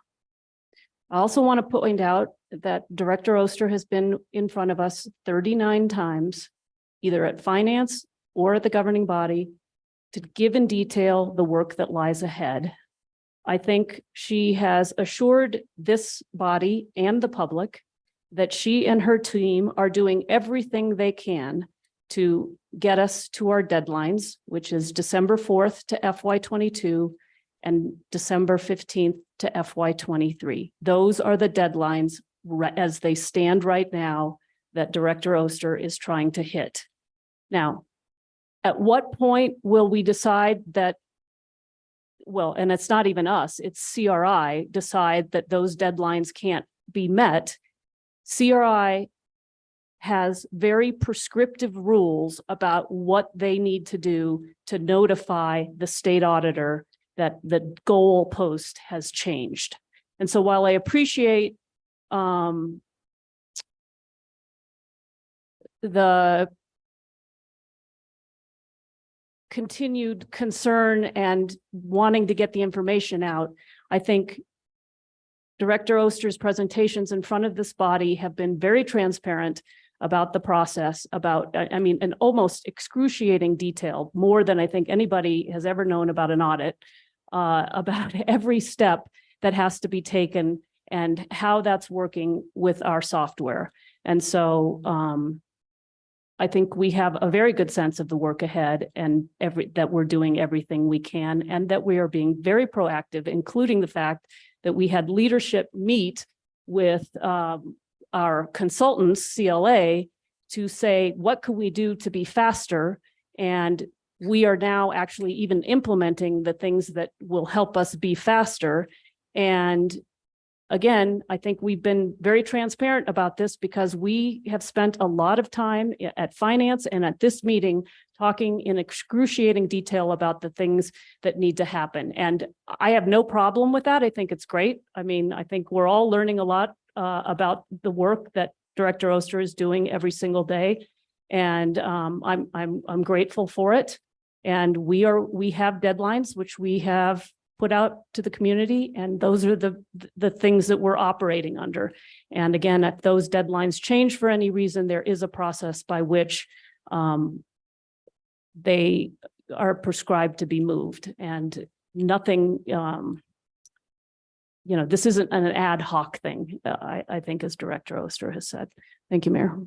I also want to point out that Director Oster has been in front of us 39 times, either at finance or at the governing body, to give in detail the work that lies ahead. I think she has assured this body and the public that she and her team are doing everything they can to get us to our deadlines, which is December 4th to FY22 and December 15th to FY23. Those are the deadlines as they stand right now that Director Oster is trying to hit. Now, at what point will we decide that, well, and it's not even us, it's CRI, decide that those deadlines can't be met? CRI has very prescriptive rules about what they need to do to notify the state auditor that the goal post has changed. And so while I appreciate the continued concern and wanting to get the information out, I think Director Oster's presentations in front of this body have been very transparent about the process, about, I mean, an almost excruciating detail, more than I think anybody has ever known about an audit, about every step that has to be taken and how that's working with our software. And so I think we have a very good sense of the work ahead and that we're doing everything we can and that we are being very proactive, including the fact that we had leadership meet with our consultants, CLA, to say, what could we do to be faster? And we are now actually even implementing the things that will help us be faster. And again, I think we've been very transparent about this because we have spent a lot of time at finance and at this meeting talking in excruciating detail about the things that need to happen. And I have no problem with that. I think it's great. I mean, I think we're all learning a lot about the work that Director Oster is doing every single day. And I'm grateful for it. And we have deadlines, which we have put out to the community, and those are the things that we're operating under. And again, if those deadlines change for any reason, there is a process by which they are prescribed to be moved, and nothing, this isn't an ad hoc thing, I think, as Director Oster has said. Thank you, Mayor.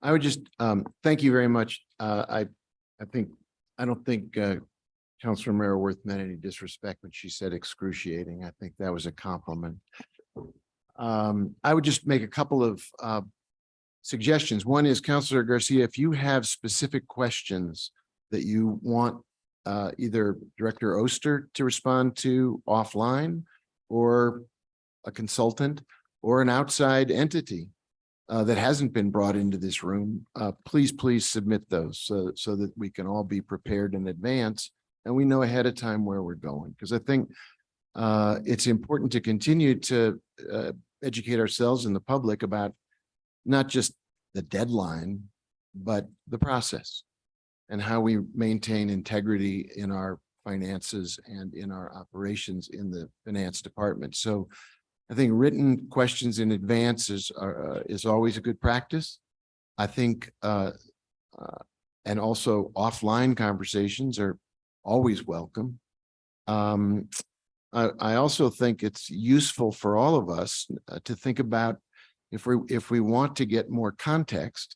I would just, thank you very much. I don't think Councilor Mara Worth meant any disrespect when she said excruciating. I think that was a compliment. I would just make a couple of suggestions. One is, Councilor Garcia, if you have specific questions that you want either Director Oster to respond to offline, or a consultant, or an outside entity that hasn't been brought into this room, please submit those so that we can all be prepared in advance and we know ahead of time where we're going. Because I think it's important to continue to educate ourselves and the public about not just the deadline, but the process and how we maintain integrity in our finances and in our operations in the finance department. So I think written questions in advance is always a good practice. I think, and also offline conversations are always welcome. I also think it's useful for all of us to think about if we want to get more context,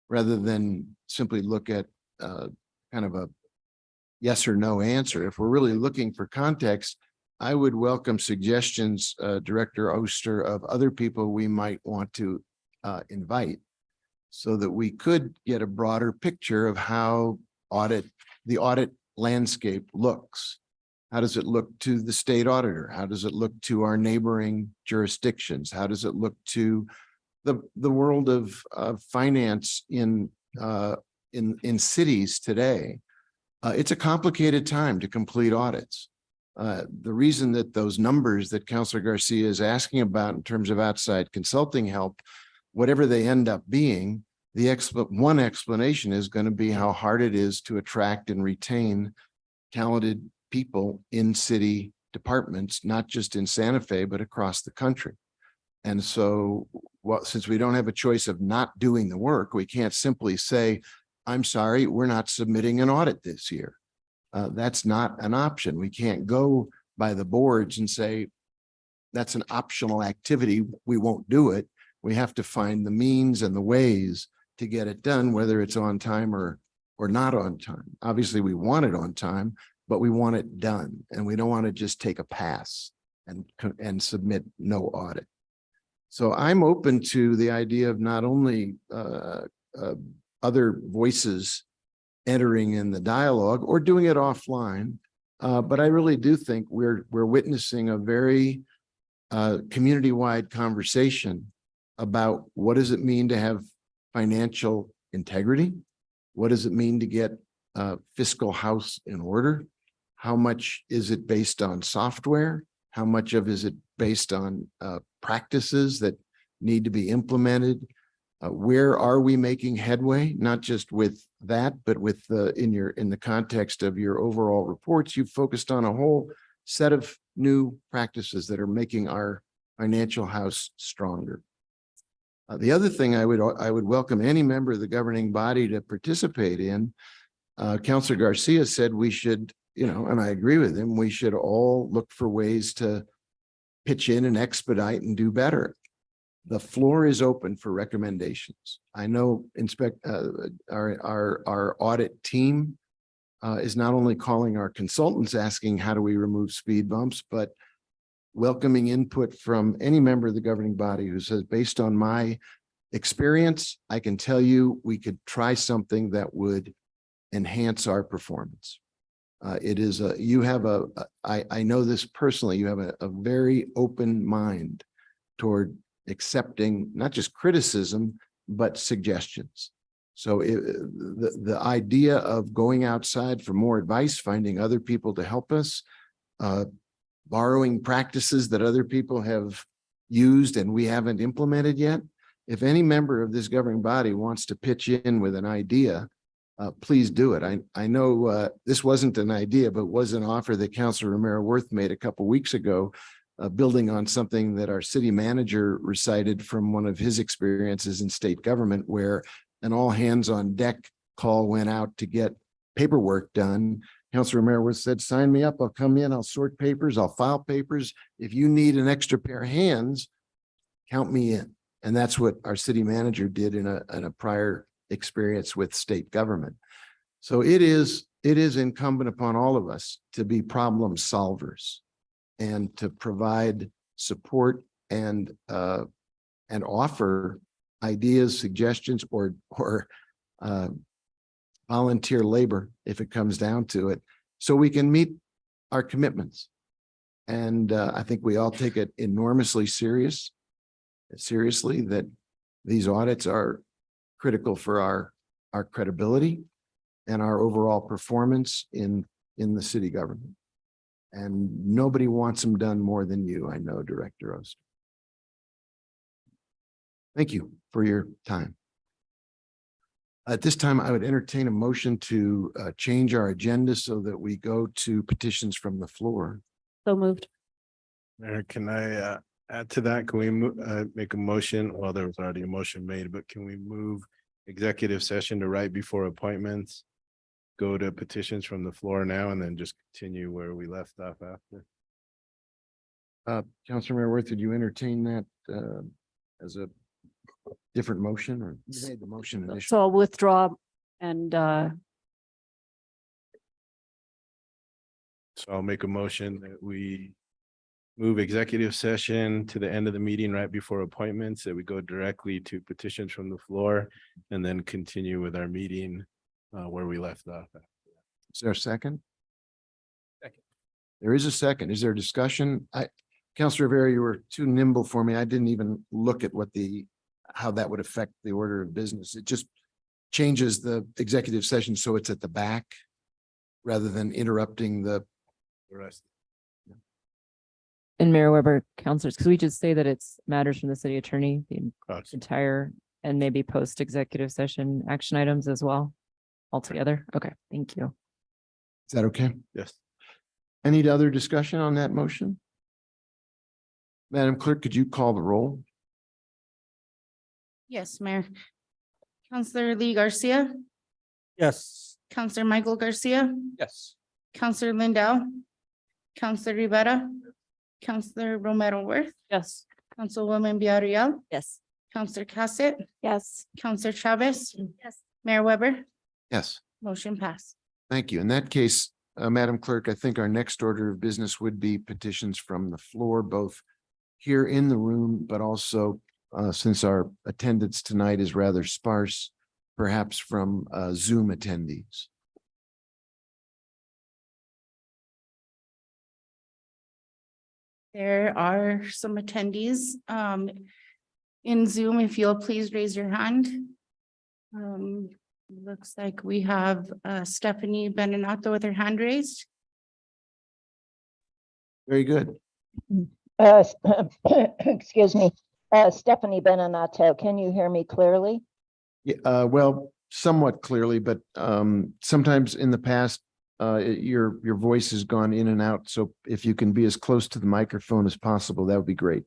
rather than simply look at kind of a yes or no answer. If we're really looking for context, I would welcome suggestions, Director Oster, of other people we might want to invite, so that we could get a broader picture of how the audit landscape looks. How does it look to the state auditor? How does it look to our neighboring jurisdictions? How does it look to the world of finance in cities today? It's a complicated time to complete audits. The reason that those numbers that Councilor Garcia is asking about in terms of outside consulting help, whatever they end up being, one explanation is going to be how hard it is to attract and retain talented people in city departments, not just in Santa Fe, but across the country. And so, since we don't have a choice of not doing the work, we can't simply say, I'm sorry, we're not submitting an audit this year. That's not an option. We can't go by the boards and say, that's an optional activity, we won't do it. We have to find the means and the ways to get it done, whether it's on time or not on time. Obviously, we want it on time, but we want it done, and we don't want to just take a pass and submit no audit. So I'm open to the idea of not only other voices entering in the dialogue or doing it offline, but I really do think we're witnessing a very community-wide conversation about what does it mean to have financial integrity? What does it mean to get fiscal house in order? How much is it based on software? How much of is it based on practices that need to be implemented? Where are we making headway? Not just with that, but with in the context of your overall reports, you've focused on a whole set of new practices that are making our financial house stronger. The other thing I would welcome any member of the governing body to participate in. Councilor Garcia said we should, and I agree with him, we should all look for ways to pitch in and expedite and do better. the floor is open for recommendations. I know our audit team is not only calling our consultants, asking how do we remove speed bumps, but welcoming input from any member of the governing body who says, based on my experience, I can tell you we could try something that would enhance our performance. I know this personally, you have a very open mind toward accepting not just criticism, but suggestions. So the idea of going outside for more advice, finding other people to help us, borrowing practices that other people have used and we haven't implemented yet. If any member of this governing body wants to pitch in with an idea, please do it. I know this wasn't an idea, but was an offer that Councilor Romero Worth made a couple of weeks ago, building on something that our city manager recited from one of his experiences in state government, where an all hands on deck call went out to get paperwork done. Councilor Romero Worth said, sign me up. I'll come in, I'll sort papers, I'll file papers. If you need an extra pair of hands, count me in. And that's what our city manager did in a prior experience with state government. So it is incumbent upon all of us to be problem solvers and to provide support and offer ideas, suggestions, or volunteer labor if it comes down to it, so we can meet our commitments. And I think we all take it enormously seriously that these audits are critical for our credibility and our overall performance in the city government. And nobody wants them done more than you, I know, Director Oster. Thank you for your time. At this time, I would entertain a motion to change our agenda so that we go to petitions from the floor. So moved. Mayor, can I add to that? Can we make a motion? Well, there was already a motion made, but can we move executive session to right before appointments? Go to petitions from the floor now and then just continue where we left off after. Councilor Worth, did you entertain that as a different motion, or you made the motion initially? So I'll withdraw and So I'll make a motion that we move executive session to the end of the meeting right before appointments, that we go directly to petitions from the floor and then continue with our meeting where we left off. Is there a second? Second. There is a second. Is there discussion? Councilor Rivera, you were too nimble for me. I didn't even look at how that would affect the order of business. It just changes the executive session so it's at the back rather than interrupting the rest. And Mayor Weber, councilors, because we just say that it's matters from the city attorney, the Gotcha. entire, and maybe post executive session action items as well altogether. Okay, thank you. Is that okay? Yes. Any other discussion on that motion? Madam Clerk, could you call the roll? Yes, Mayor. Counselor Lee Garcia, Yes. Counselor Michael Garcia, Yes. Counselor Lindell, Counselor Rivera, Counselor Romero Worth, yes. Councilwoman Villarreal, Yes. Counselor Cassett, Yes. Counselor Chavez, Yes. Mayor Weber, Yes. motion passed. Thank you. In that case, Madam Clerk, I think our next order of business would be petitions from the floor, both here in the room, but also since our attendance tonight is rather sparse, perhaps from Zoom attendees. There are some attendees in Zoom. If you'll please raise your hand. Looks like we have Stephanie Benenato with her hand raised. Very good. Excuse me, Stephanie Benenato, can you hear me clearly? Yeah, well, somewhat clearly, but sometimes in the past, your voice has gone in and out. So if you can be as close to the microphone as possible, that would be great.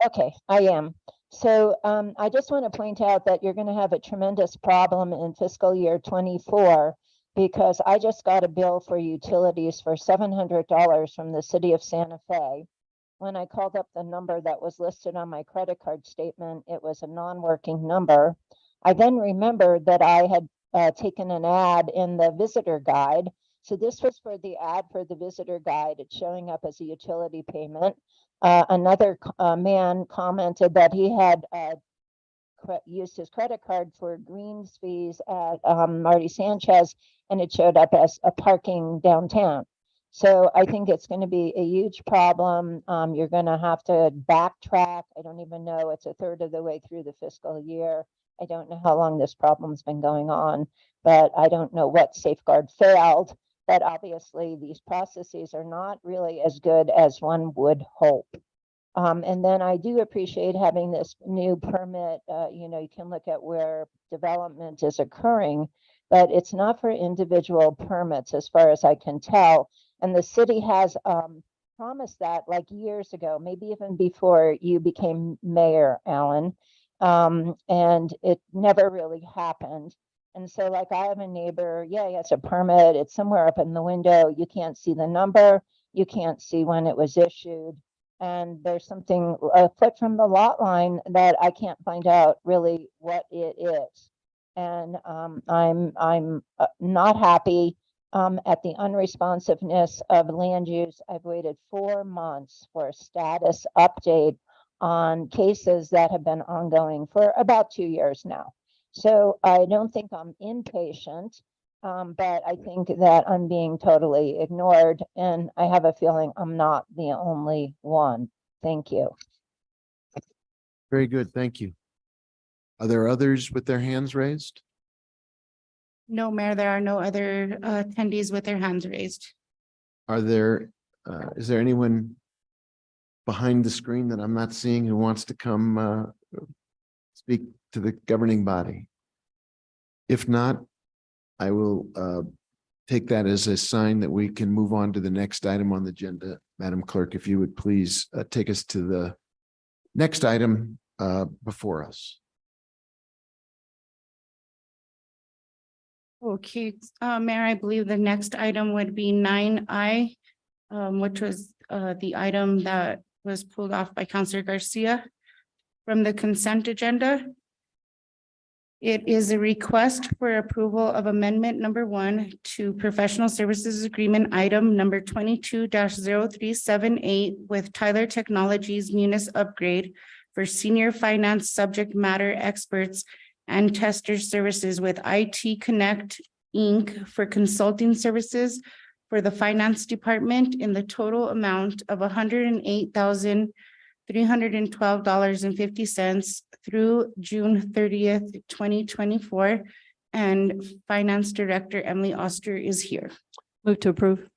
Okay, I am. So I just want to point out that you're going to have a tremendous problem in fiscal year 24, because I just got a bill for utilities for $700 from the city of Santa Fe. when I called up the number that was listed on my credit card statement, it was a non-working number. I then remembered that I had taken an ad in the visitor guide. So this was for the ad for the visitor guide. It's showing up as a utility payment. Another man commented that he had used his credit card for greens fees at Marty Sanchez, and it showed up as a parking downtown. So I think it's going to be a huge problem. You're going to have to backtrack. I don't even know. It's a third of the way through the fiscal year. I don't know how long this problem's been going on, but I don't know what safeguard failed. But obviously these processes are not really as good as one would hope. And then I do appreciate having this new permit. You can look at where development is occurring, but it's not for individual permits as far as I can tell. And the city has promised that like years ago, maybe even before you became mayor, Alan. And it never really happened. And so like I have a neighbor, yeah, he has a permit. It's somewhere up in the window. You can't see the number. You can't see when it was issued. And there's something a foot from the lot line that I can't find out really what it is. And I'm not happy at the unresponsiveness of land use. I've waited 4 months for a status update on cases that have been ongoing for about 2 years now. So I don't think I'm impatient, but I think that I'm being totally ignored, and I have a feeling I'm not the only one. Thank you. Very good. Thank you. Are there others with their hands raised? No, Mayor, there are no other attendees with their hands raised. Are there, is there anyone behind the screen that I'm not seeing who wants to come speak to the governing body? If not, I will take that as a sign that we can move on to the next item on the agenda. Madam Clerk, if you would please take us to the next item before us. Okay, Mayor, I believe the next item would be 9I, which was the item that was pulled off by Councilor Garcia from the consent agenda. It is a request for approval of amendment number 1 to professional services agreement item number 22-0378 with Tyler Technologies Munis upgrade for senior finance subject matter experts and tester services with IT Connect Inc. for consulting services for the finance department in the total amount of $108,312.50 through June 30th, 2024. And Finance Director Emily Oster is here. Move to approve.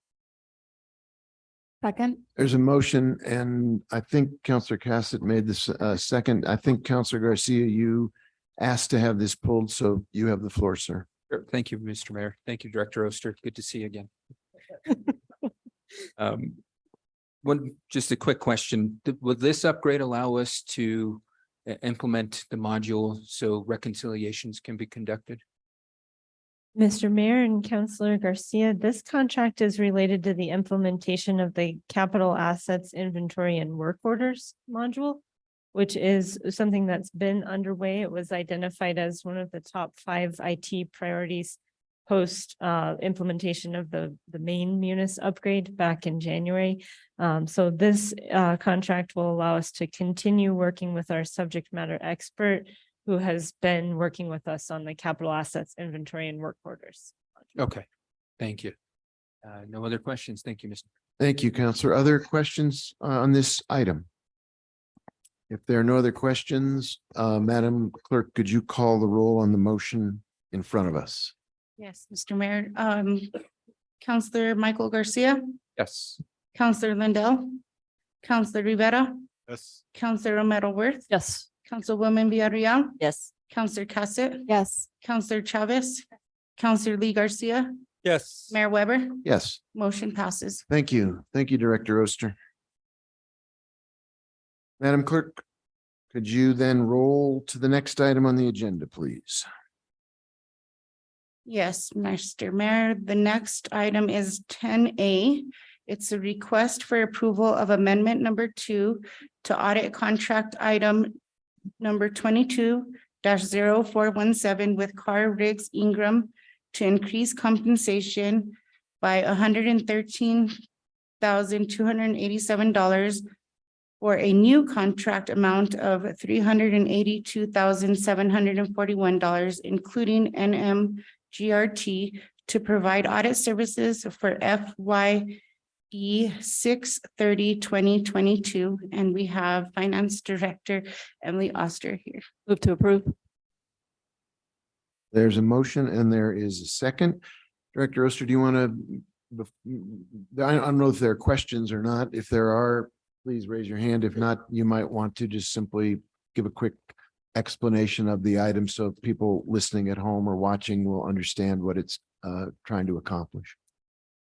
Second. There's a motion, and I think Councillor Cassett made this second. I think Councillor Garcia, you asked to have this pulled, so you have the floor, sir. Sure. Thank you, Mr. Mayor. Thank you, Director Oster. Good to see you again. Just a quick question. Would this upgrade allow us to implement the module so reconciliations can be conducted? Mr. Mayor and Councilor Garcia, this contract is related to the implementation of the capital assets inventory and work orders module, which is something that's been underway. It was identified as one of the top 5 IT priorities post implementation of the main Munis upgrade back in January. So this contract will allow us to continue working with our subject matter expert who has been working with us on the capital assets inventory and work orders. Okay, thank you. No other questions. Thank you, Mr. Thank you, Councillor. Other questions on this item? If there are no other questions, Madam Clerk, could you call the roll on the motion in front of us? Yes, Mr. Mayor, Councilor Michael Garcia, Yes. Councilor Lindell, Councilor Rivera, Yes. Councilor Romero Worth, Yes. Councilwoman Villarreal, Yes. Councilor Cassett, Yes. Councilor Chavez, Councilor Lee Garcia, Yes. Mayor Weber, Yes, motion passes. thank you. Thank you, Director Oster. Madam Clerk, could you then roll to the next item on the agenda, please? Yes, Mr. Mayor, the next item is 10A. It's a request for approval of amendment number 2 to audit contract item number 22-0417 with Carr Riggs Ingram to increase compensation by $113,287 for a new contract amount of $382,741, including NMGRT, to provide audit services for FYE 6/30/2022. And we have Finance Director Emily Oster here. Move to approve. There's a motion and there is a second. Director Oster, do you want to, I don't know if there are questions or not. If there are, please raise your hand. If not, you might want to just simply give a quick explanation of the item so people listening at home or watching will understand what it's trying to accomplish.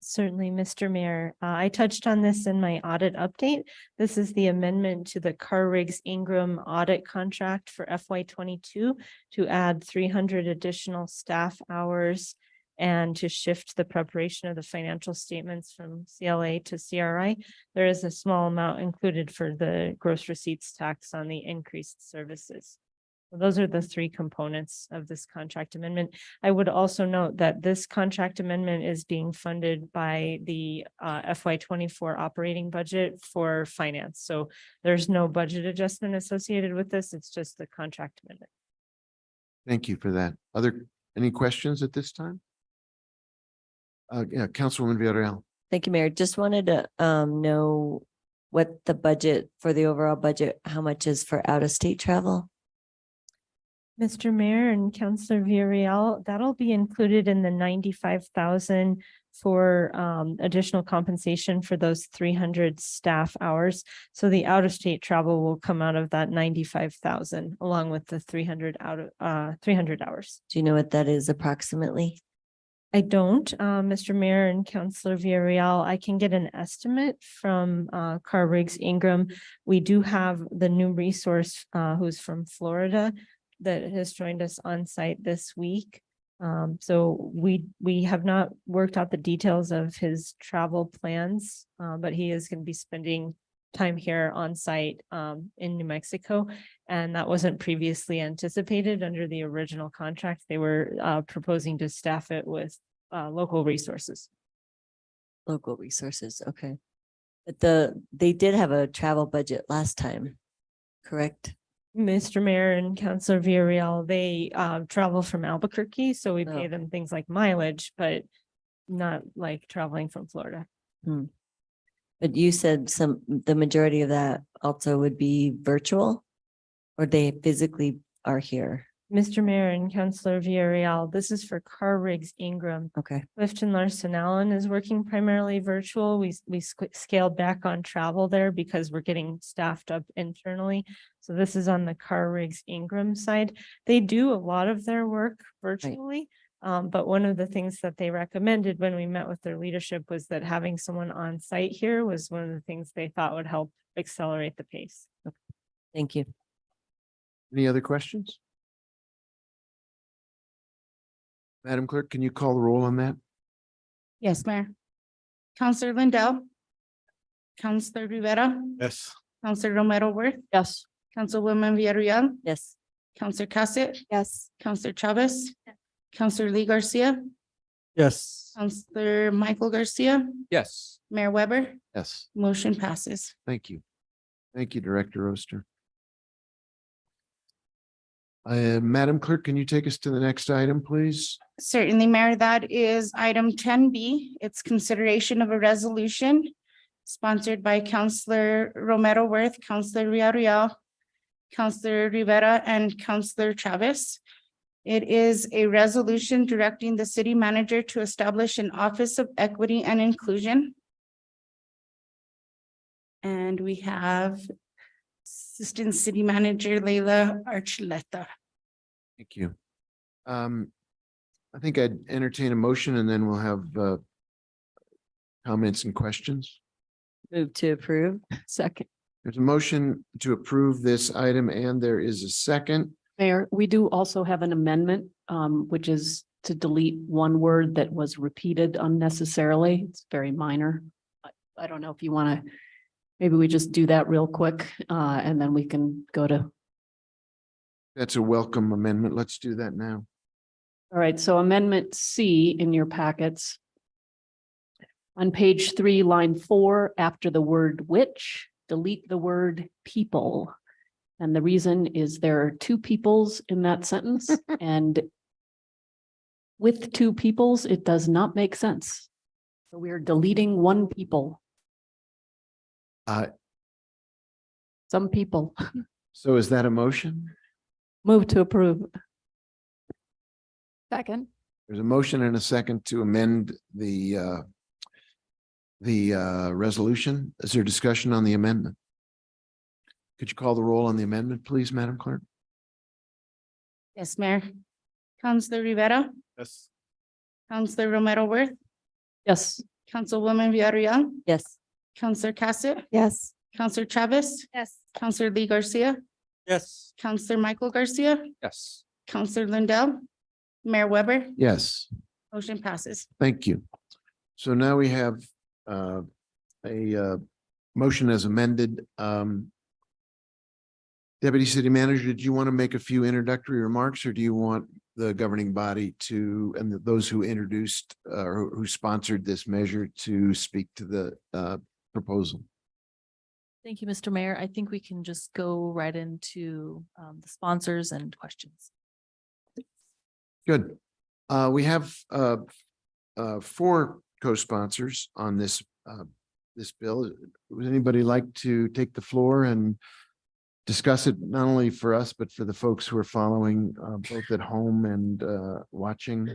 Certainly, Mr. Mayor. I touched on this in my audit update. This is the amendment to the Carr Riggs Ingram audit contract for FY 22 to add 300 additional staff hours and to shift the preparation of the financial statements from CLA to CRI. There is a small amount included for the gross receipts tax on the increased services. So those are the three components of this contract amendment. I would also note that this contract amendment is being funded by the FY 24 operating budget for finance. So there's no budget adjustment associated with this. It's just the contract amendment. Thank you for that. Any questions at this time? Yeah, Councilwoman Villarreal. Thank you, Mayor. Just wanted to know what the budget for the overall budget, how much is for out-of-state travel? Mr. Mayor and Councilor Villarreal, that'll be included in the 95,000 for additional compensation for those 300 staff hours. So the out-of-state travel will come out of that 95,000 along with the 300 hours. Do you know what that is approximately? I don't, Mr. Mayor and Councilor Villarreal. I can get an estimate from Carr Riggs Ingram. We do have the new resource who's from Florida that has joined us on site this week. So we have not worked out the details of his travel plans, but he is going to be spending time here on site in New Mexico. And that wasn't previously anticipated under the original contract. They were proposing to staff it with local resources. Local resources, okay. But they did have a travel budget last time, correct? Mr. Mayor and Councilor Villarreal, they travel from Albuquerque, so we pay them things like mileage, but not like traveling from Florida. But you said the majority of that also would be virtual, or they physically are here? Mr. Mayor and Councilor Villarreal, this is for Carr Riggs Ingram. Okay. Clifton Larson Allen is working primarily virtual. We scaled back on travel there because we're getting staffed up internally. So this is on the Carr Riggs Ingram side. They do a lot of their work virtually. But one of the things that they recommended when we met with their leadership was that having someone on site here was one of the things they thought would help accelerate the pace. Okay. Thank you. Any other questions? Madam Clerk, can you call the roll on that? Yes, Mayor. Councilor Lindell. Councilor Rivera. Yes. Councilor Romero Worth. Yes. Councilwoman Villarreal. Yes. Councilor Cassett. Yes. Councilor Chavez. Councilor Lee Garcia. Yes. Councilor Michael Garcia. Yes. Mayor Weber. Yes, Motion passes. thank you. Thank you, Director Oster. Madam Clerk, can you take us to the next item, please? Certainly, Mayor, that is item 10B. It's consideration of a resolution sponsored by Councilor Romero Worth, Councilor Villarreal, Councilor Rivera, and Councilor Chavez. It is a resolution directing the city manager to establish an Office of Equity and Inclusion. And we have Assistant City Manager Leila Archuleta. Thank you. I think I'd entertain a motion and then we'll have comments and questions. Move to approve. Second. There's a motion to approve this item and there is a second. Mayor, we do also have an amendment, which is to delete one word that was repeated unnecessarily. It's very minor. I don't know if you want to, maybe we just do that real quick, and then we can go to. That's a welcome amendment. Let's do that now. All right, so Amendment C in your packets. On page 3, line 4, after the word which, delete the word people. And the reason is there are 2 peoples in that sentence, and with 2 peoples, it does not make sense. So we are deleting 1 people. Some people. So is that a motion? Move to approve. Second. There's a motion and a second to amend the resolution. Is there discussion on the amendment? Could you call the roll on the amendment, please, Madam Clerk? Yes, Mayor. Counselor Rivera, Yes. Counselor Romero Worth, Yes. Councilwoman Villarreal, Yes. Counselor Cassett, Yes. Counselor Travis, Yes. Counselor Lee Garcia, Yes. Counselor Michael Garcia, Yes. Counselor Lindell, Mayor Weber, Yes, motion passes. thank you. So now we have a motion as amended. Deputy City Manager, did you want to make a few introductory remarks, or do you want the governing body to, and those who introduced or who sponsored this measure to speak to the proposal? Thank you, Mr. Mayor. I think we can just go right into the sponsors and questions. Good. We have 4 co-sponsors on this bill. Would anybody like to take the floor and discuss it, not only for us, but for the folks who are following both at home and watching?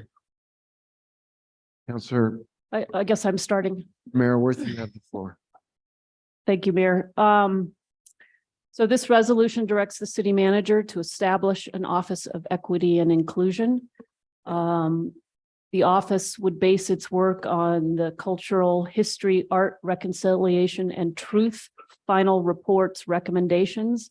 Counselor I guess I'm starting. Mayor Worth, you have the floor. Thank you, Mayor. So this resolution directs the city manager to establish an Office of Equity and Inclusion. The office would base its work on the cultural history, art, reconciliation, and truth final reports recommendations,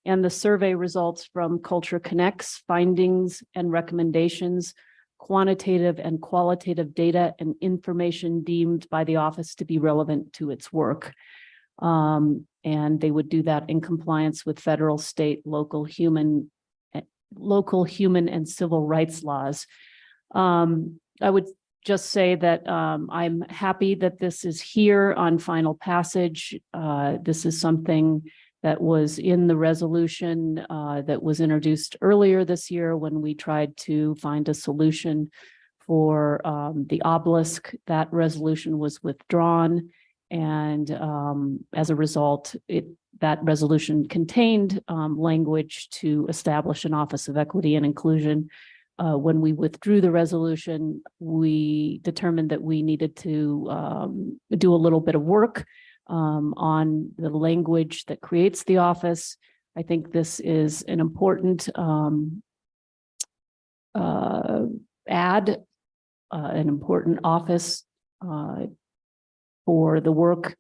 and the survey results from Culture Connects findings and recommendations, quantitative and qualitative data and information deemed by the office to be relevant to its work. And they would do that in compliance with federal, state, local human and civil rights laws. I would just say that I'm happy that this is here on final passage. This is something that was in the resolution that was introduced earlier this year when we tried to find a solution for the obelisk. That resolution was withdrawn. And as a result, that resolution contained language to establish an Office of Equity and Inclusion. When we withdrew the resolution, we determined that we needed to do a little bit of work on the language that creates the office. I think this is an important an important office for the work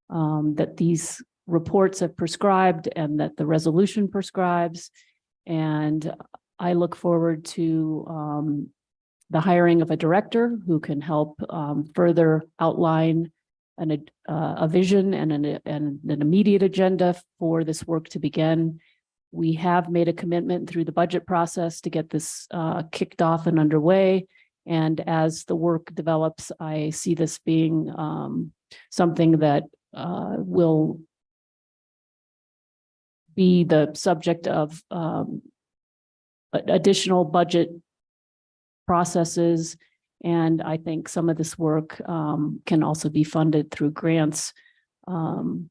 that these reports have prescribed and that the resolution prescribes. And I look forward to the hiring of a director who can help further outline a vision and an immediate agenda for this work to begin. We have made a commitment through the budget process to get this kicked off and underway. And as the work develops, I see this being something that will be the subject of additional budget processes. And I think some of this work can also be funded through grants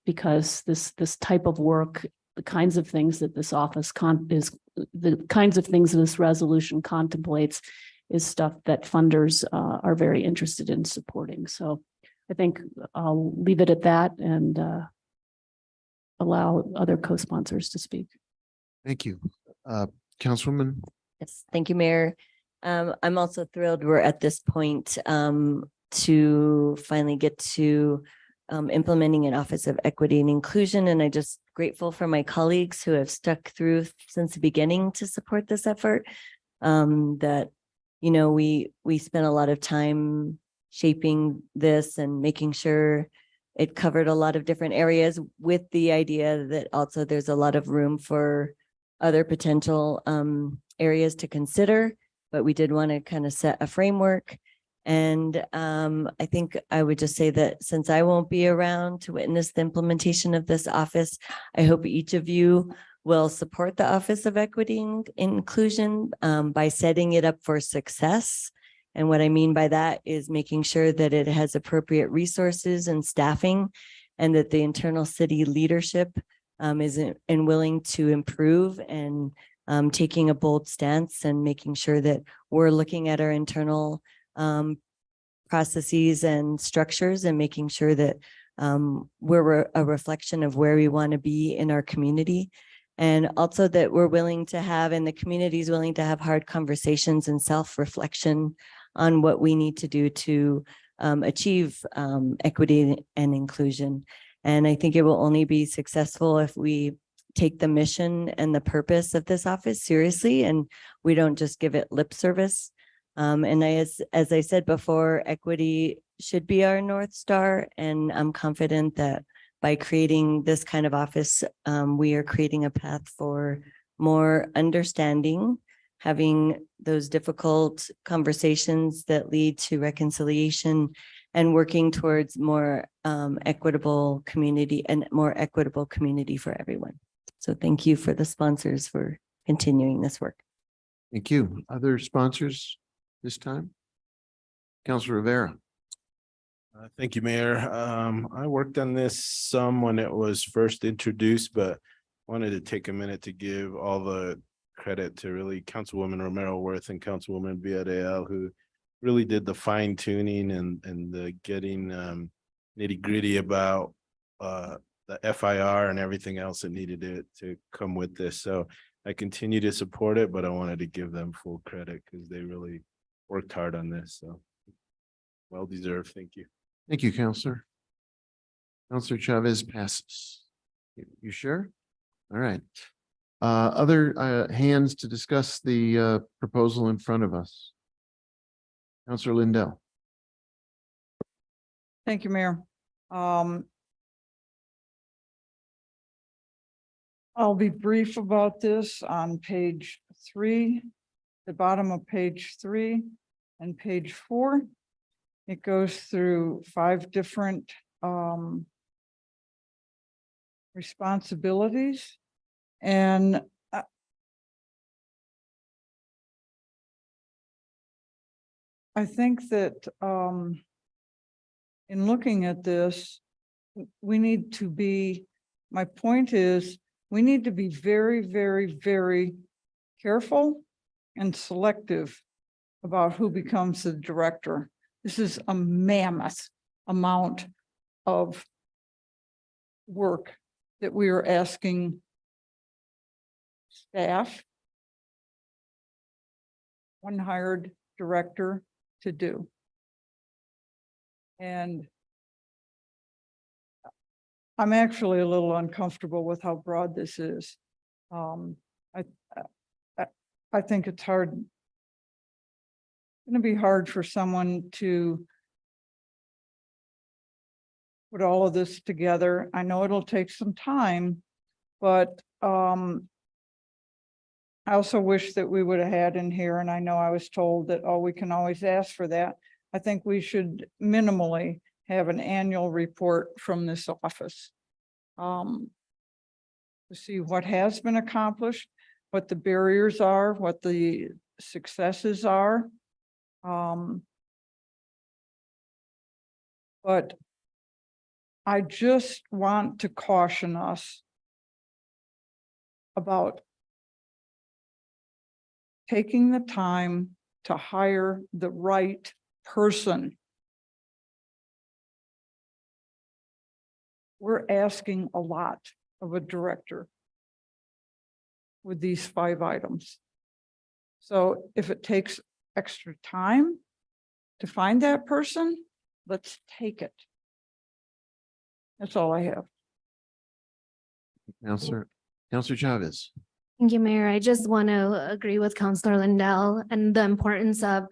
because this type of work, the kinds of things that this office the kinds of things this resolution contemplates is stuff that funders are very interested in supporting. So I think I'll leave it at that and allow other co-sponsors to speak. Thank you. Councilwoman? Yes, thank you, Mayor. I'm also thrilled we're at this point to finally get to implementing an Office of Equity and Inclusion. And I'm just grateful for my colleagues who have stuck through since the beginning to support this effort. That, you know, we spent a lot of time shaping this and making sure it covered a lot of different areas with the idea that also there's a lot of room for other potential areas to consider, but we did want to kind of set a framework. And I think I would just say that since I won't be around to witness the implementation of this office, I hope each of you will support the Office of Equity and Inclusion by setting it up for success. And what I mean by that is making sure that it has appropriate resources and staffing, and that the internal city leadership is and willing to improve, and taking a bold stance and making sure that we're looking at our internal processes and structures, and making sure that we're a reflection of where we want to be in our community. And also that we're willing to have, and the community is willing to have hard conversations and self-reflection on what we need to do to achieve equity and inclusion. And I think it will only be successful if we take the mission and the purpose of this office seriously, and we don't just give it lip service. And as I said before, equity should be our North Star, and I'm confident that by creating this kind of office, we are creating a path for more understanding, having those difficult conversations that lead to reconciliation, and working towards more equitable community and more equitable community for everyone. So thank you for the sponsors for continuing this work. Thank you. Other sponsors this time? Councilor Rivera. Thank you, Mayor. I worked on this some when it was first introduced, but wanted to take a minute to give all the credit to really Councilwoman Romero Worth and Councilwoman Villarreal, who really did the fine tuning and the getting nitty gritty about the FIR and everything else that needed to come with this. So I continue to support it, but I wanted to give them full credit because they really worked hard on this. So well deserved. Thank you. Thank you, Counselor. Counselor Chavez passes. You sure? All right. Other hands to discuss the proposal in front of us. Counselor Lindell. Thank you, Mayor. I'll be brief about this on page 3, the bottom of page 3 and page 4. It goes through 5 different responsibilities, and I think that in looking at this, we need to be, my point is, we need to be very, very, very careful and selective about who becomes the director. This is a mammoth amount of work that we are asking staff, one hired director, to do. And I'm actually a little uncomfortable with how broad this is. I think it's hard. It's going to be hard for someone to put all of this together. I know it'll take some time, but I also wish that we would have had in here, and I know I was told that, oh, we can always ask for that. I think we should minimally have an annual report from this office to see what has been accomplished, what the barriers are, what the successes are. But I just want to caution us about taking the time to hire the right person. We're asking a lot of a director with these 5 items. So if it takes extra time to find that person, let's take it. That's all I have. Counselor Chavez. Thank you, Mayor. I just want to agree with Councilor Lindell and the importance of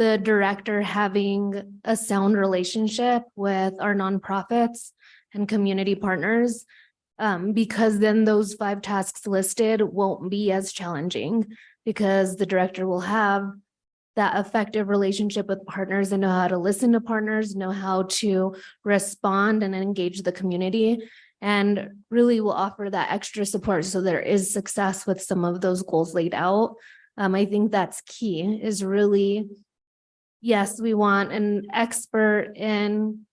the director having a sound relationship with our nonprofits and community partners. Because then those 5 tasks listed won't be as challenging because the director will have that effective relationship with partners and know how to listen to partners, know how to respond and engage the community, and really will offer that extra support so there is success with some of those goals laid out. I think that's key, is really, yes, we want an expert in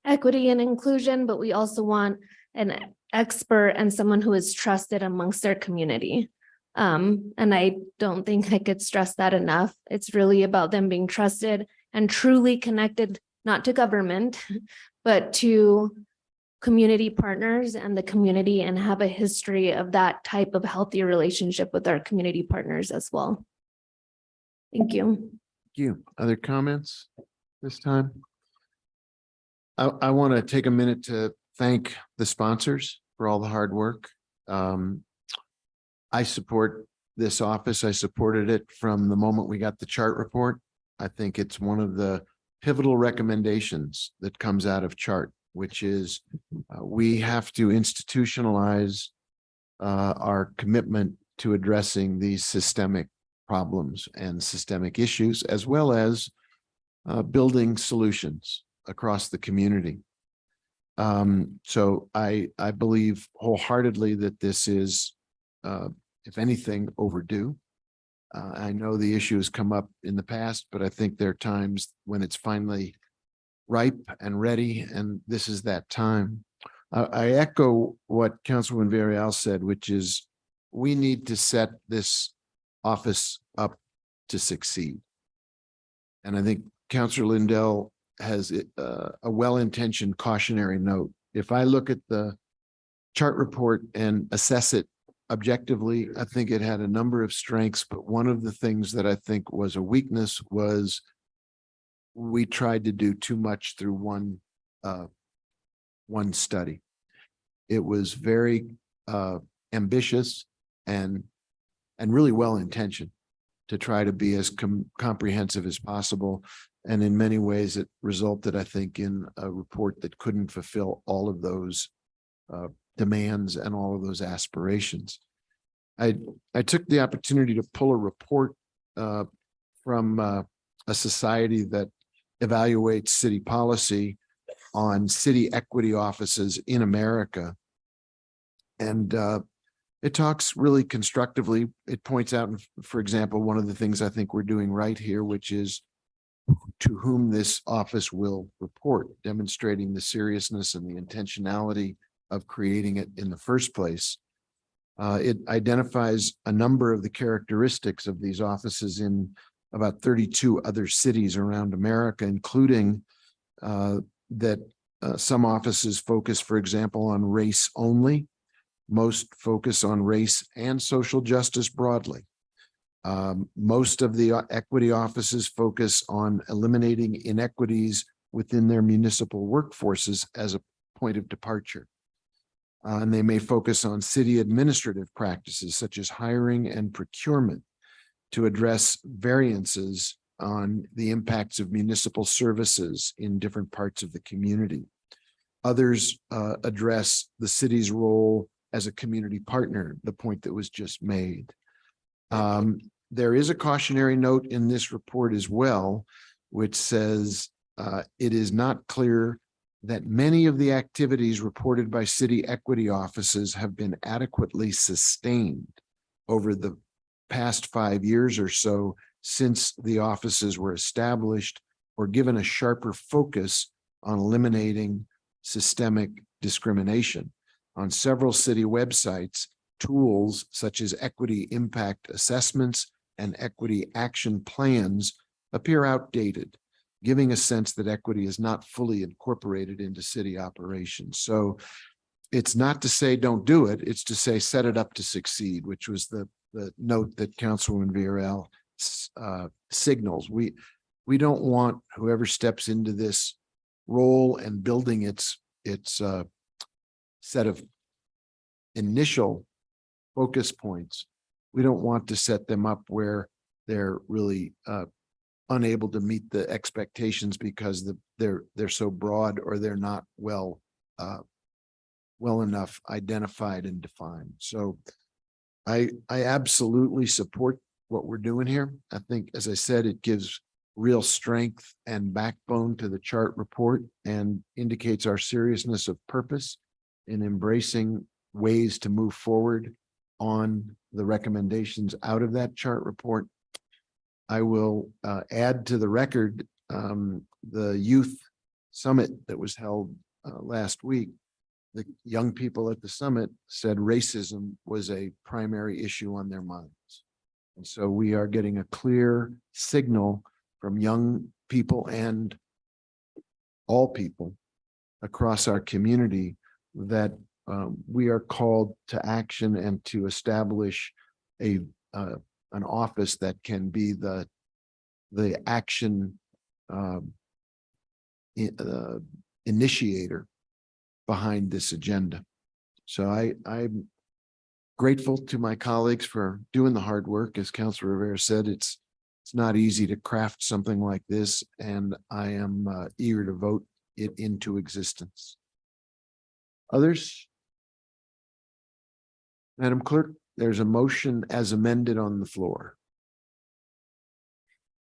equity and inclusion, but we also want an expert and someone who is trusted amongst their community. And I don't think I could stress that enough. It's really about them being trusted and truly connected, not to government, but to community partners and the community, and have a history of that type of healthy relationship with our community partners as well. Thank you. Thank you. Other comments this time? I want to take a minute to thank the sponsors for all the hard work. I support this office. I supported it from the moment we got the chart report. I think it's one of the pivotal recommendations that comes out of chart, which is we have to institutionalize our commitment to addressing these systemic problems and systemic issues, as well as building solutions across the community. So I believe wholeheartedly that this is, if anything, overdue. I know the issue has come up in the past, but I think there are times when it's finally ripe and ready, and this is that time. I echo what Councilwoman Villarreal said, which is we need to set this office up to succeed. And I think Councilor Lindell has a well-intentioned cautionary note. If I look at the chart report and assess it objectively, I think it had a number of strengths, but one of the things that I think was a weakness was we tried to do too much through one study. It was very ambitious and really well-intentioned to try to be as comprehensive as possible. And in many ways, it resulted, I think, in a report that couldn't fulfill all of those demands and all of those aspirations. I took the opportunity to pull a report from a society that evaluates city policy on city equity offices in America. And it talks really constructively. It points out, for example, one of the things I think we're doing right here, which is to whom this office will report, demonstrating the seriousness and the intentionality of creating it in the first place. It identifies a number of the characteristics of these offices in about 32 other cities around America, including that some offices focus, for example, on race only. Most focus on race and social justice broadly. Most of the equity offices focus on eliminating inequities within their municipal workforces as a point of departure. And they may focus on city administrative practices such as hiring and procurement to address variances on the impacts of municipal services in different parts of the community. Others address the city's role as a community partner, the point that was just made. There is a cautionary note in this report as well, which says it is not clear that many of the activities reported by city equity offices have been adequately sustained over the past 5 years or so since the offices were established, or given a sharper focus on eliminating systemic discrimination. On several city websites, tools such as equity impact assessments and equity action plans appear outdated, giving a sense that equity is not fully incorporated into city operations. So it's not to say don't do it, it's to say set it up to succeed, which was the note that Councilwoman Villarreal signals. We don't want whoever steps into this role and building its set of initial focus points. We don't want to set them up where they're really unable to meet the expectations because they're so broad or they're not well enough identified and defined. So I absolutely support what we're doing here. I think, as I said, it gives real strength and backbone to the chart report and indicates our seriousness of purpose in embracing ways to move forward on the recommendations out of that chart report. I will add to the record the youth summit that was held last week. The young people at the summit said racism was a primary issue on their minds. And so we are getting a clear signal from young people and all people across our community that we are called to action and to establish an office that can be the action initiator behind this agenda. So I'm grateful to my colleagues for doing the hard work. As Councilor Rivera said, it's not easy to craft something like this, and I am eager to vote it into existence. Others? Madam Clerk, there's a motion as amended on the floor.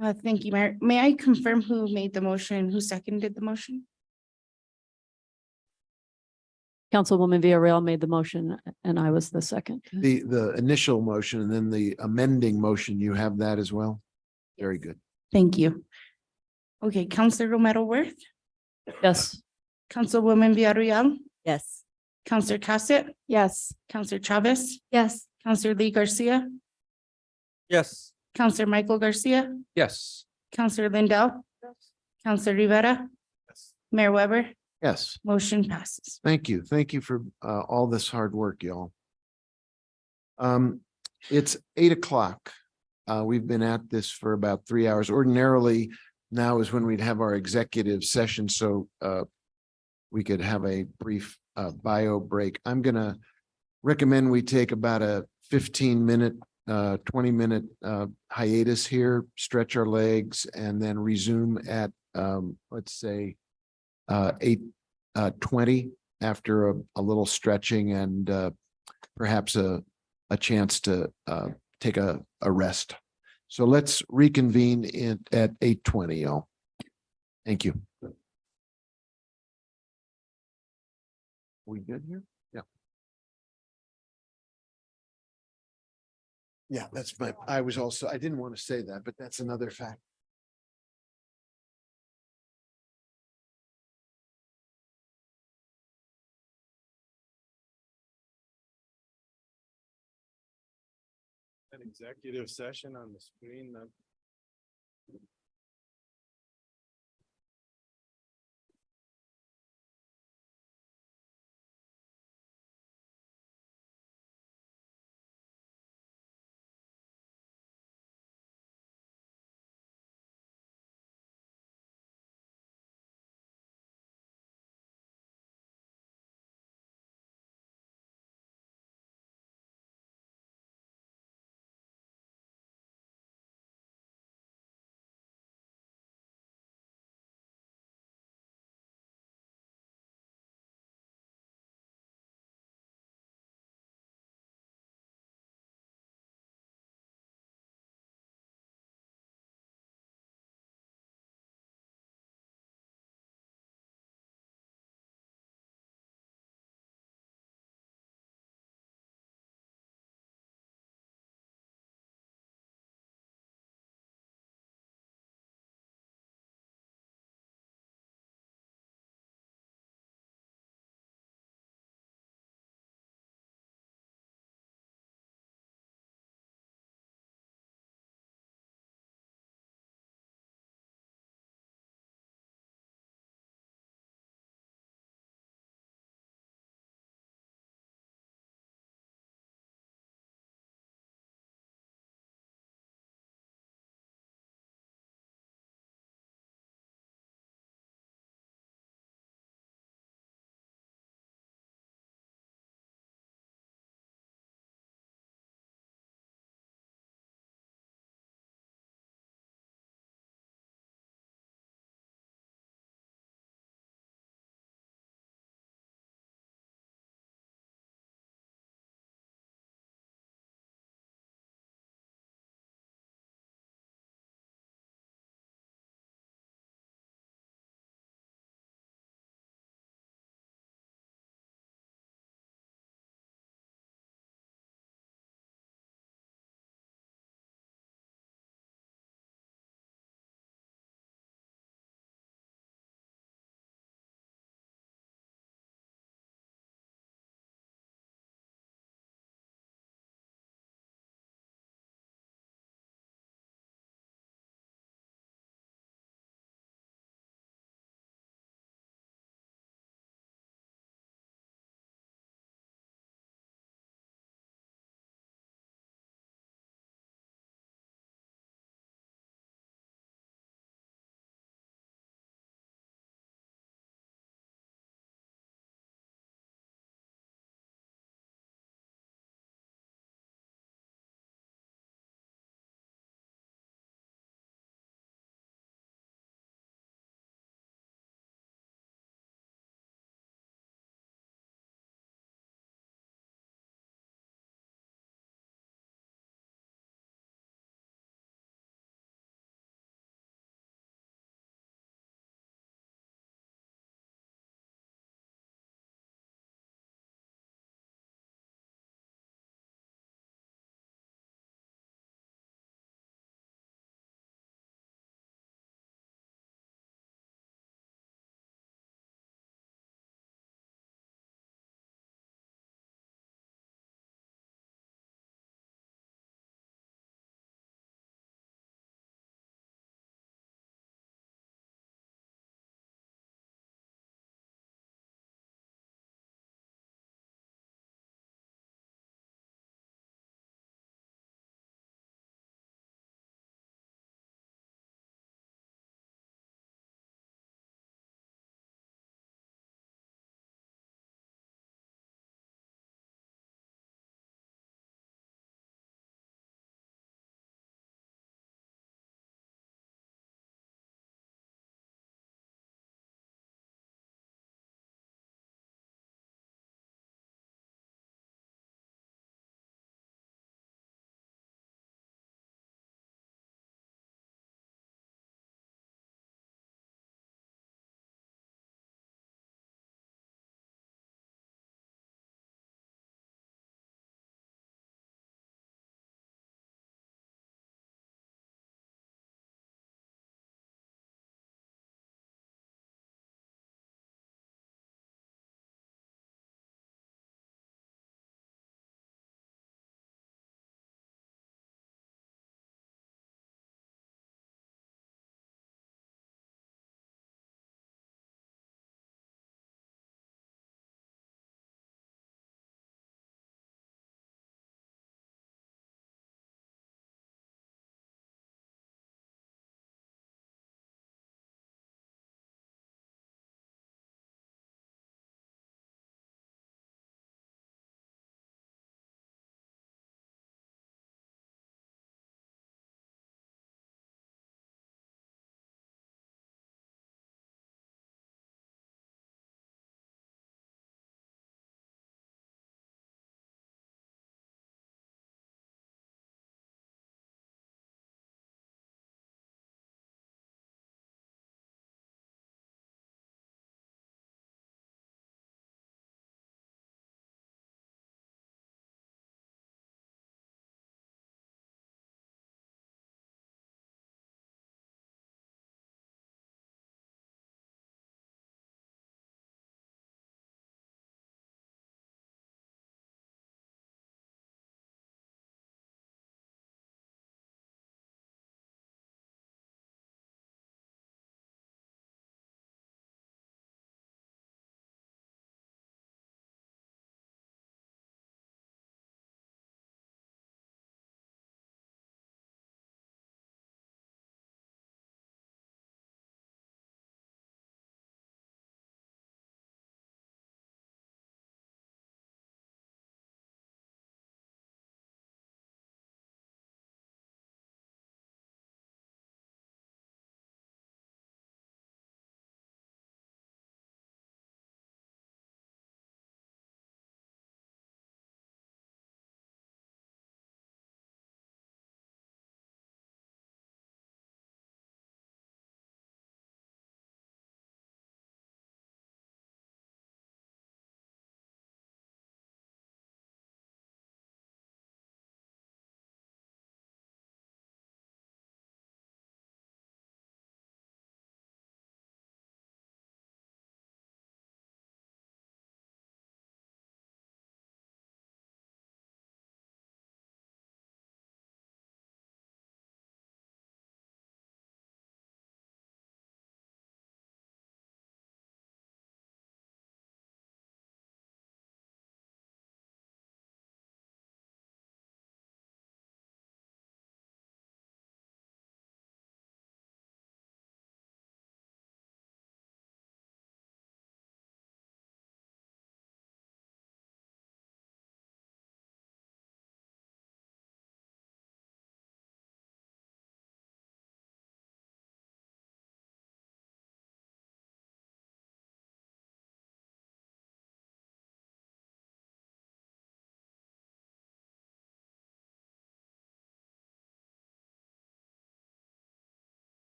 Thank you, Mayor. May I confirm who made the motion, who seconded the motion? Councilwoman Villarreal made the motion and I was the second. The initial motion and then the amending motion, you have that as well? Very good. Thank you. Okay, Councilor Romero Worth, Yes. Councilwoman Villarreal, Yes. Councilor Cassett, Yes. Councilor Chavez, Yes. Councilor Lee Garcia, Yes. Councilor Michael Garcia, Yes. Councilor Lindell, Councilor Rivera, Mayor Weber, Yes, motion passes. thank you. Thank you for all this hard work, y'all. It's 8 o'clock. We've been at this for about 3 hours. Ordinarily, now is when we'd have our executive session, so we could have a brief bio break. I'm gonna recommend we take about a 15-minute, 20-minute hiatus here, stretch our legs, and then resume at let's say 8:20 after a little stretching and perhaps a chance to take a rest. So let's reconvene at 8:20, y'all. Thank you. We good here? Yeah. Yeah, that's my, I didn't want to say that, but that's another fact. An executive session on the screen.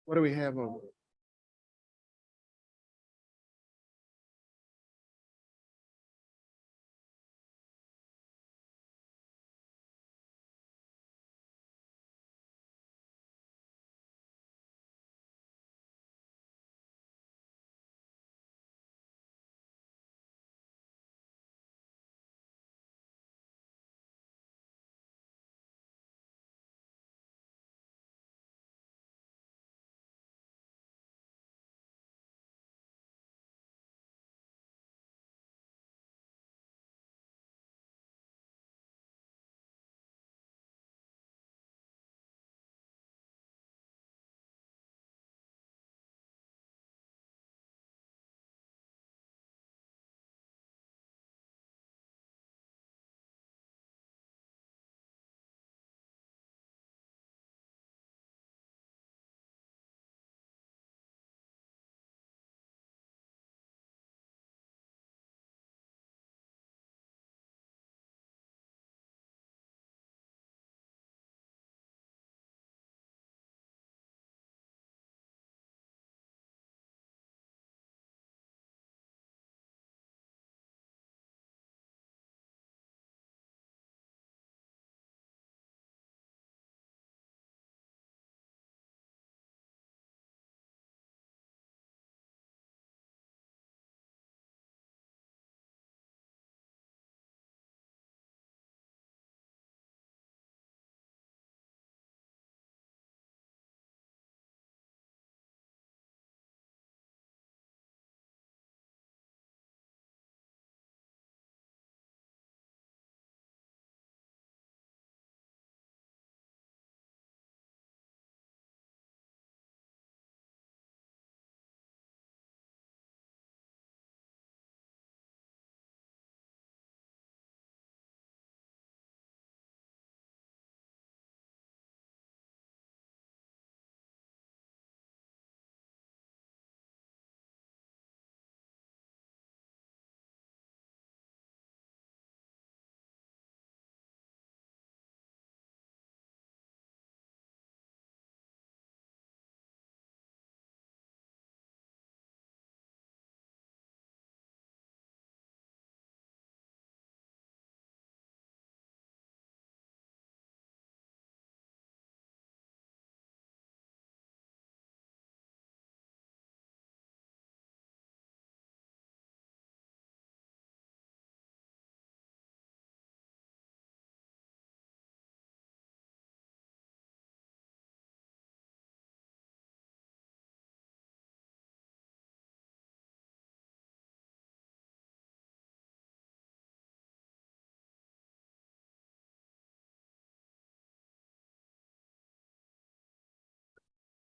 What do we have over?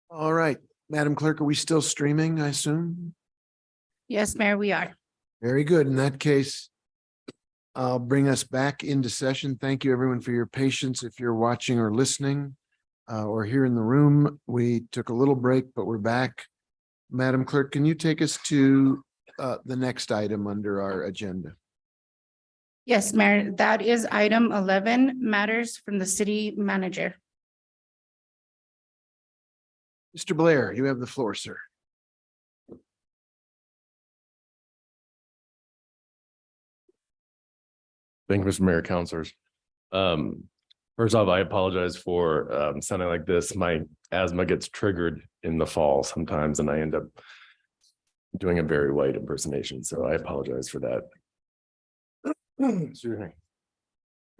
All right, Madam Clerk, are we still streaming, I assume? Yes, Mayor, we are. Very good. In that case, I'll bring us back into session. Thank you, everyone, for your patience. If you're watching or listening or here in the room, we took a little break, but we're back. Madam Clerk, can you take us to the next item under our agenda? Yes, Mayor, that is item 11, matters from the city manager. Mr. Blair, you have the floor, sir. Thank you, Mr. Mayor, councilors. First off, I apologize for sounding like this. My asthma gets triggered in the fall sometimes, and I end up doing a very white impersonation. So I apologize for that. Excuse me.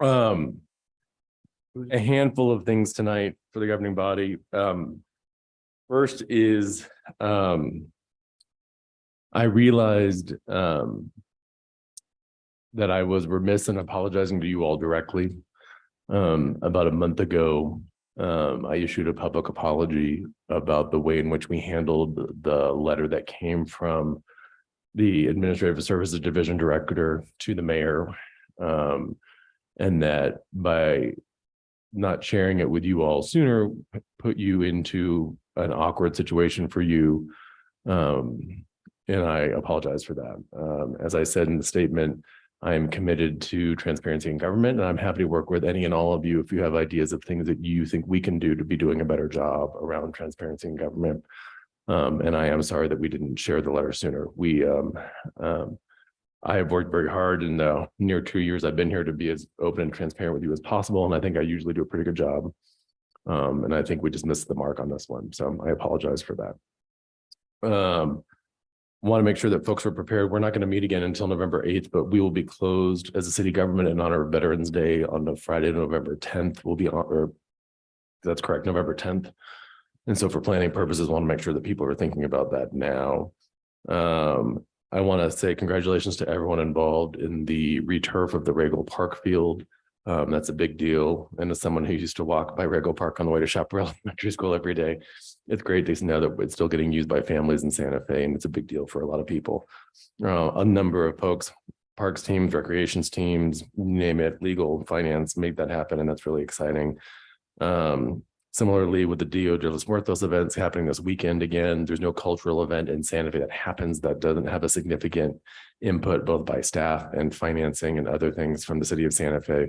A handful of things tonight for the governing body. First is I realized that I was remiss in apologizing to you all directly. About a month ago, I issued a public apology about the way in which we handled the letter that came from the Administrative Services Division Director to the mayor. And that by not sharing it with you all sooner, put you into an awkward situation for you And I apologize for that. As I said in the statement, I am committed to transparency in government, and I'm happy to work with any and all of you if you have ideas of things that you think we can do to be doing a better job around transparency in government. And I am sorry that we didn't share the letter sooner. I have worked very hard in the near 2 years I've been here to be as open and transparent with you as possible, and I think I usually do a pretty good job. And I think we just missed the mark on this one, so I apologize for that. Want to make sure that folks are prepared. We're not going to meet again until November 8th, but we will be closed as a city government in honor of Veterans Day on the Friday, November 10th. We'll be on, or that's correct, November 10th. And so for planning purposes, I want to make sure that people are thinking about that now. I want to say congratulations to everyone involved in the returf of the Regal Park field. That's a big deal. And as someone who used to walk by Regal Park on the way to Chaparral Elementary School every day, it's great to know that it's still getting used by families in Santa Fe, and it's a big deal for a lot of people. A number of folks, parks teams, recreations teams, you name it, legal, finance, make that happen, and that's really exciting. Similarly, with the Dio de los Muertos events happening this weekend again, there's no cultural event in Santa Fe that happens that doesn't have a significant input both by staff and financing and other things from the city of Santa Fe.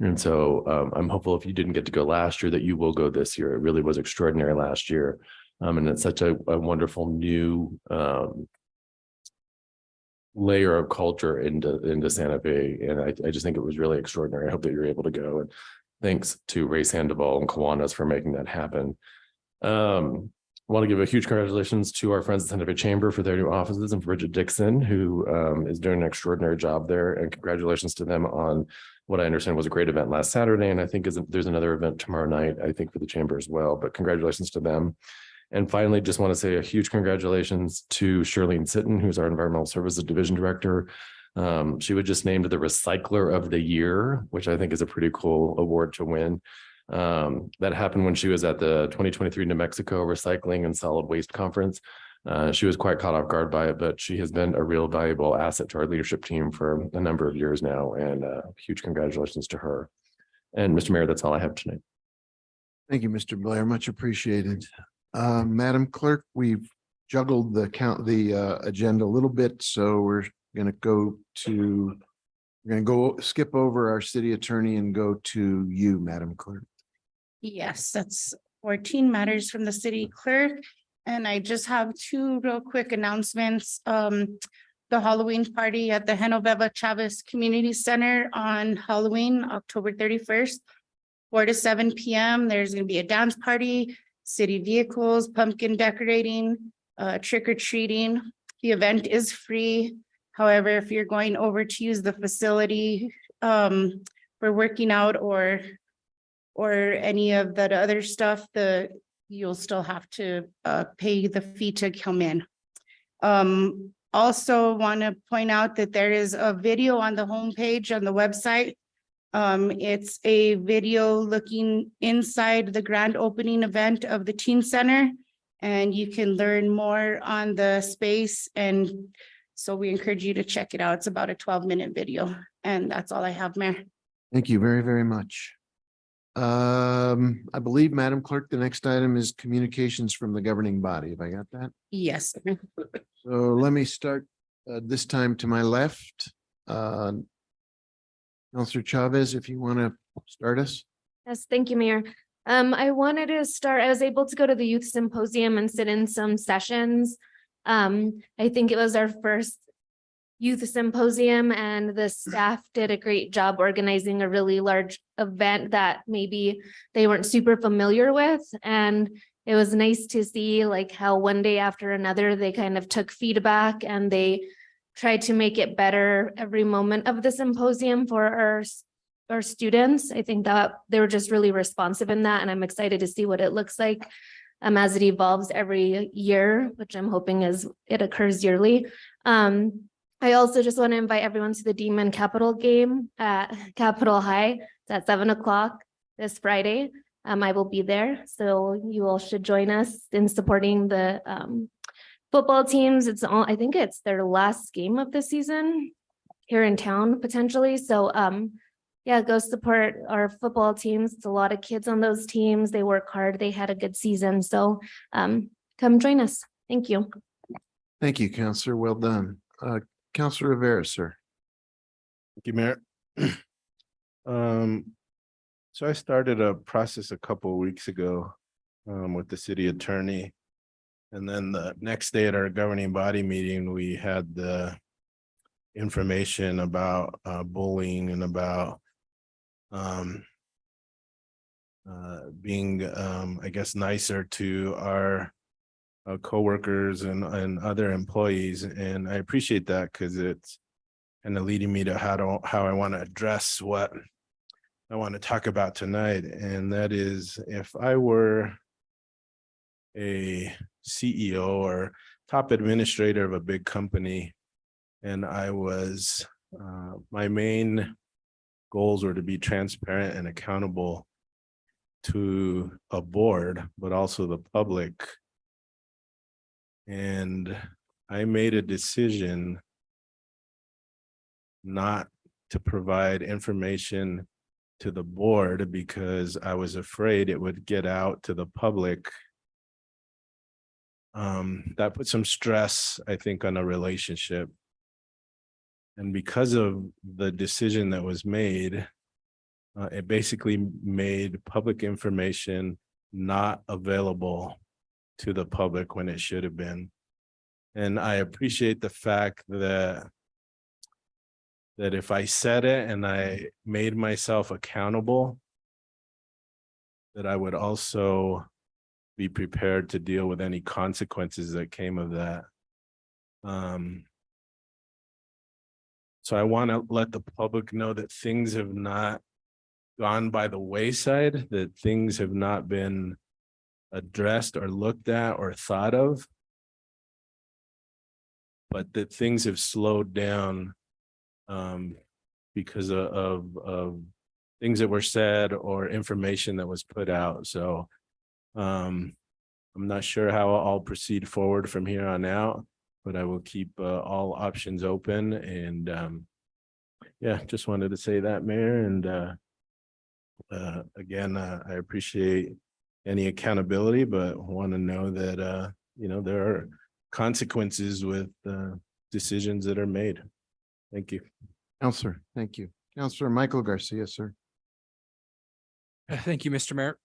And so I'm hopeful if you didn't get to go last year that you will go this year. It really was extraordinary last year. And it's such a wonderful new layer of culture into Santa Fe. And I just think it was really extraordinary. I hope that you're able to go. And thanks to Ray Sandoval and Kiwanis for making that happen. I want to give a huge congratulations to our friends at Santa Fe Chamber for their new offices and Bridget Dixon, who is doing an extraordinary job there. And congratulations to them on what I understand was a great event last Saturday. And I think there's another event tomorrow night, I think, for the chamber as well. But congratulations to them. And finally, just want to say a huge congratulations to Shirlene Sitton, who's our Environmental Services Division Director. She was just named the Recycler of the Year, which I think is a pretty cool award to win. That happened when she was at the 2023 New Mexico Recycling and Solid Waste Conference. She was quite caught off guard by it, but she has been a real valuable asset to our leadership team for a number of years now, and huge congratulations to her. And Mr. Mayor, that's all I have tonight. Thank you, Mr. Blair. Much appreciated. Madam Clerk, we've juggled the agenda a little bit, so we're going to skip over our city attorney and go to you, Madam Clerk. Yes, that's 14 matters from the city clerk. And I just have two real quick announcements. The Halloween party at the Genoveva Chavez Community Center on Halloween, October 31st, 4 to 7 p.m. There's going to be a dance party, city vehicles, pumpkin decorating, trick or treating. The event is free. However, if you're going over to use the facility for working out or any of that other stuff, you'll still have to pay the fee to come in. Also want to point out that there is a video on the homepage on the website. It's a video looking inside the grand opening event of the teen center, and you can learn more on the space, and so we encourage you to check it out. It's about a 12-minute video, and that's all I have, Mayor. Thank you very, very much. I believe, Madam Clerk, the next item is communications from the governing body. Have I got that? Yes. So let me start this time to my left. Counselor Chavez, if you want to start us. Yes, thank you, Mayor. I wanted to start, I was able to go to the youth symposium and sit in some sessions. I think it was our first youth symposium, and the staff did a great job organizing a really large event that maybe they weren't super familiar with. And it was nice to see like how one day after another, they kind of took feedback and they tried to make it better every moment of the symposium for our students. I think that they were just really responsive in that, and I'm excited to see what it looks like as it evolves every year, which I'm hoping it occurs yearly. I also just want to invite everyone to the Demon Capital game at Capitol High. It's at 7 o'clock this Friday. I will be there, so you all should join us in supporting the football teams. I think it's their last game of the season here in town potentially. So yeah, go support our football teams. It's a lot of kids on those teams. They work hard. They had a good season. So come join us. Thank you. Thank you, Counselor. Well done. Counselor Rivera, sir. Thank you, Mayor. So I started a process a couple of weeks ago with the city attorney. And then the next day at our governing body meeting, we had the information about bullying and about being, I guess, nicer to our coworkers and other employees. And I appreciate that because it's kind of leading me to how I want to address what I want to talk about tonight. And that is, if I were a CEO or top administrator of a big company, and I was, my main goals were to be transparent and accountable to a board, but also the public. And I made a decision not to provide information to the board because I was afraid it would get out to the public. That put some stress, I think, on a relationship. And because of the decision that was made, it basically made public information not available to the public when it should have been. And I appreciate the fact that if I said it and I made myself accountable, that I would also be prepared to deal with any consequences that came of that. So I want to let the public know that things have not gone by the wayside, that things have not been addressed or looked at or thought of, but that things have slowed down because of things that were said or information that was put out. So I'm not sure how I'll proceed forward from here on out, but I will keep all options open. And yeah, just wanted to say that, Mayor. And again, I appreciate any accountability, but want to know that there are consequences with decisions that are made. Thank you. Counselor, thank you. Counselor Michael Garcia, sir. Thank you, Mr. Mayor.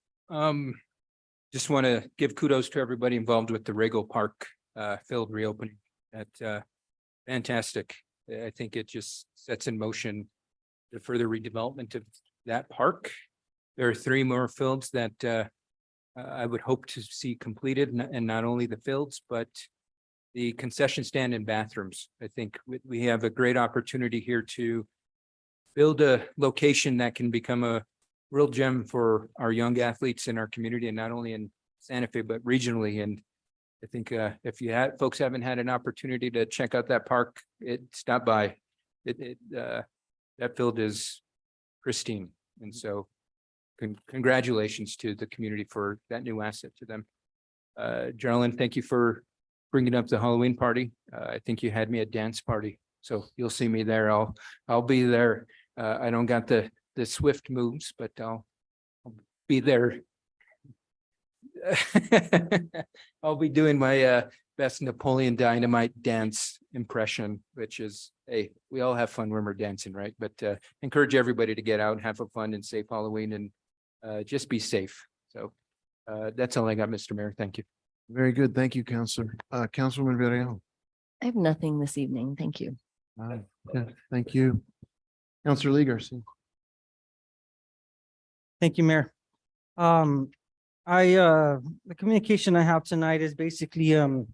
Just want to give kudos to everybody involved with the Rego Park field reopening. That fantastic. I think it just sets in motion the further redevelopment of that park. There are 3 more fields that I would hope to see completed, and not only the fields, but the concession stand and bathrooms. I think we have a great opportunity here to build a location that can become a real gem for our young athletes in our community, and not only in Santa Fe, but regionally. And I think if folks haven't had an opportunity to check out that park, stop by. That field is pristine. And so congratulations to the community for that new asset to them. Geraldine, thank you for bringing up the Halloween party. I think you had me at dance party, so you'll see me there. I'll be there. I don't got the swift moves, but I'll be there. I'll be doing my best Napoleon Dynamite dance impression, which is, hey, we all have fun when we're dancing, right? But encourage everybody to get out and have a fun and safe Halloween, and just be safe. So that's all I got, Mr. Mayor. Thank you. Very good. Thank you, Counselor. Councilwoman Villarreal. I have nothing this evening. Thank you. Thank you. Counselor Lee Garcia. Thank you, Mayor. The communication I have tonight is basically to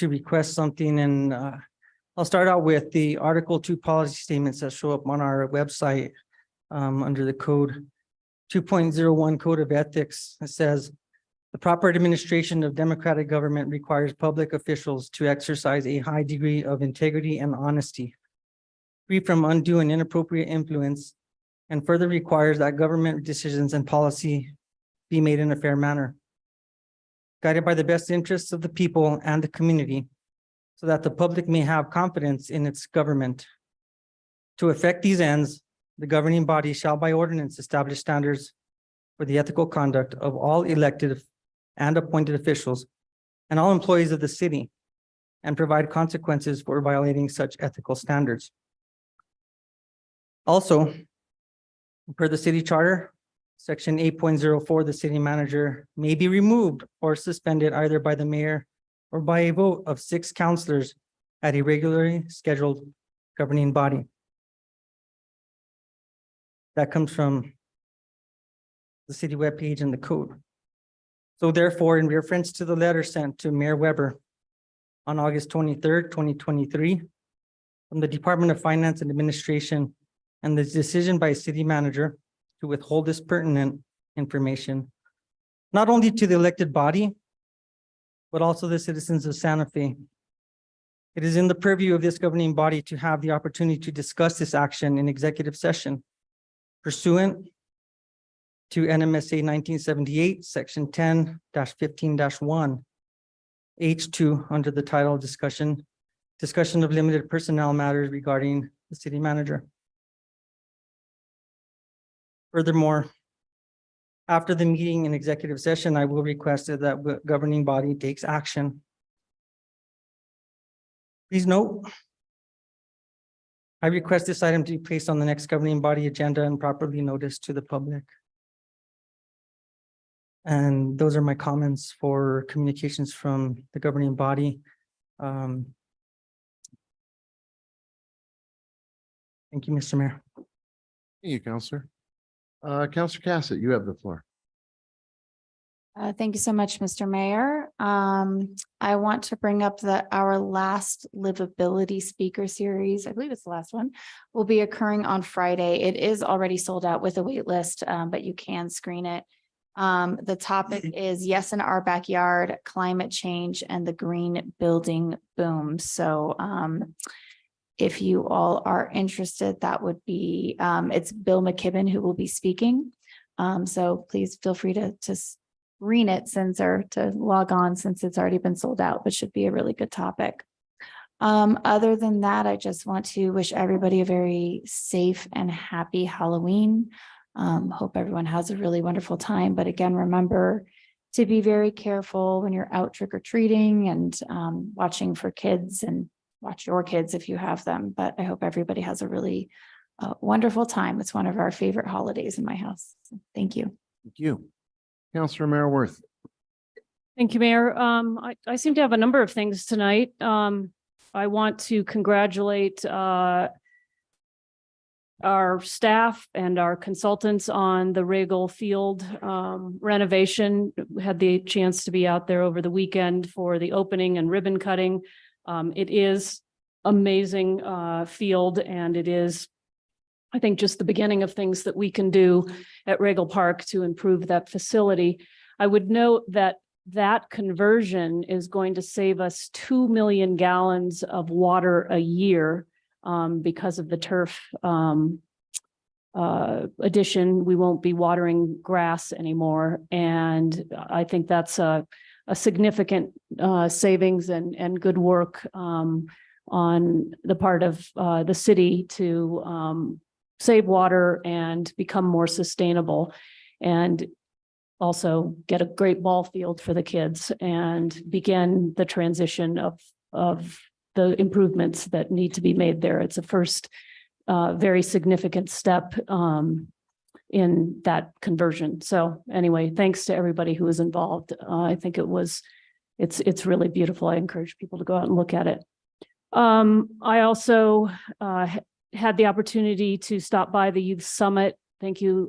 request something, and I'll start out with the Article 2 policy statements that show up on our website under the code 2.01 Code of Ethics. It says the proper administration of democratic government requires public officials to exercise a high degree of integrity and honesty, free from undue and inappropriate influence, and further requires that government decisions and policy be made in a fair manner, guided by the best interests of the people and the community, so that the public may have confidence in its government. To effect these ends, the governing body shall by ordinance establish standards for the ethical conduct of all elected and appointed officials and all employees of the city, and provide consequences for violating such ethical standards. Also, per the city charter, section 8.04, the city manager may be removed or suspended either by the mayor or by a vote of 6 councilors at a regularly scheduled governing body. That comes from the city webpage and the code. So therefore, in reference to the letter sent to Mayor Weber on August 23rd, 2023, from the Department of Finance and Administration, and the decision by city manager to withhold this pertinent information, not only to the elected body, but also the citizens of Santa Fe. It is in the purview of this governing body to have the opportunity to discuss this action in executive session pursuant to NMSA 1978, section 10-15-1, H2, under the title discussion of limited personnel matters regarding the city manager. Furthermore, after the meeting in executive session, I will request that the governing body takes action. Please note, I request this item to be placed on the next governing body agenda and properly noticed to the public. And those are my comments for communications from the governing body. Thank you, Mr. Mayor. Thank you, Counselor. Counselor Cassett, you have the floor. Thank you so much, Mr. Mayor. I want to bring up that our last livability speaker series, I believe it's the last one, will be occurring on Friday. It is already sold out with a wait list, but you can screen it. The topic is Yes in Our Backyard, Climate Change and the Green Building Boom. So if you all are interested, that would be, it's Bill McKibben who will be speaking. So please feel free to screen it or to log on since it's already been sold out, but should be a really good topic. Other than that, I just want to wish everybody a very safe and happy Halloween. Hope everyone has a really wonderful time. But again, remember to be very careful when you're out trick-or-treating and watching for kids, and watch your kids if you have them. But I hope everybody has a really wonderful time. It's one of our favorite holidays in my house. So thank you. Thank you. Counselor Mara Worth. Thank you, Mayor. I seem to have a number of things tonight. I want to congratulate our staff and our consultants on the Regal Field renovation. We had the chance to be out there over the weekend for the opening and ribbon cutting. It is amazing field, and it is, I think, just the beginning of things that we can do at Regal Park to improve that facility. I would note that that conversion is going to save us 2 million gallons of water a year because of the turf addition. We won't be watering grass anymore. And I think that's a significant savings and good work on the part of the city to save water and become more sustainable, and also get a great ball field for the kids and begin the transition of the improvements that need to be made there. It's a first very significant step in that conversion. So anyway, thanks to everybody who was involved. I think it's really beautiful. I encourage people to go out and look at it. I also had the opportunity to stop by the Youth Summit. Thank you,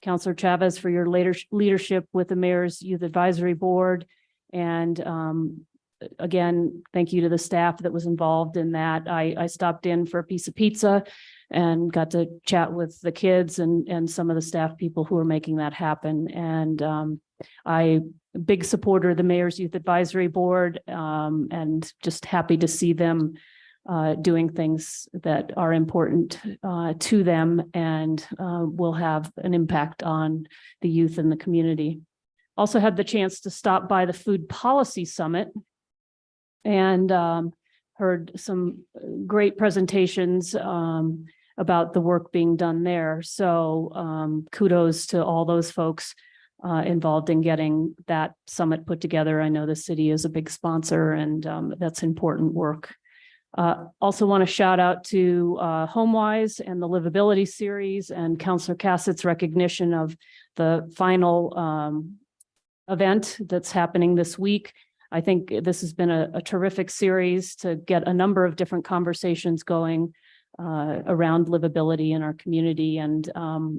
Councilor Chavez, for your leadership with the Mayor's Youth Advisory Board. And again, thank you to the staff that was involved in that. I stopped in for a piece of pizza and got to chat with the kids and some of the staff people who are making that happen. And I'm a big supporter of the Mayor's Youth Advisory Board, and just happy to see them doing things that are important to them and will have an impact on the youth in the community. Also had the chance to stop by the Food Policy Summit and heard some great presentations about the work being done there. So kudos to all those folks involved in getting that summit put together. I know the city is a big sponsor, and that's important work. Also want to shout out to HomeWise and the Livability Series and Councillor Cassett's recognition of the final event that's happening this week. I think this has been a terrific series to get a number of different conversations going around livability in our community. And,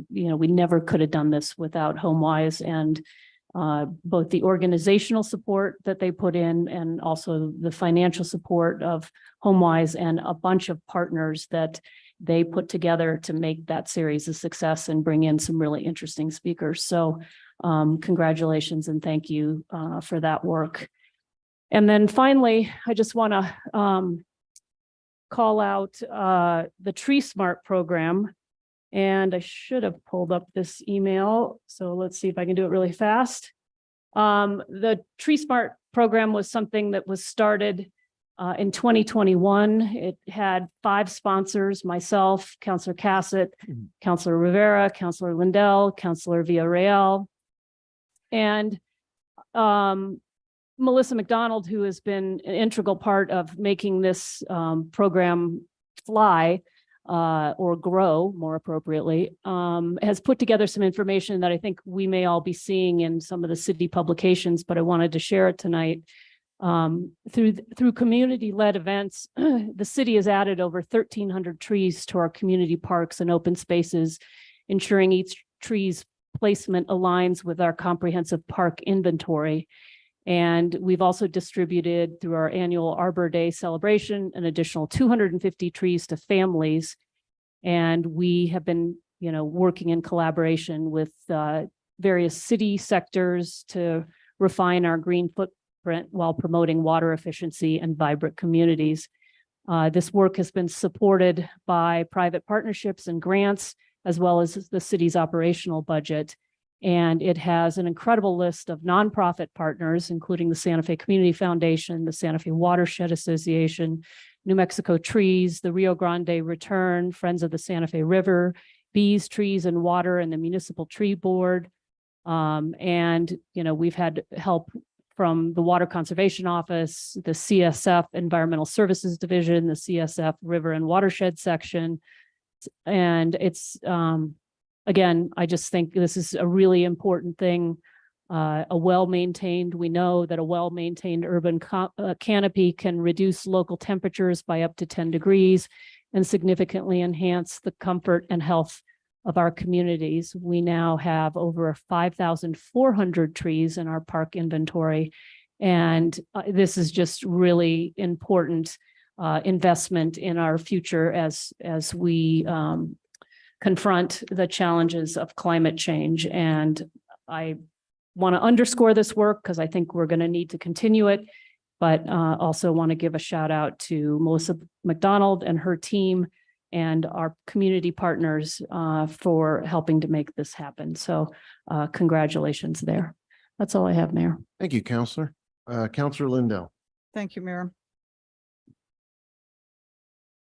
we never could have done this without HomeWise and both the organizational support that they put in and also the financial support of HomeWise and a bunch of partners that they put together to make that series a success and bring in some really interesting speakers. So congratulations and thank you for that work. And then finally, I just want to call out the Tree Smart program. And I should have pulled up this email. So let's see if I can do it really fast. The Tree Smart program was something that was started in 2021. It had 5 sponsors: myself, Councillor Cassett, Councillor Rivera, Councillor Lindell, Councillor Villarreal, and Melissa McDonald, who has been an integral part of making this program fly or grow more appropriately, has put together some information that I think we may all be seeing in some of the city publications, but I wanted to share it tonight. Through community-led events, the city has added over 1,300 trees to our community parks and open spaces, ensuring each tree's placement aligns with our comprehensive park inventory. And we've also distributed through our annual Arbor Day celebration an additional 250 trees to families. And we have been, working in collaboration with various city sectors to refine our green footprint while promoting water efficiency and vibrant communities. This work has been supported by private partnerships and grants, as well as the city's operational budget. And it has an incredible list of nonprofit partners, including the Santa Fe Community Foundation, the Santa Fe Watershed Association, New Mexico Trees, the Rio Grande Return, Friends of the Santa Fe River, Bees, Trees and Water, and the Municipal Tree Board. We've had help from the Water Conservation Office, the CSF Environmental Services Division, the CSF River and Watershed Section. And it's, again, I just think this is a really important thing. We know that a well-maintained urban canopy can reduce local temperatures by up to 10 degrees and significantly enhance the comfort and health of our communities. We now have over 5,400 trees in our park inventory. And this is just really important investment in our future as we confront the challenges of climate change. And I want to underscore this work because I think we're going to need to continue it, but also want to give a shout out to Melissa McDonald and her team and our community partners for helping to make this happen. So congratulations there. That's all I have, Mayor. Thank you, Councillor. Councillor Lindell. Thank you, Mayor.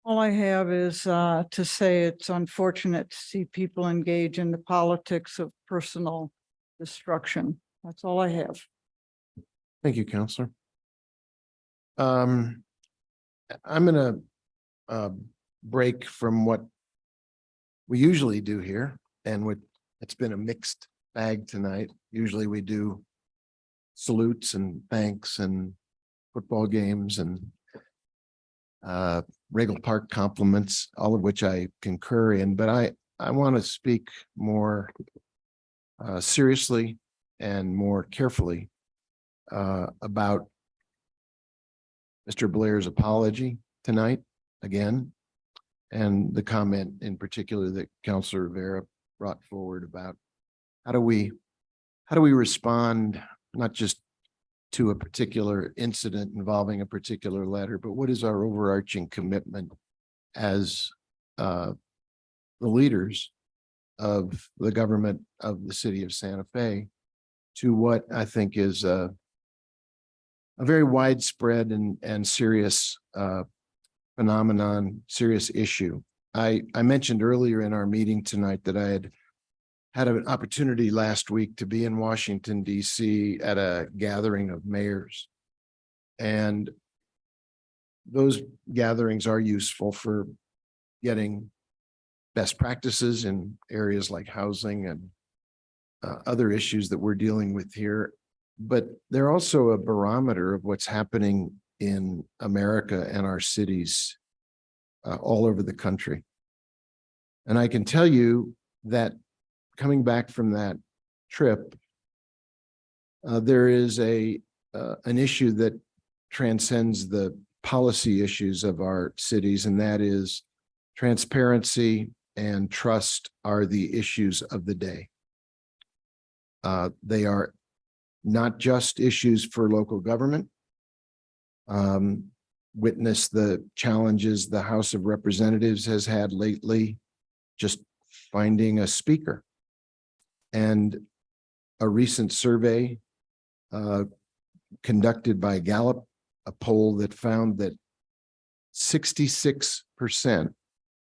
All I have is to say it's unfortunate to see people engage in the politics of personal destruction. That's all I have. Thank you, Councillor. I'm going to break from what we usually do here, and it's been a mixed bag tonight. Usually we do salutes and thanks and football games and Regal Park compliments, all of which I concur in, but I want to speak more seriously and more carefully about Mr. Blair's apology tonight again, and the comment in particular that Councillor Rivera brought forward about how do we respond not just to a particular incident involving a particular letter, but what is our overarching commitment as the leaders of the government of the city of Santa Fe to what I think is a very widespread and serious phenomenon, serious issue. I mentioned earlier in our meeting tonight that I had had an opportunity last week to be in Washington, DC at a gathering of mayors. And those gatherings are useful for getting best practices in areas like housing and other issues that we're dealing with here. But they're also a barometer of what's happening in America and our cities all over the country. And I can tell you that coming back from that trip, there is an issue that transcends the policy issues of our cities, and that is transparency and trust are the issues of the day. They are not just issues for local government. Witness the challenges the House of Representatives has had lately, just finding a speaker. And a recent survey conducted by Gallup, a poll that found that 66%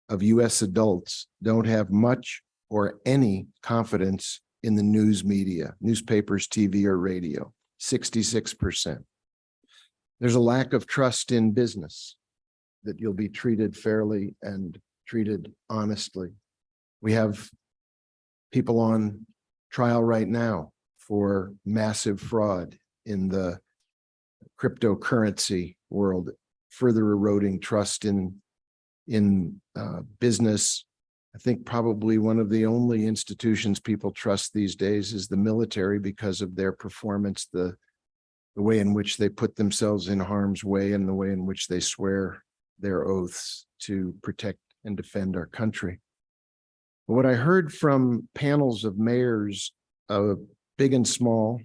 of US adults don't have much or any confidence in the news media, newspapers, TV, or radio, 66%. There's a lack of trust in business, that you'll be treated fairly and treated honestly. We have people on trial right now for massive fraud in the cryptocurrency world, further eroding trust in business. I think probably one of the only institutions people trust these days is the military because of their performance, the way in which they put themselves in harm's way and the way in which they swear their oaths to protect and defend our country. But what I heard from panels of mayors, big and small,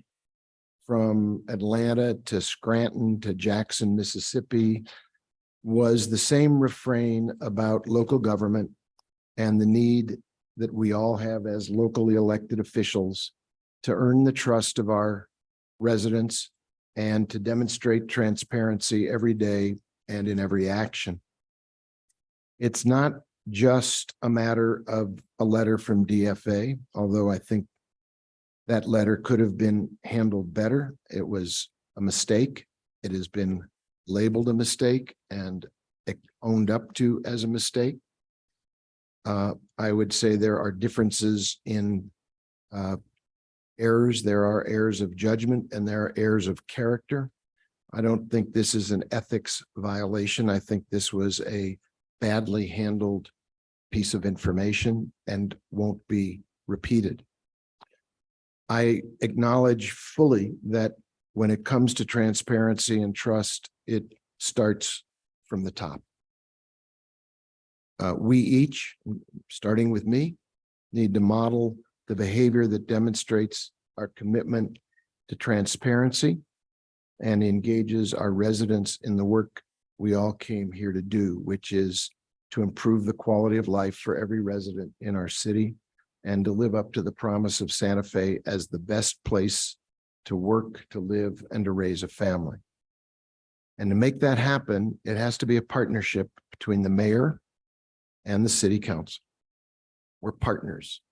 from Atlanta to Scranton to Jackson, Mississippi, was the same refrain about local government and the need that we all have as locally elected officials to earn the trust of our residents and to demonstrate transparency every day and in every action. It's not just a matter of a letter from DFA, although I think that letter could have been handled better. It was a mistake. It has been labeled a mistake and owned up to as a mistake. I would say there are differences in errors. There are errors of judgment and there are errors of character. I don't think this is an ethics violation. I think this was a badly handled piece of information and won't be repeated. I acknowledge fully that when it comes to transparency and trust, it starts from the top. We each, starting with me, need to model the behavior that demonstrates our commitment to transparency and engages our residents in the work we all came here to do, which is to improve the quality of life for every resident in our city and to live up to the promise of Santa Fe as the best place to work, to live, and to raise a family. And to make that happen, it has to be a partnership between the mayor and the city council. We're partners.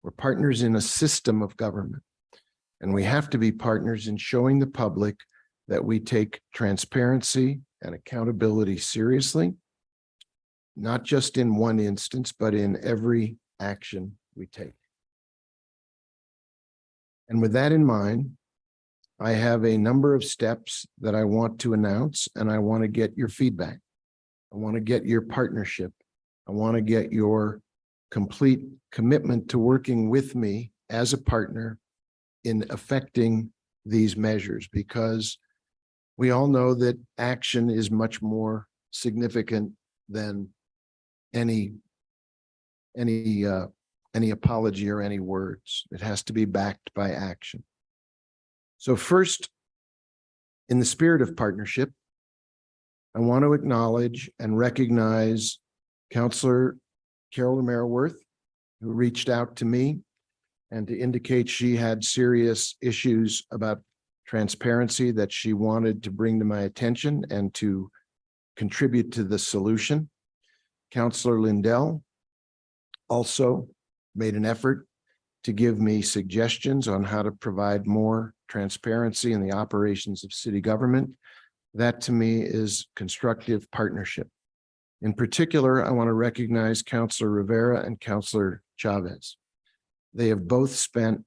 We're partners in a system of government. And we have to be partners in showing the public that we take transparency and accountability seriously, not just in one instance, but in every action we take. And with that in mind, I have a number of steps that I want to announce, and I want to get your feedback. I want to get your partnership. I want to get your complete commitment to working with me as a partner in affecting these measures, because we all know that action is much more significant than any apology or any words. It has to be backed by action. So first, in the spirit of partnership, I want to acknowledge and recognize Councilor Carol Meriworth, who reached out to me and to indicate she had serious issues about transparency that she wanted to bring to my attention and to contribute to the solution. Councilor Lindell also made an effort to give me suggestions on how to provide more transparency in the operations of city government. That to me is constructive partnership. In particular, I want to recognize Councilor Rivera and Councilor Chavez. They have both spent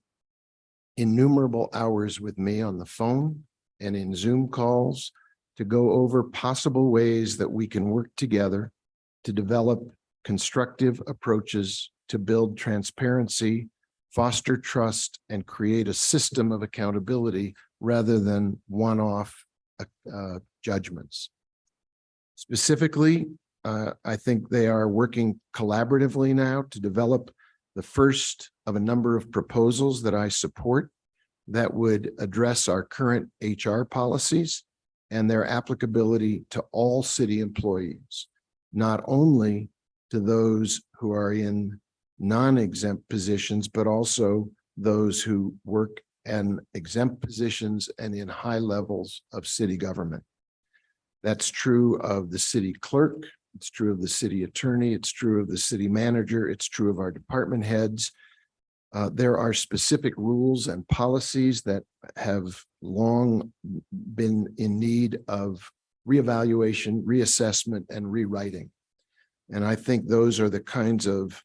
innumerable hours with me on the phone and in Zoom calls to go over possible ways that we can work together to develop constructive approaches to build transparency, foster trust, and create a system of accountability rather than one-off judgments. Specifically, I think they are working collaboratively now to develop the first of a number of proposals that I support that would address our current HR policies and their applicability to all city employees, not only to those who are in non-exempt positions, but also those who work in exempt positions and in high levels of city government. That's true of the city clerk. It's true of the city attorney. It's true of the city manager. It's true of our department heads. There are specific rules and policies that have long been in need of reevaluation, reassessment, and rewriting. And I think those are the kinds of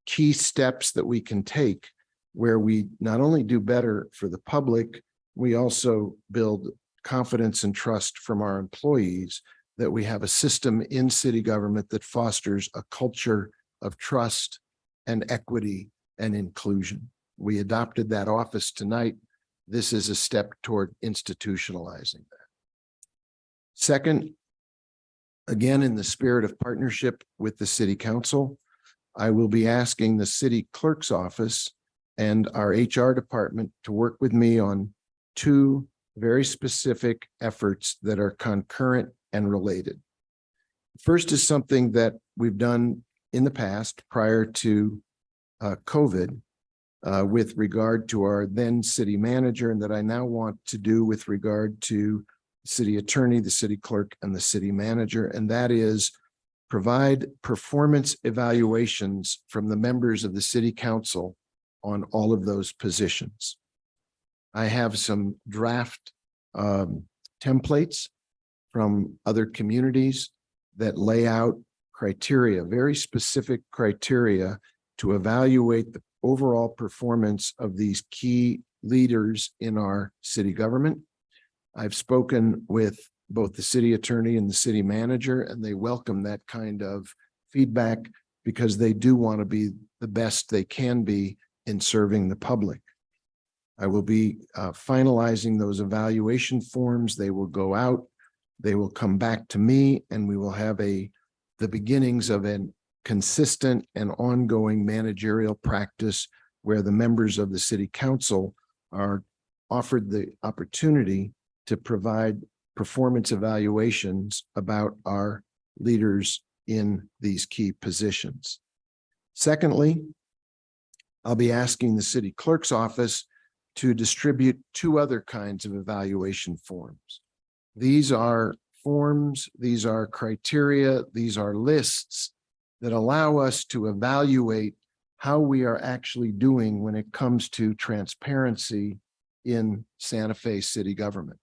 key steps that we can take where we not only do better for the public, we also build confidence and trust from our employees that we have a system in city government that fosters a culture of trust and equity and inclusion. We adopted that office tonight. This is a step toward institutionalizing that. Second, again, in the spirit of partnership with the city council, I will be asking the city clerk's office and our HR department to work with me on two very specific efforts that are concurrent and related. First is something that we've done in the past prior to COVID with regard to our then city manager, and that I now want to do with regard to the city attorney, the city clerk, and the city manager, and that is provide performance evaluations from the members of the city council on all of those positions. I have some draft templates from other communities that lay out criteria, very specific criteria to evaluate the overall performance of these key leaders in our city government. I've spoken with both the city attorney and the city manager, and they welcome that kind of feedback because they do want to be the best they can be in serving the public. I will be finalizing those evaluation forms. They will go out, they will come back to me, and we will have the beginnings of a consistent and ongoing managerial practice where the members of the city council are offered the opportunity to provide performance evaluations about our leaders in these key positions. Secondly, I'll be asking the city clerk's office to distribute two other kinds of evaluation forms. These are forms, these are criteria, these are lists that allow us to evaluate how we are actually doing when it comes to transparency in Santa Fe city government.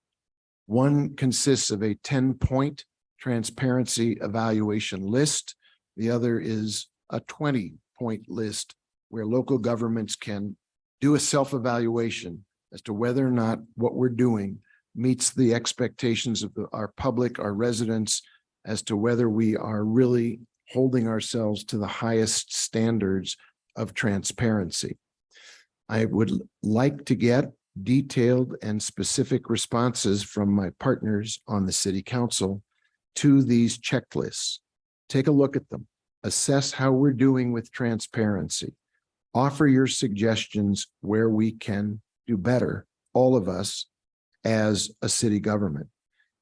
One consists of a 10-point transparency evaluation list. The other is a 20-point list where local governments can do a self-evaluation as to whether or not what we're doing meets the expectations of our public, our residents, as to whether we are really holding ourselves to the highest standards of transparency. I would like to get detailed and specific responses from my partners on the city council to these checklists. Take a look at them, assess how we're doing with transparency, offer your suggestions where we can do better, all of us as a city government.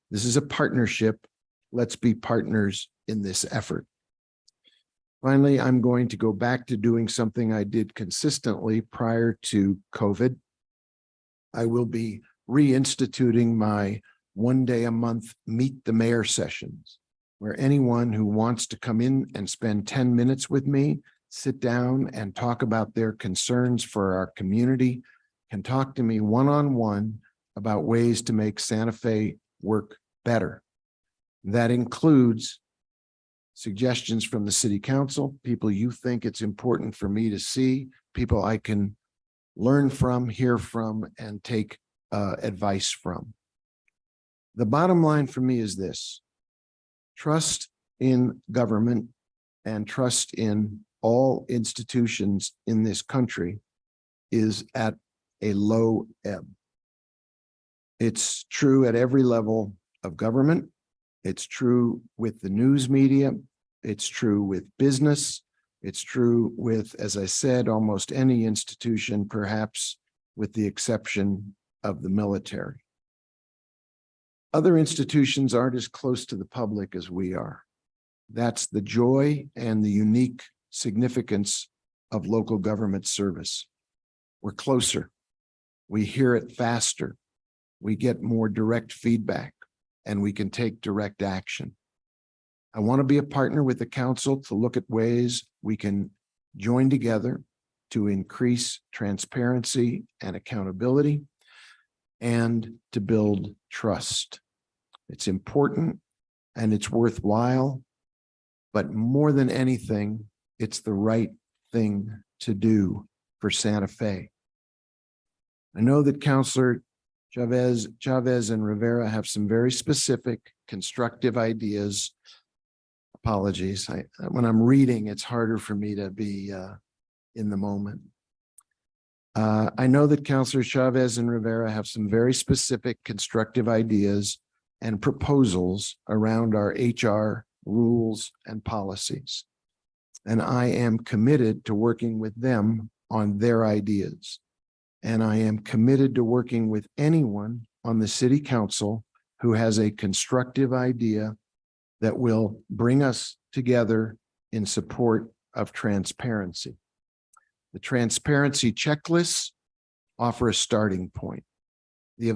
This is a partnership. Let's be partners in this effort. Finally, I'm going to go back to doing something I did consistently prior to COVID. I will be reinstituting my one-day-a-month Meet the Mayor sessions, where anyone who wants to come in and spend 10 minutes with me sit down and talk about their concerns for our community can talk to me one-on-one about ways to make Santa Fe work better. That includes suggestions from the city council, people you think it's important for me to see, people I can learn from, hear from, and take advice from. The bottom line for me is this: trust in government and trust in all institutions in this country is at a low ebb. It's true at every level of government. It's true with the news media. It's true with business. It's true with, as I said, almost any institution, perhaps with the exception of the military. Other institutions aren't as close to the public as we are. That's the joy and the unique significance of local government service. We're closer. We hear it faster. We get more direct feedback, and we can take direct action. I want to be a partner with the council to look at ways we can join together to increase transparency and accountability and to build trust. It's important and it's worthwhile, but more than anything, it's the right thing to do for Santa Fe. I know that Councilor Chavez and Rivera have some very specific, constructive ideas. Apologies. When I'm reading, it's harder for me to be in the moment. I know that Councilor Chavez and Rivera have some very specific, constructive ideas and proposals around our HR rules and policies. And I am committed to working with them on their ideas. And I am committed to working with anyone on the city council who has a constructive idea that will bring us together in support of transparency. The transparency checklists offer a starting point. The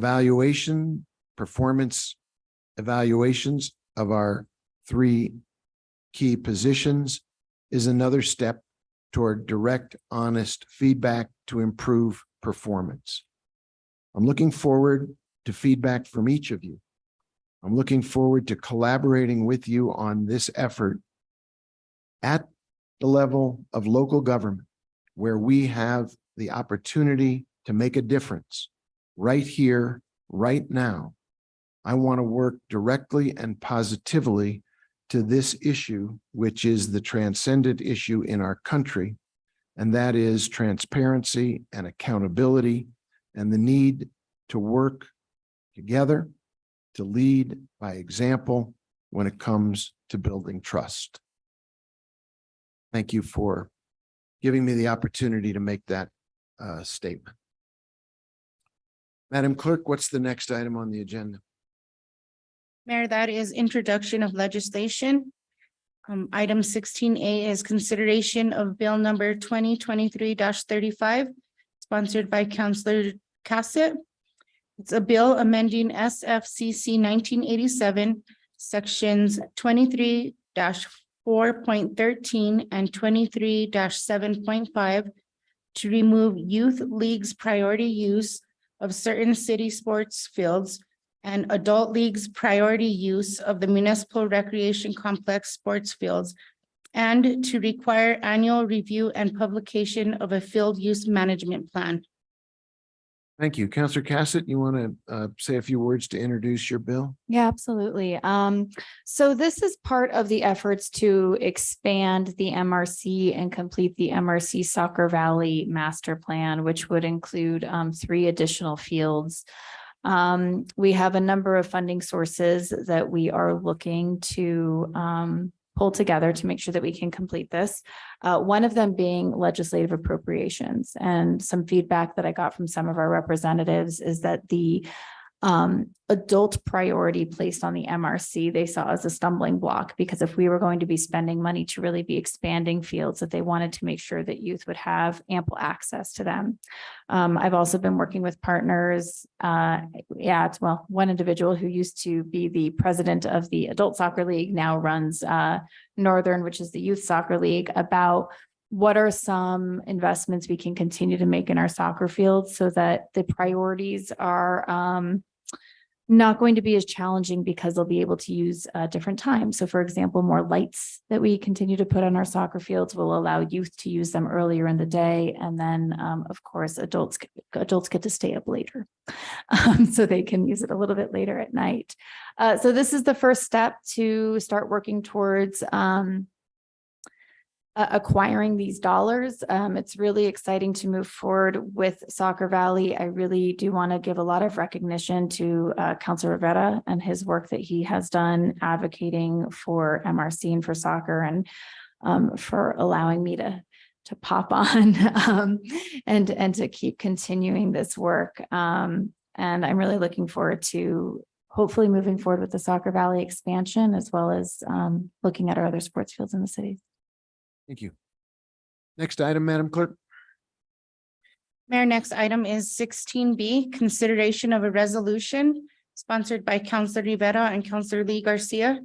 performance evaluations of our 3 key positions is another step toward direct, honest feedback to improve performance. I'm looking forward to feedback from each of you. I'm looking forward to collaborating with you on this effort at the level of local government, where we have the opportunity to make a difference right here, right now. I want to work directly and positively to this issue, which is the transcendent issue in our country, and that is transparency and accountability and the need to work together to lead by example when it comes to building trust. Thank you for giving me the opportunity to make that statement. Madam Clerk, what's the next item on the agenda? Mayor, that is introduction of legislation. Item 16A is consideration of bill number 2023-35, sponsored by Councilor Cassett. It's a bill amending SFCC 1987, sections 23-4.13 and 23-7.5 to remove youth leagues priority use of certain city sports fields and adult leagues priority use of the municipal recreation complex sports fields, and to require annual review and publication of a field use management plan. Thank you. Councilor Cassett, you want to say a few words to introduce your bill? Yeah, absolutely. So this is part of the efforts to expand the MRC and complete the MRC Soccer Valley Master Plan, which would include 3 additional fields. We have a number of funding sources that we are looking to pull together to make sure that we can complete this. One of them being legislative appropriations, and some feedback that I got from some of our representatives is that the adult priority placed on the MRC, they saw as a stumbling block, because if we were going to be spending money to really be expanding fields, that they wanted to make sure that youth would have ample access to them. I've also been working with partners. One individual who used to be the president of the Adult Soccer League now runs Northern, which is the Youth Soccer League, about what are some investments we can continue to make in our soccer fields so that the priorities are not going to be as challenging because they'll be able to use different times. So for example, more lights that we continue to put on our soccer fields will allow youth to use them earlier in the day. And then of course, adults get to stay up later. So they can use it a little bit later at night. So this is the first step to start working towards acquiring these dollars. It's really exciting to move forward with Soccer Valley. I really do want to give a lot of recognition to Councilor Rivera and his work that he has done advocating for MRC and for soccer, and for allowing me to pop on and to keep continuing this work. And I'm really looking forward to hopefully moving forward with the Soccer Valley expansion, as well as looking at our other sports fields in the city. Thank you. Next item, Madam Clerk. Mayor, next item is 16B, consideration of a resolution sponsored by Councilor Rivera and Councilor Lee Garcia.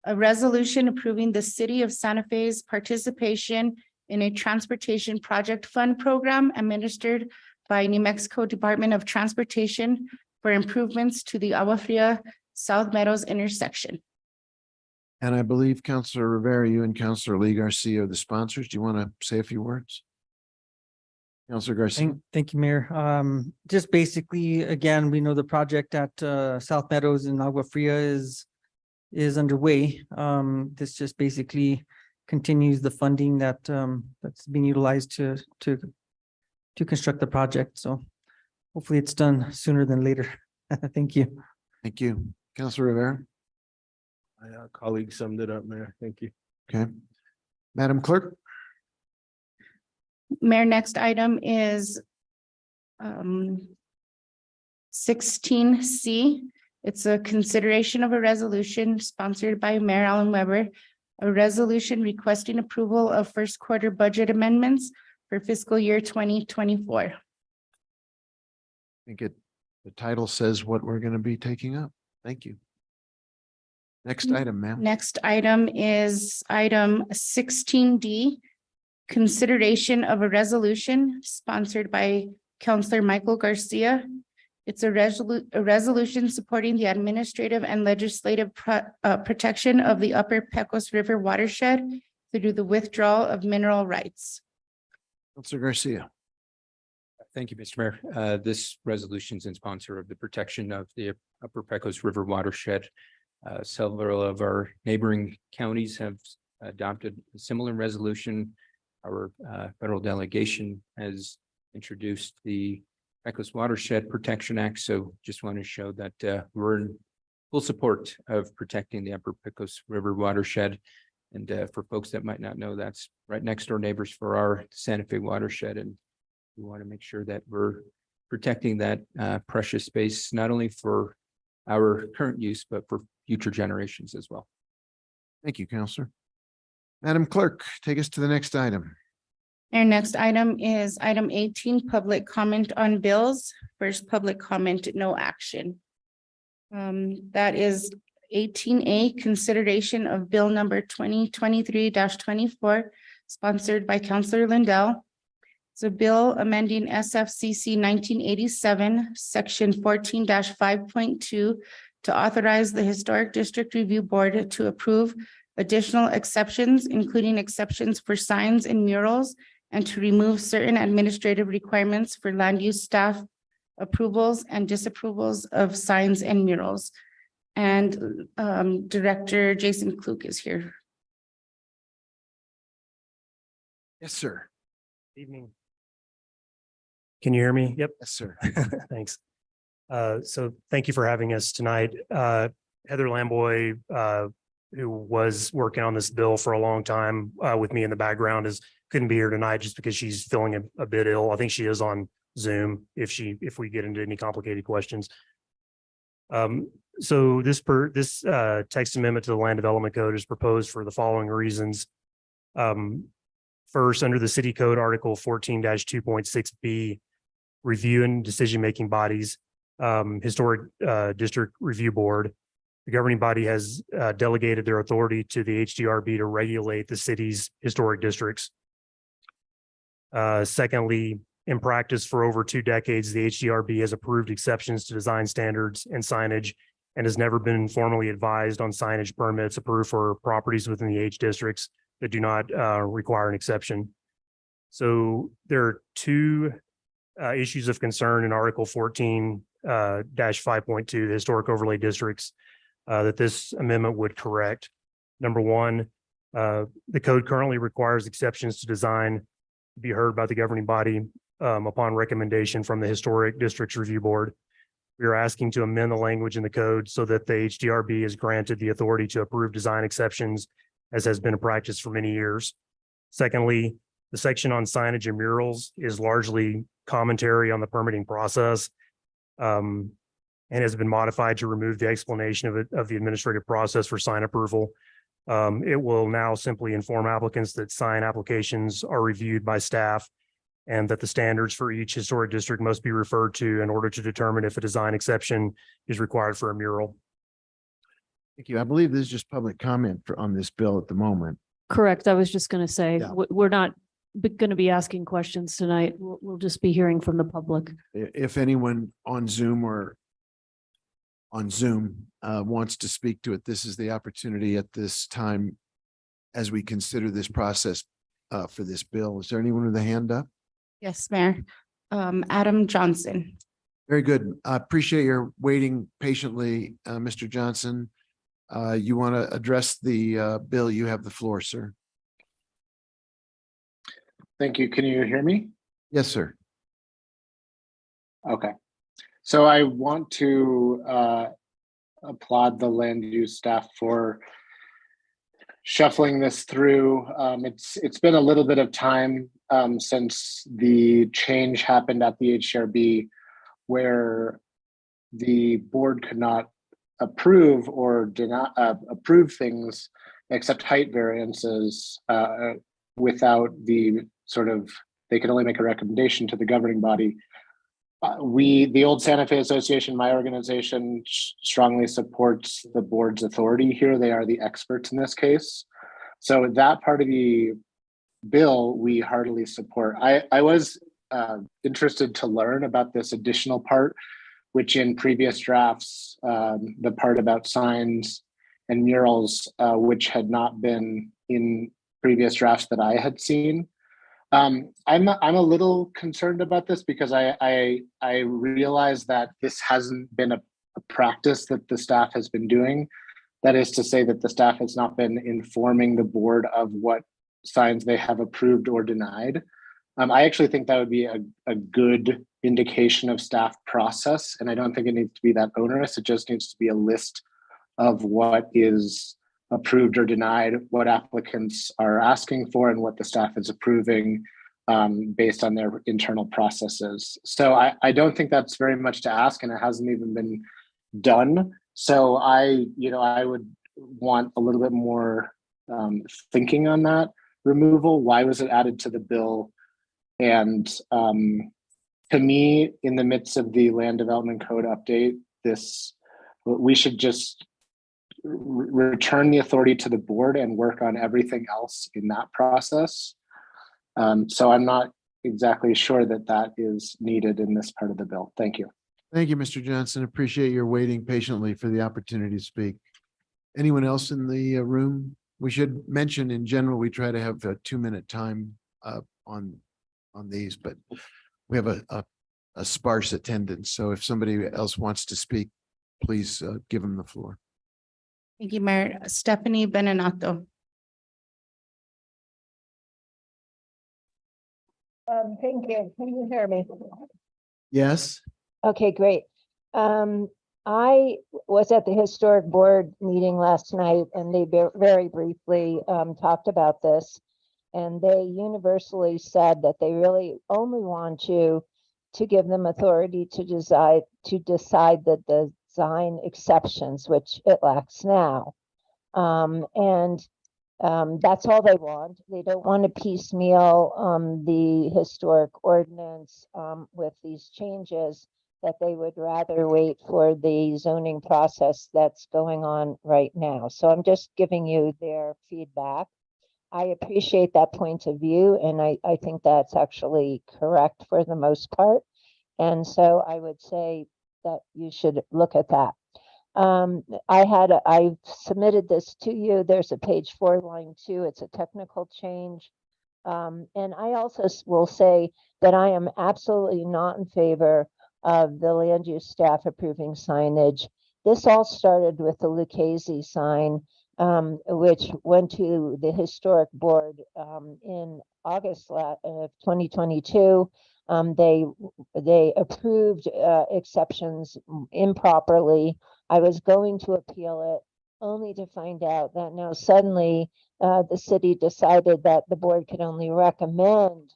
A resolution approving the city of Santa Fe's participation in a transportation project fund program administered by New Mexico Department of Transportation for improvements to the Agua Fria South Meadows intersection. And I believe Councilor Rivera, you and Councilor Lee Garcia are the sponsors. Do you want to say a few words? Councilor Garcia. Thank you, Mayor. Just basically, again, we know the project at South Meadows in Agua Fria is underway. This just basically continues the funding that that's being utilized to construct the project. So hopefully it's done sooner than later. Thank you. Thank you. Councilor Rivera. My colleague summed it up, Mayor. Thank you. Okay. Madam Clerk. Mayor, next item is 16C. It's a consideration of a resolution sponsored by Mayor Alan Weber, a resolution requesting approval of first quarter budget amendments for fiscal year 2024. I think the title says what we're going to be taking up. Thank you. Next item, ma'am. Next item is item 16D, consideration of a resolution sponsored by Councilor Michael Garcia. It's a resolution supporting the administrative and legislative protection of the Upper Pecos River watershed through the withdrawal of mineral rights. Councilor Garcia. Thank you, Mr. Mayor. This resolution is in sponsor of the protection of the Upper Pecos River watershed. Several of our neighboring counties have adopted a similar resolution. Our federal delegation has introduced the Pecos Watershed Protection Act. So just want to show that we're in full support of protecting the Upper Pecos River watershed. And for folks that might not know, that's right next door neighbors for our Santa Fe watershed. And we want to make sure that we're protecting that precious space, not only for our current use, but for future generations as well. Thank you, Councilor. Madam Clerk, take us to the next item. Our next item is item 18, public comment on bills. First public comment, no action. That is 18A, consideration of bill number 2023-24, sponsored by Councilor Lindell. It's a bill amending SFCC 1987, section 14-5.2 to authorize the Historic District Review Board to approve additional exceptions, including exceptions for signs and murals, and to remove certain administrative requirements for land use staff approvals and disapprovals of signs and murals. And Director Jason Klug is here. Yes, sir. Evening. Can you hear me? Yep. Yes, sir. Thanks. So thank you for having us tonight. Heather Lamboy, who was working on this bill for a long time with me in the background, couldn't be here tonight just because she's feeling a bit ill. I think she is on Zoom if we get into any complicated questions. So this text amendment to the Land Development Code is proposed for the following reasons. First, under the City Code Article 14-2.6B, review and decision-making bodies, Historic District Review Board. The governing body has delegated their authority to the HDRB to regulate the city's historic districts. Secondly, in practice for over 2 decades, the HDRB has approved exceptions to design standards and signage and has never been formally advised on signage permits approved for properties within the H districts that do not require an exception. So there are 2 issues of concern in Article 14 -5.2, the historic overlay districts, that this amendment would correct. Number one, the code currently requires exceptions to design to be heard by the governing body upon recommendation from the Historic Districts Review Board. We are asking to amend the language in the code so that the HDRB is granted the authority to approve design exceptions, as has been a practice for many years. Secondly, the section on signage and murals is largely commentary on the permitting process, and has been modified to remove the explanation of the administrative process for sign approval. It will now simply inform applicants that sign applications are reviewed by staff and that the standards for each historic district must be referred to in order to determine if a design exception is required for a mural. Thank you. I believe this is just public comment on this bill at the moment. Correct. I was just going to say, Yeah. we're not going to be asking questions tonight. We'll just be hearing from the public. If anyone on Zoom wants to speak to it, this is the opportunity at this time as we consider this process for this bill. Is there anyone with a hand up? Yes, Mayor. Adam Johnson. Very good. I appreciate your waiting patiently, Mr. Johnson. You want to address the bill? You have the floor, sir. Thank you. Can you hear me? Yes, sir. Okay. So I want to applaud the land use staff for shuffling this through. It's been a little bit of time since the change happened at the HDRB, where the board could not approve or deny approve things except height variances without the they could only make a recommendation to the governing body. The old Santa Fe Association, my organization, strongly supports the board's authority here. They are the experts in this case. So that part of the bill, we heartily support. I was interested to learn about this additional part, which in previous drafts, the part about signs and murals, which had not been in previous drafts that I had seen. I'm a little concerned about this because I realize that this hasn't been a practice that the staff has been doing. That is to say that the staff has not been informing the board of what signs they have approved or denied. I actually think that would be a good indication of staff process, and I don't think it needs to be that onerous. It just needs to be a list of what is approved or denied, what applicants are asking for, and what the staff is approving based on their internal processes. So I don't think that's very much to ask, and it hasn't even been done. So I would want a little bit more thinking on that removal. Why was it added to the bill? And to me, in the midst of the land development code update, we should just return the authority to the board and work on everything else in that process. So I'm not exactly sure that is needed in this part of the bill. Thank you. Thank you, Mr. Johnson. Appreciate your waiting patiently for the opportunity to speak. Anyone else in the room? We should mention in general, we try to have a 2-minute time on these, but we have a sparse attendance. So if somebody else wants to speak, please give them the floor. Thank you, Mayor. Stephanie Benenato. Thank you. Can you hear me? Yes. Okay, great. I was at the historic board meeting last night, and they very briefly talked about this. And they universally said that they really only want you to give them authority to decide the design exceptions, which it lacks now. That's all they want. They don't want to piecemeal the historic ordinance with these changes, that they would rather wait for the zoning process that's going on right now. So I'm just giving you their feedback. I appreciate that point of view, and I think that's actually correct for the most part. And so I would say that you should look at that. I submitted this to you. There's a page 4, line 2. It's a technical change. And I also will say that I am absolutely not in favor of the land use staff approving signage. This all started with the Lucchese sign, which went to the historic board in August of 2022. They approved exceptions improperly. I was going to appeal it, only to find out that now suddenly the city decided that the board could only recommend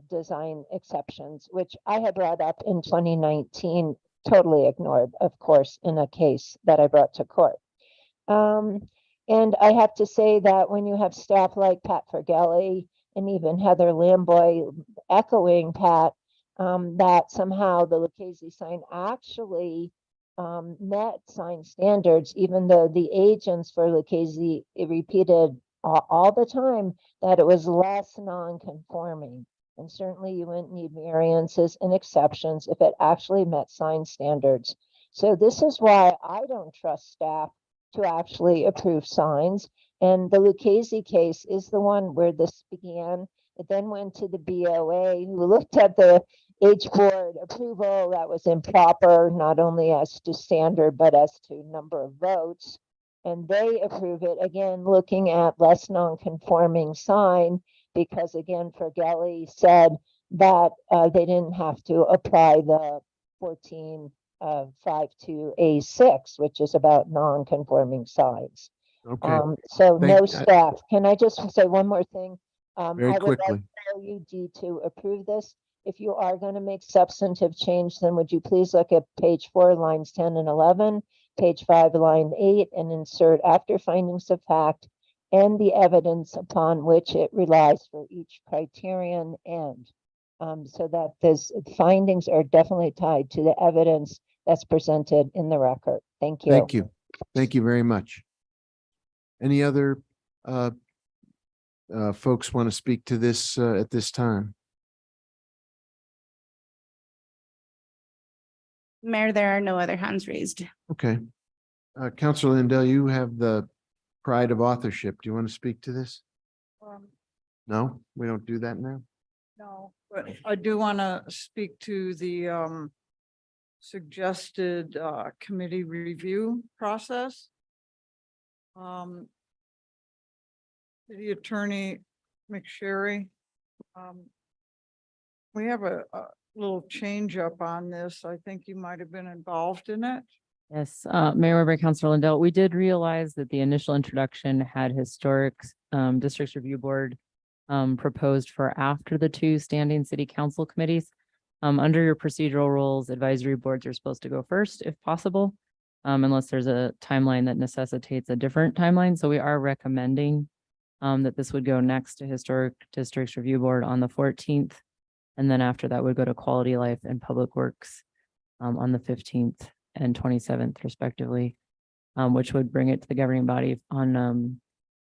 design exceptions, which I had brought up in 2019, totally ignored, of course, in a case that I brought to court. And I have to say that when you have staff like Pat Fergelli and even Heather Lamboy echoing Pat, that somehow the Lucchese sign actually met sign standards, even though the agents for Lucchese repeated all the time that it was less non-conforming. And certainly you wouldn't need variances and exceptions if it actually met sign standards. So this is why I don't trust staff to actually approve signs. And the Lucchese case is the one where this began. It then went to the BOA, who looked at the H board approval that was improper, not only as to standard, but as to number of votes. And they approve it again, looking at less non-conforming sign, because again, Fergelli said that they didn't have to apply the 1452A6, which is about non-conforming signs. Okay. So no Thank- staff. Can I just say one more thing? Very I would like quickly. LUD to approve this. If you are going to make substantive change, then would you please look at page 4, lines 10 and 11, page 5, line 8, and insert after findings of fact and the evidence upon which it relies for each criterion and so that those findings are definitely tied to the evidence that's presented in the record. Thank you. Thank you. Thank you very much. Any other folks want to speak to this at this time? Mayor, there are no other hands raised. Okay. Councilor Lindell, you have the pride of authorship. Do you want to speak to this? No, we don't do that now. No, but I do want to speak to the suggested committee review process. City Attorney McSherry, we have a little change up on this. I think you might have been involved in it. Yes, Mayor Weber, Councilor Lindell, we did realize that the initial introduction had historic districts review board proposed for after the 2 standing city council committees. Under your procedural rules, advisory boards are supposed to go first if possible, unless there's a timeline that necessitates a different timeline. So we are recommending that this would go next to historic districts review board on the 14th. And then after that would go to quality life and public works on the 15th and 27th respectively, which would bring it to the governing body on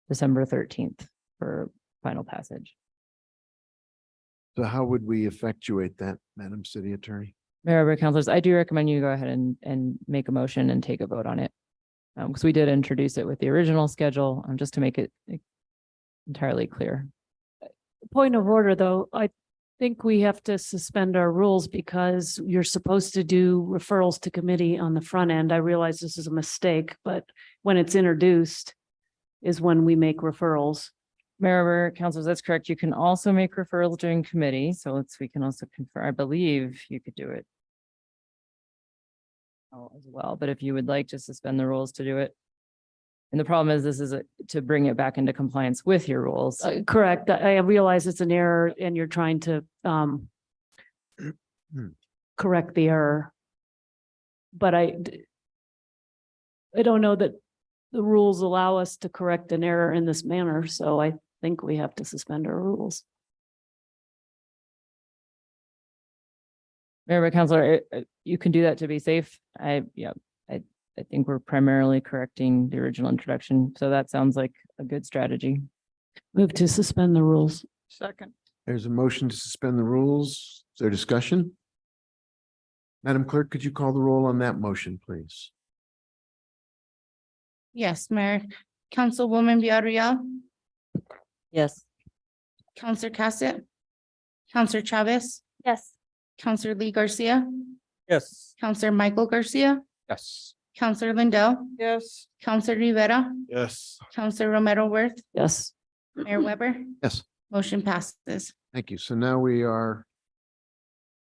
December 13th for final passage. So how would we effectuate that, Madam City Attorney? Mayor, councilors, I do recommend you go ahead and make a motion and take a vote on it. Because we did introduce it with the original schedule, just to make it entirely clear. Point of order, though, I think we have to suspend our rules because you're supposed to do referrals to committee on the front end. I realize this is a mistake, but when it's introduced is when we make referrals. Mayor, councilors, that's correct. You can also make referrals during committee. So we can also confirm, I believe you could do it as well, but if you would like to suspend the rules to do it. And the problem is this is to bring it back into compliance with your rules. Correct. I realize it's an error and you're trying to correct the error. But I don't know that the rules allow us to correct an error in this manner, so I think we have to suspend our rules. Mayor, councilor, you can do that to be safe. I think we're primarily correcting the original introduction, so that sounds like a good strategy. Move to suspend the rules. Second. There's a motion to suspend the rules. Is there discussion? Madam Clerk, could you call the roll on that motion, please? Yes, Mayor. Councilwoman Villarreal, Yes. Counselor Cassett, Counselor Chavez, Yes. Counselor Lee Garcia, Yes. Counselor Michael Garcia, Yes. Counselor Lindell, Yes. Counselor Rivera, Yes. Counselor Romero Worth, Yes. Mayor Weber. Yes. Motion passes. Thank you. So now we are,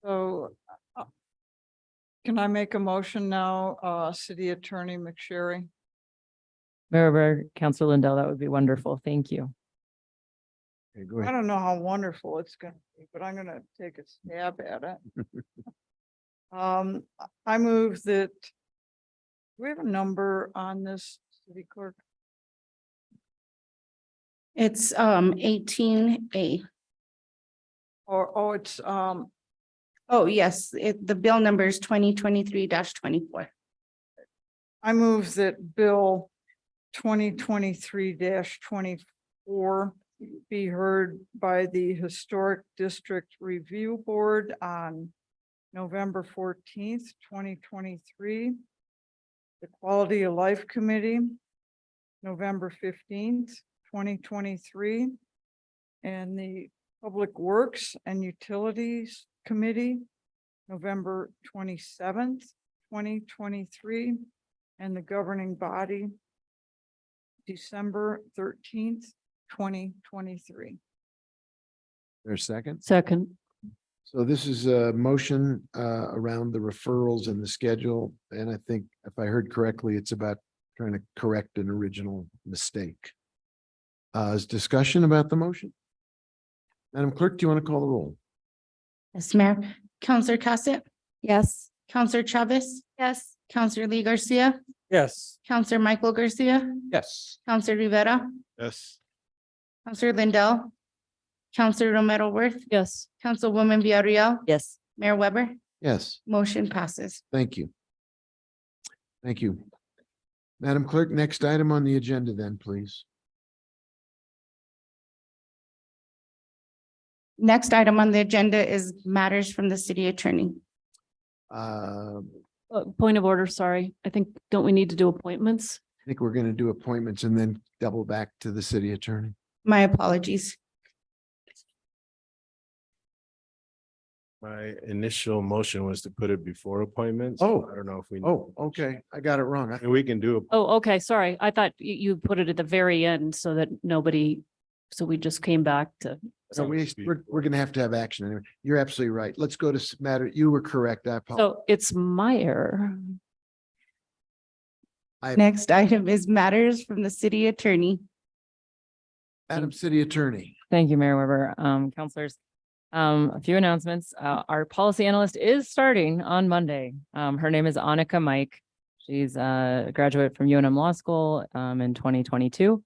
So can I make a motion now, City Attorney McSherry? Mayor Weber, Counselor Lindell, that would be wonderful. Thank you. okay, go I ahead. don't know how wonderful it's gonna be, but I'm gonna take a stab at it. I move that. Do we have a number on this, city clerk? It's 18A. Or, it's, Oh, yes, the bill number is 2023-24. I move that Bill 2023-24 be heard by the Historic District Review Board on November 14th, 2023. The Quality of Life Committee, November 15th, 2023. And the Public Works and Utilities Committee, November 27th, 2023. And the governing body, December 13th, 2023. There's a second. Second. So this is a motion around the referrals and the schedule. And I think if I heard correctly, it's about trying to correct an original mistake. Is discussion about the motion? Madam Clerk, do you want to call the roll? Yes, Mayor. Counselor Cassett, Yes. Counselor Chavez, Yes. Counselor Lee Garcia, Yes. Counselor Michael Garcia, Yes. Counselor Rivera, Yes. Counselor Lindell, Counselor Romero Worth, Yes. Councilwoman Villarreal, Yes. Mayor Weber. Yes, Motion passes. thank you. Thank you. Madam Clerk, next item on the agenda then, please. Next item on the agenda is matters from the city attorney. I Point of order, sorry. I think, don't we need to do appointments? think we're going to do appointments and then double back to the city attorney. My apologies. My initial motion was to put it before appointments. Oh. I don't know if we. Oh, okay. I got it wrong. And we can do. Oh, okay, sorry. I thought you put it at the very end so that nobody, so we just came back to. So we're going to have action anyway. You're absolutely right. Let's go to matter. You were correct. I apologize. So it's my error. Next item is matters from the city attorney. Madam City Attorney. Thank you, Mayor Weber. Counselors. A few announcements. Our policy analyst is starting on Monday. Her name is Annika Mike. She's a graduate from UNM Law School in 2022.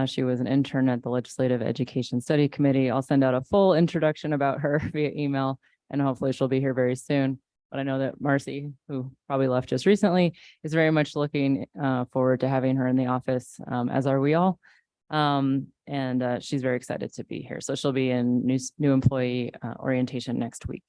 She was an intern at the Legislative Education Study Committee. I'll send out a full introduction about her via email, and hopefully she'll be here very soon. But I know that Marcy, who probably left just recently, is very much looking forward to having her in the office, as are we all. She's very excited to be here. So she'll be in new employee orientation next week.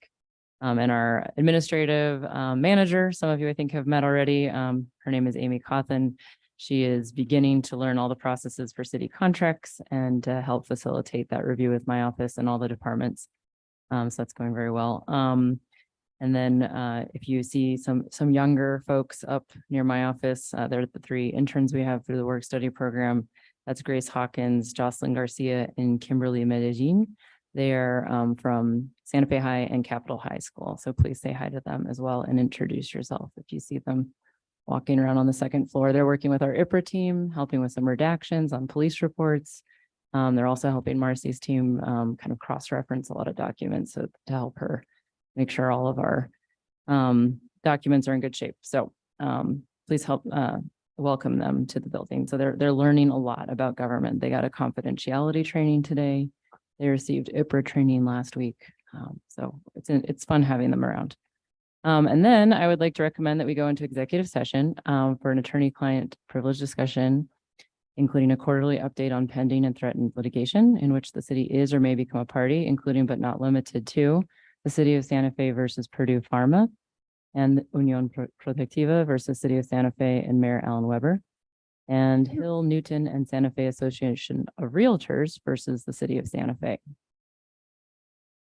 And our administrative manager, some of you I think have met already. Her name is Amy Cawthon. She is beginning to learn all the processes for city contracts and to help facilitate that review with my office and all the departments. So that's going very well. And then if you see some younger folks up near my office, they're the 3 interns we have through the work study program. That's Grace Hawkins, Jocelyn Garcia, and Kimberly Medellin. They are from Santa Fe High and Capitol High School. So please say hi to them as well and introduce yourself if you see them walking around on the 2nd floor. They're working with our IPRA team, helping with some redactions on police reports. They're also helping Marcy's team kind of cross-reference a lot of documents to help her make sure all of our documents are in good shape. So please help welcome them to the building. So they're learning a lot about government. They got a confidentiality training today. They received IPRA training last week. So it's fun having them around. And then I would like to recommend that we go into executive session for an attorney-client privilege discussion including a quarterly update on pending and threatened litigation in which the city is or may become a party, including but not limited to the City of Santa Fe versus Purdue Pharma and Union Protectiva versus City of Santa Fe and Mayor Alan Weber, and Hill, Newton, and Santa Fe Association of Realtors versus the City of Santa Fe.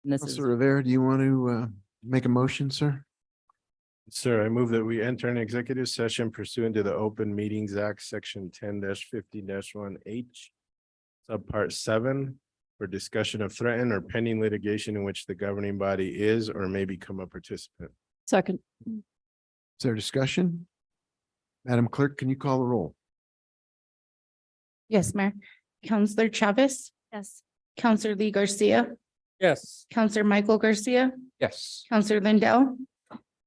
And this is, Councilor Rivera, do you want to make a motion, sir? Sir, I move that we enter an executive session pursuant to the Open Meetings Act, section 10-50-1H, subpart 7, for discussion of threatened or pending litigation in which the governing body is or may become a participant. Second. Is there discussion? Madam Clerk, can you call the roll? Yes, Mayor. Counselor Chavez, Yes. Counselor Lee Garcia, Yes. Counselor Michael Garcia, Yes. Counselor Lindell,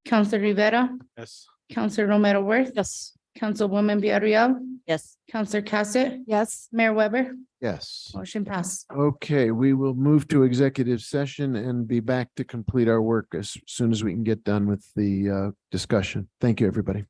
Counselor Rivera, Yes. Counselor Romero Worth, Yes. Councilwoman Villarreal, Yes. Counselor Cassett, Yes. Mayor Weber, Yes. motion pass. Okay, we will move to executive session and be back to complete our work as soon as we can get done with the discussion. Thank you, everybody.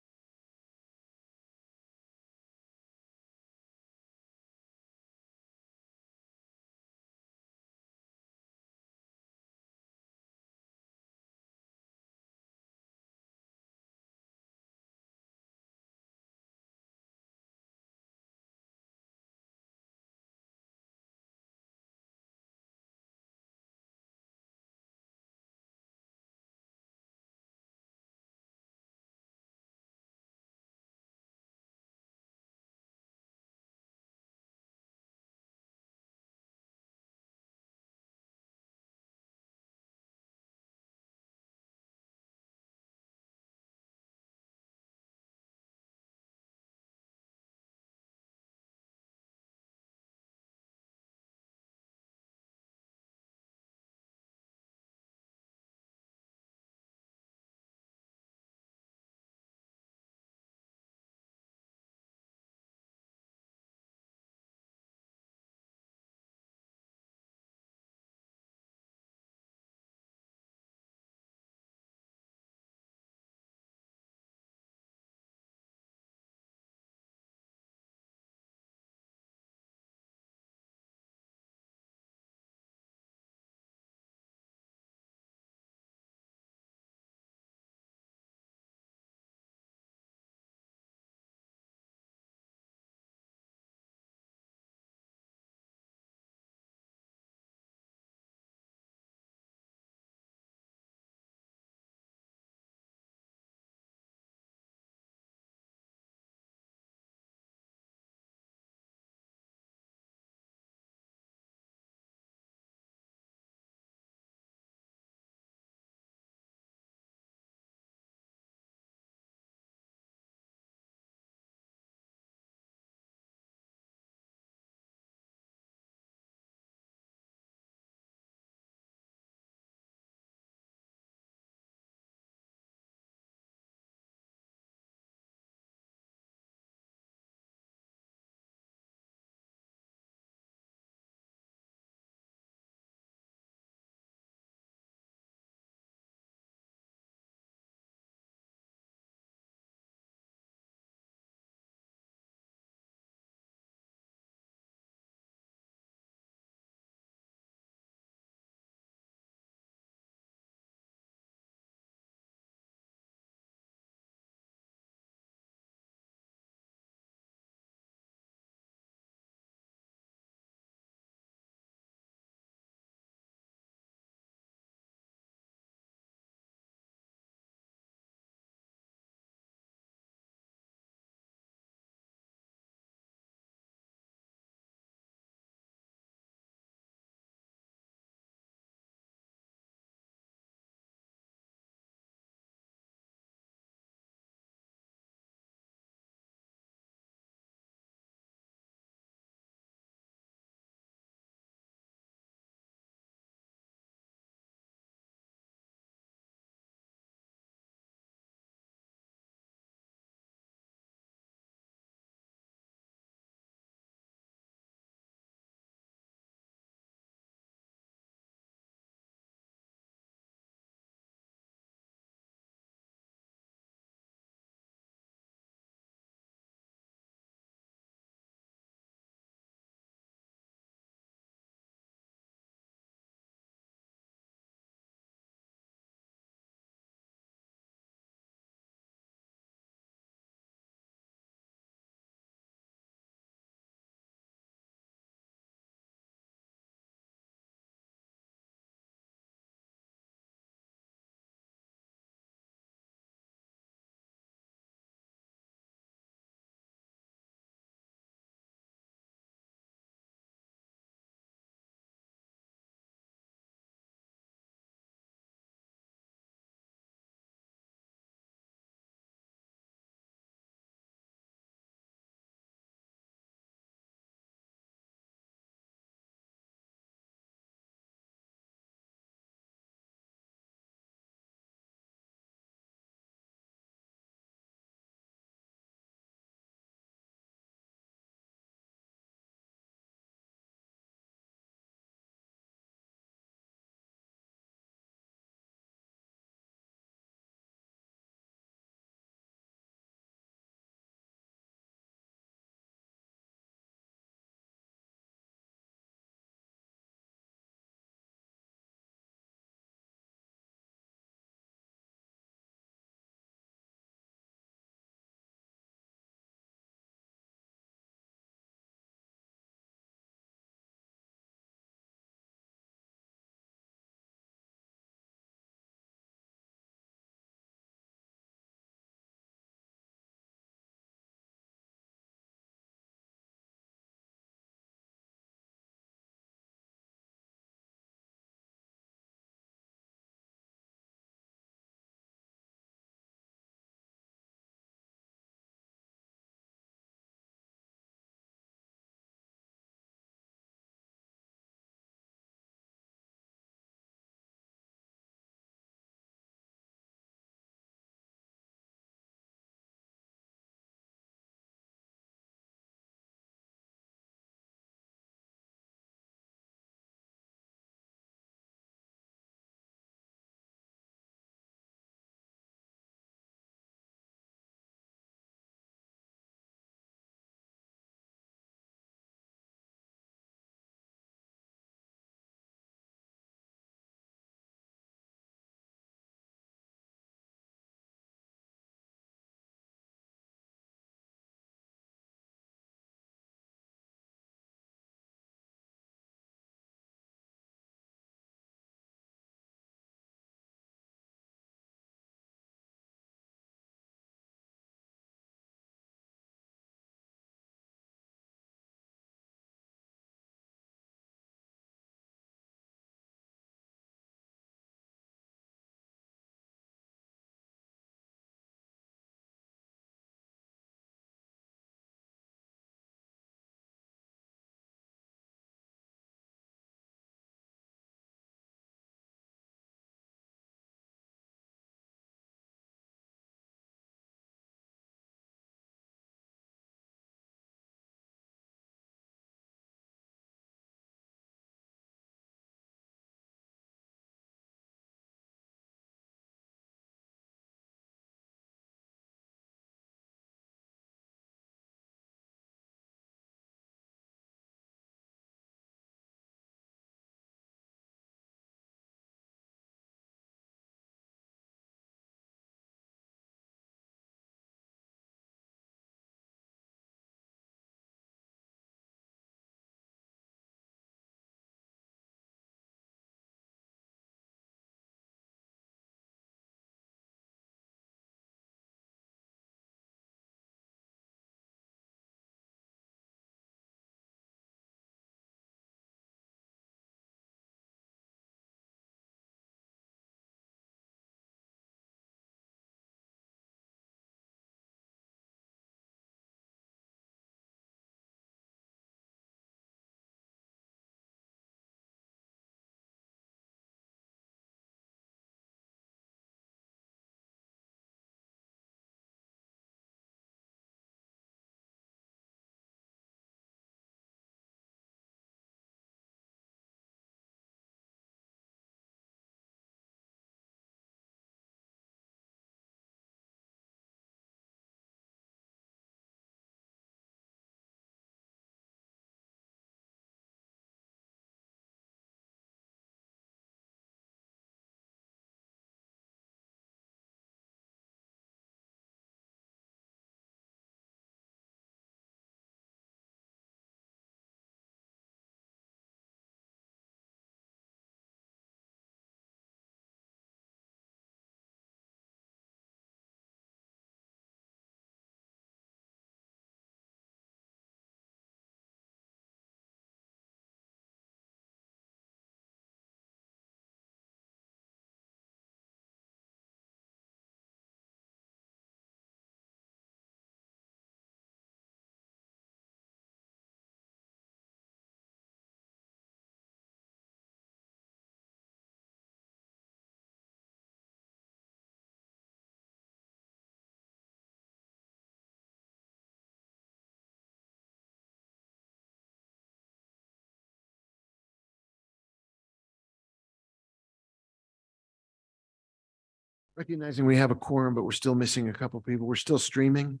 Recognizing we have a quorum, but we're still missing a couple people. We're still streaming.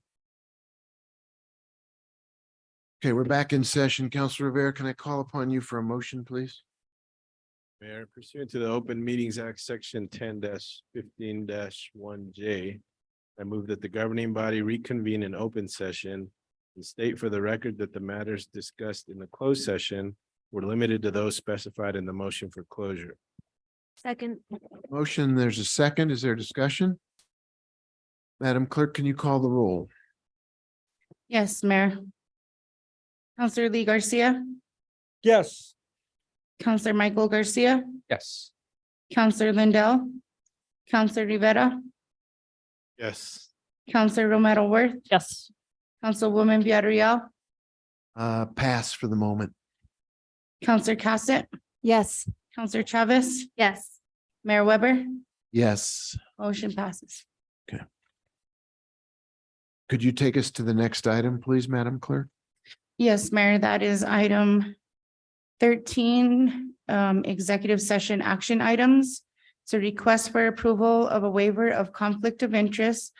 Okay, we're back in session. Counselor Rivera, can I call upon you for a motion, please? Mayor, pursuant to the Open Meetings Act, section 10-15-1J, I move that the governing body reconvene in open session and state for the record that the matters discussed in the closed session were limited to those specified in the motion for closure. Second. Motion, there's a second. Is there discussion? Madam Clerk, can you call the roll? Yes, Mayor. Counselor Lee Garcia, Yes. Counselor Michael Garcia, Yes. Counselor Lindell, Counselor Rivera, Yes. Counselor Romero Worth, Yes. Councilwoman Villarreal, Pass for the moment. Counselor Cassett, Yes. Counselor Chavez, Yes. Mayor Weber, Yes. motion passes. Could you take us to the next item, please, Madam Clerk? Yes, Mayor, that is item 13, executive session action items. It's a request for approval of a waiver of conflict of interest,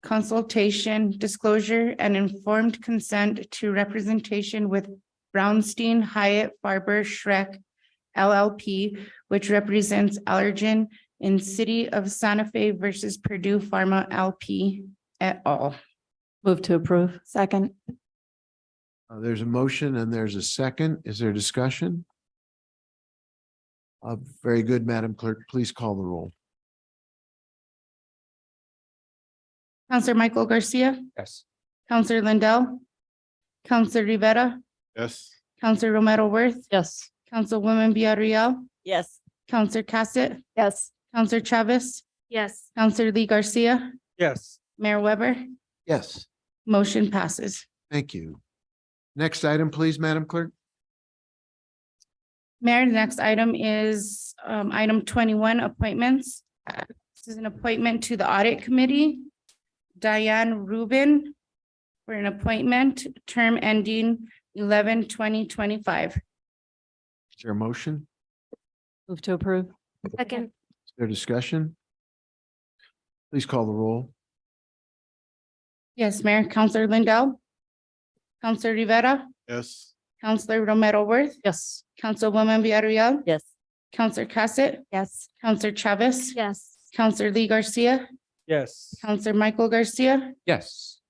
consultation, disclosure, and informed consent to representation with Brownstein Hyatt Farber Schreck LLP, which represents Allergen in City of Santa Fe versus Purdue Pharma LP et al. Move to approve. Second. There's a motion and there's a second. Is there discussion? Very good, Madam Clerk. Please call the roll. Counselor Michael Garcia, Yes. Counselor Lindell, Counselor Rivera, Yes. Counselor Romero Worth, Yes. Councilwoman Villarreal, Yes. Counselor Cassett, Yes. Counselor Chavez, Yes. Counselor Lee Garcia, Yes. Mayor Weber, Yes. motion passes. Thank you. Next item, please, Madam Clerk. Mayor, the next item is item 21, appointments. This is an appointment to the Audit Committee. Diane Rubin for an appointment, term ending 11/2025. Is there a motion? Move to approve. Second. Is there discussion? Please call the roll. Yes, Mayor, Counselor Lindell, Counselor Rivera, Yes. Counselor Romero Worth, Yes. Councilwoman Villarreal, Yes. Counselor Cassett, Yes. Counselor Chavez, Yes. Counselor Lee Garcia, Yes. Counselor Michael Garcia, Yes.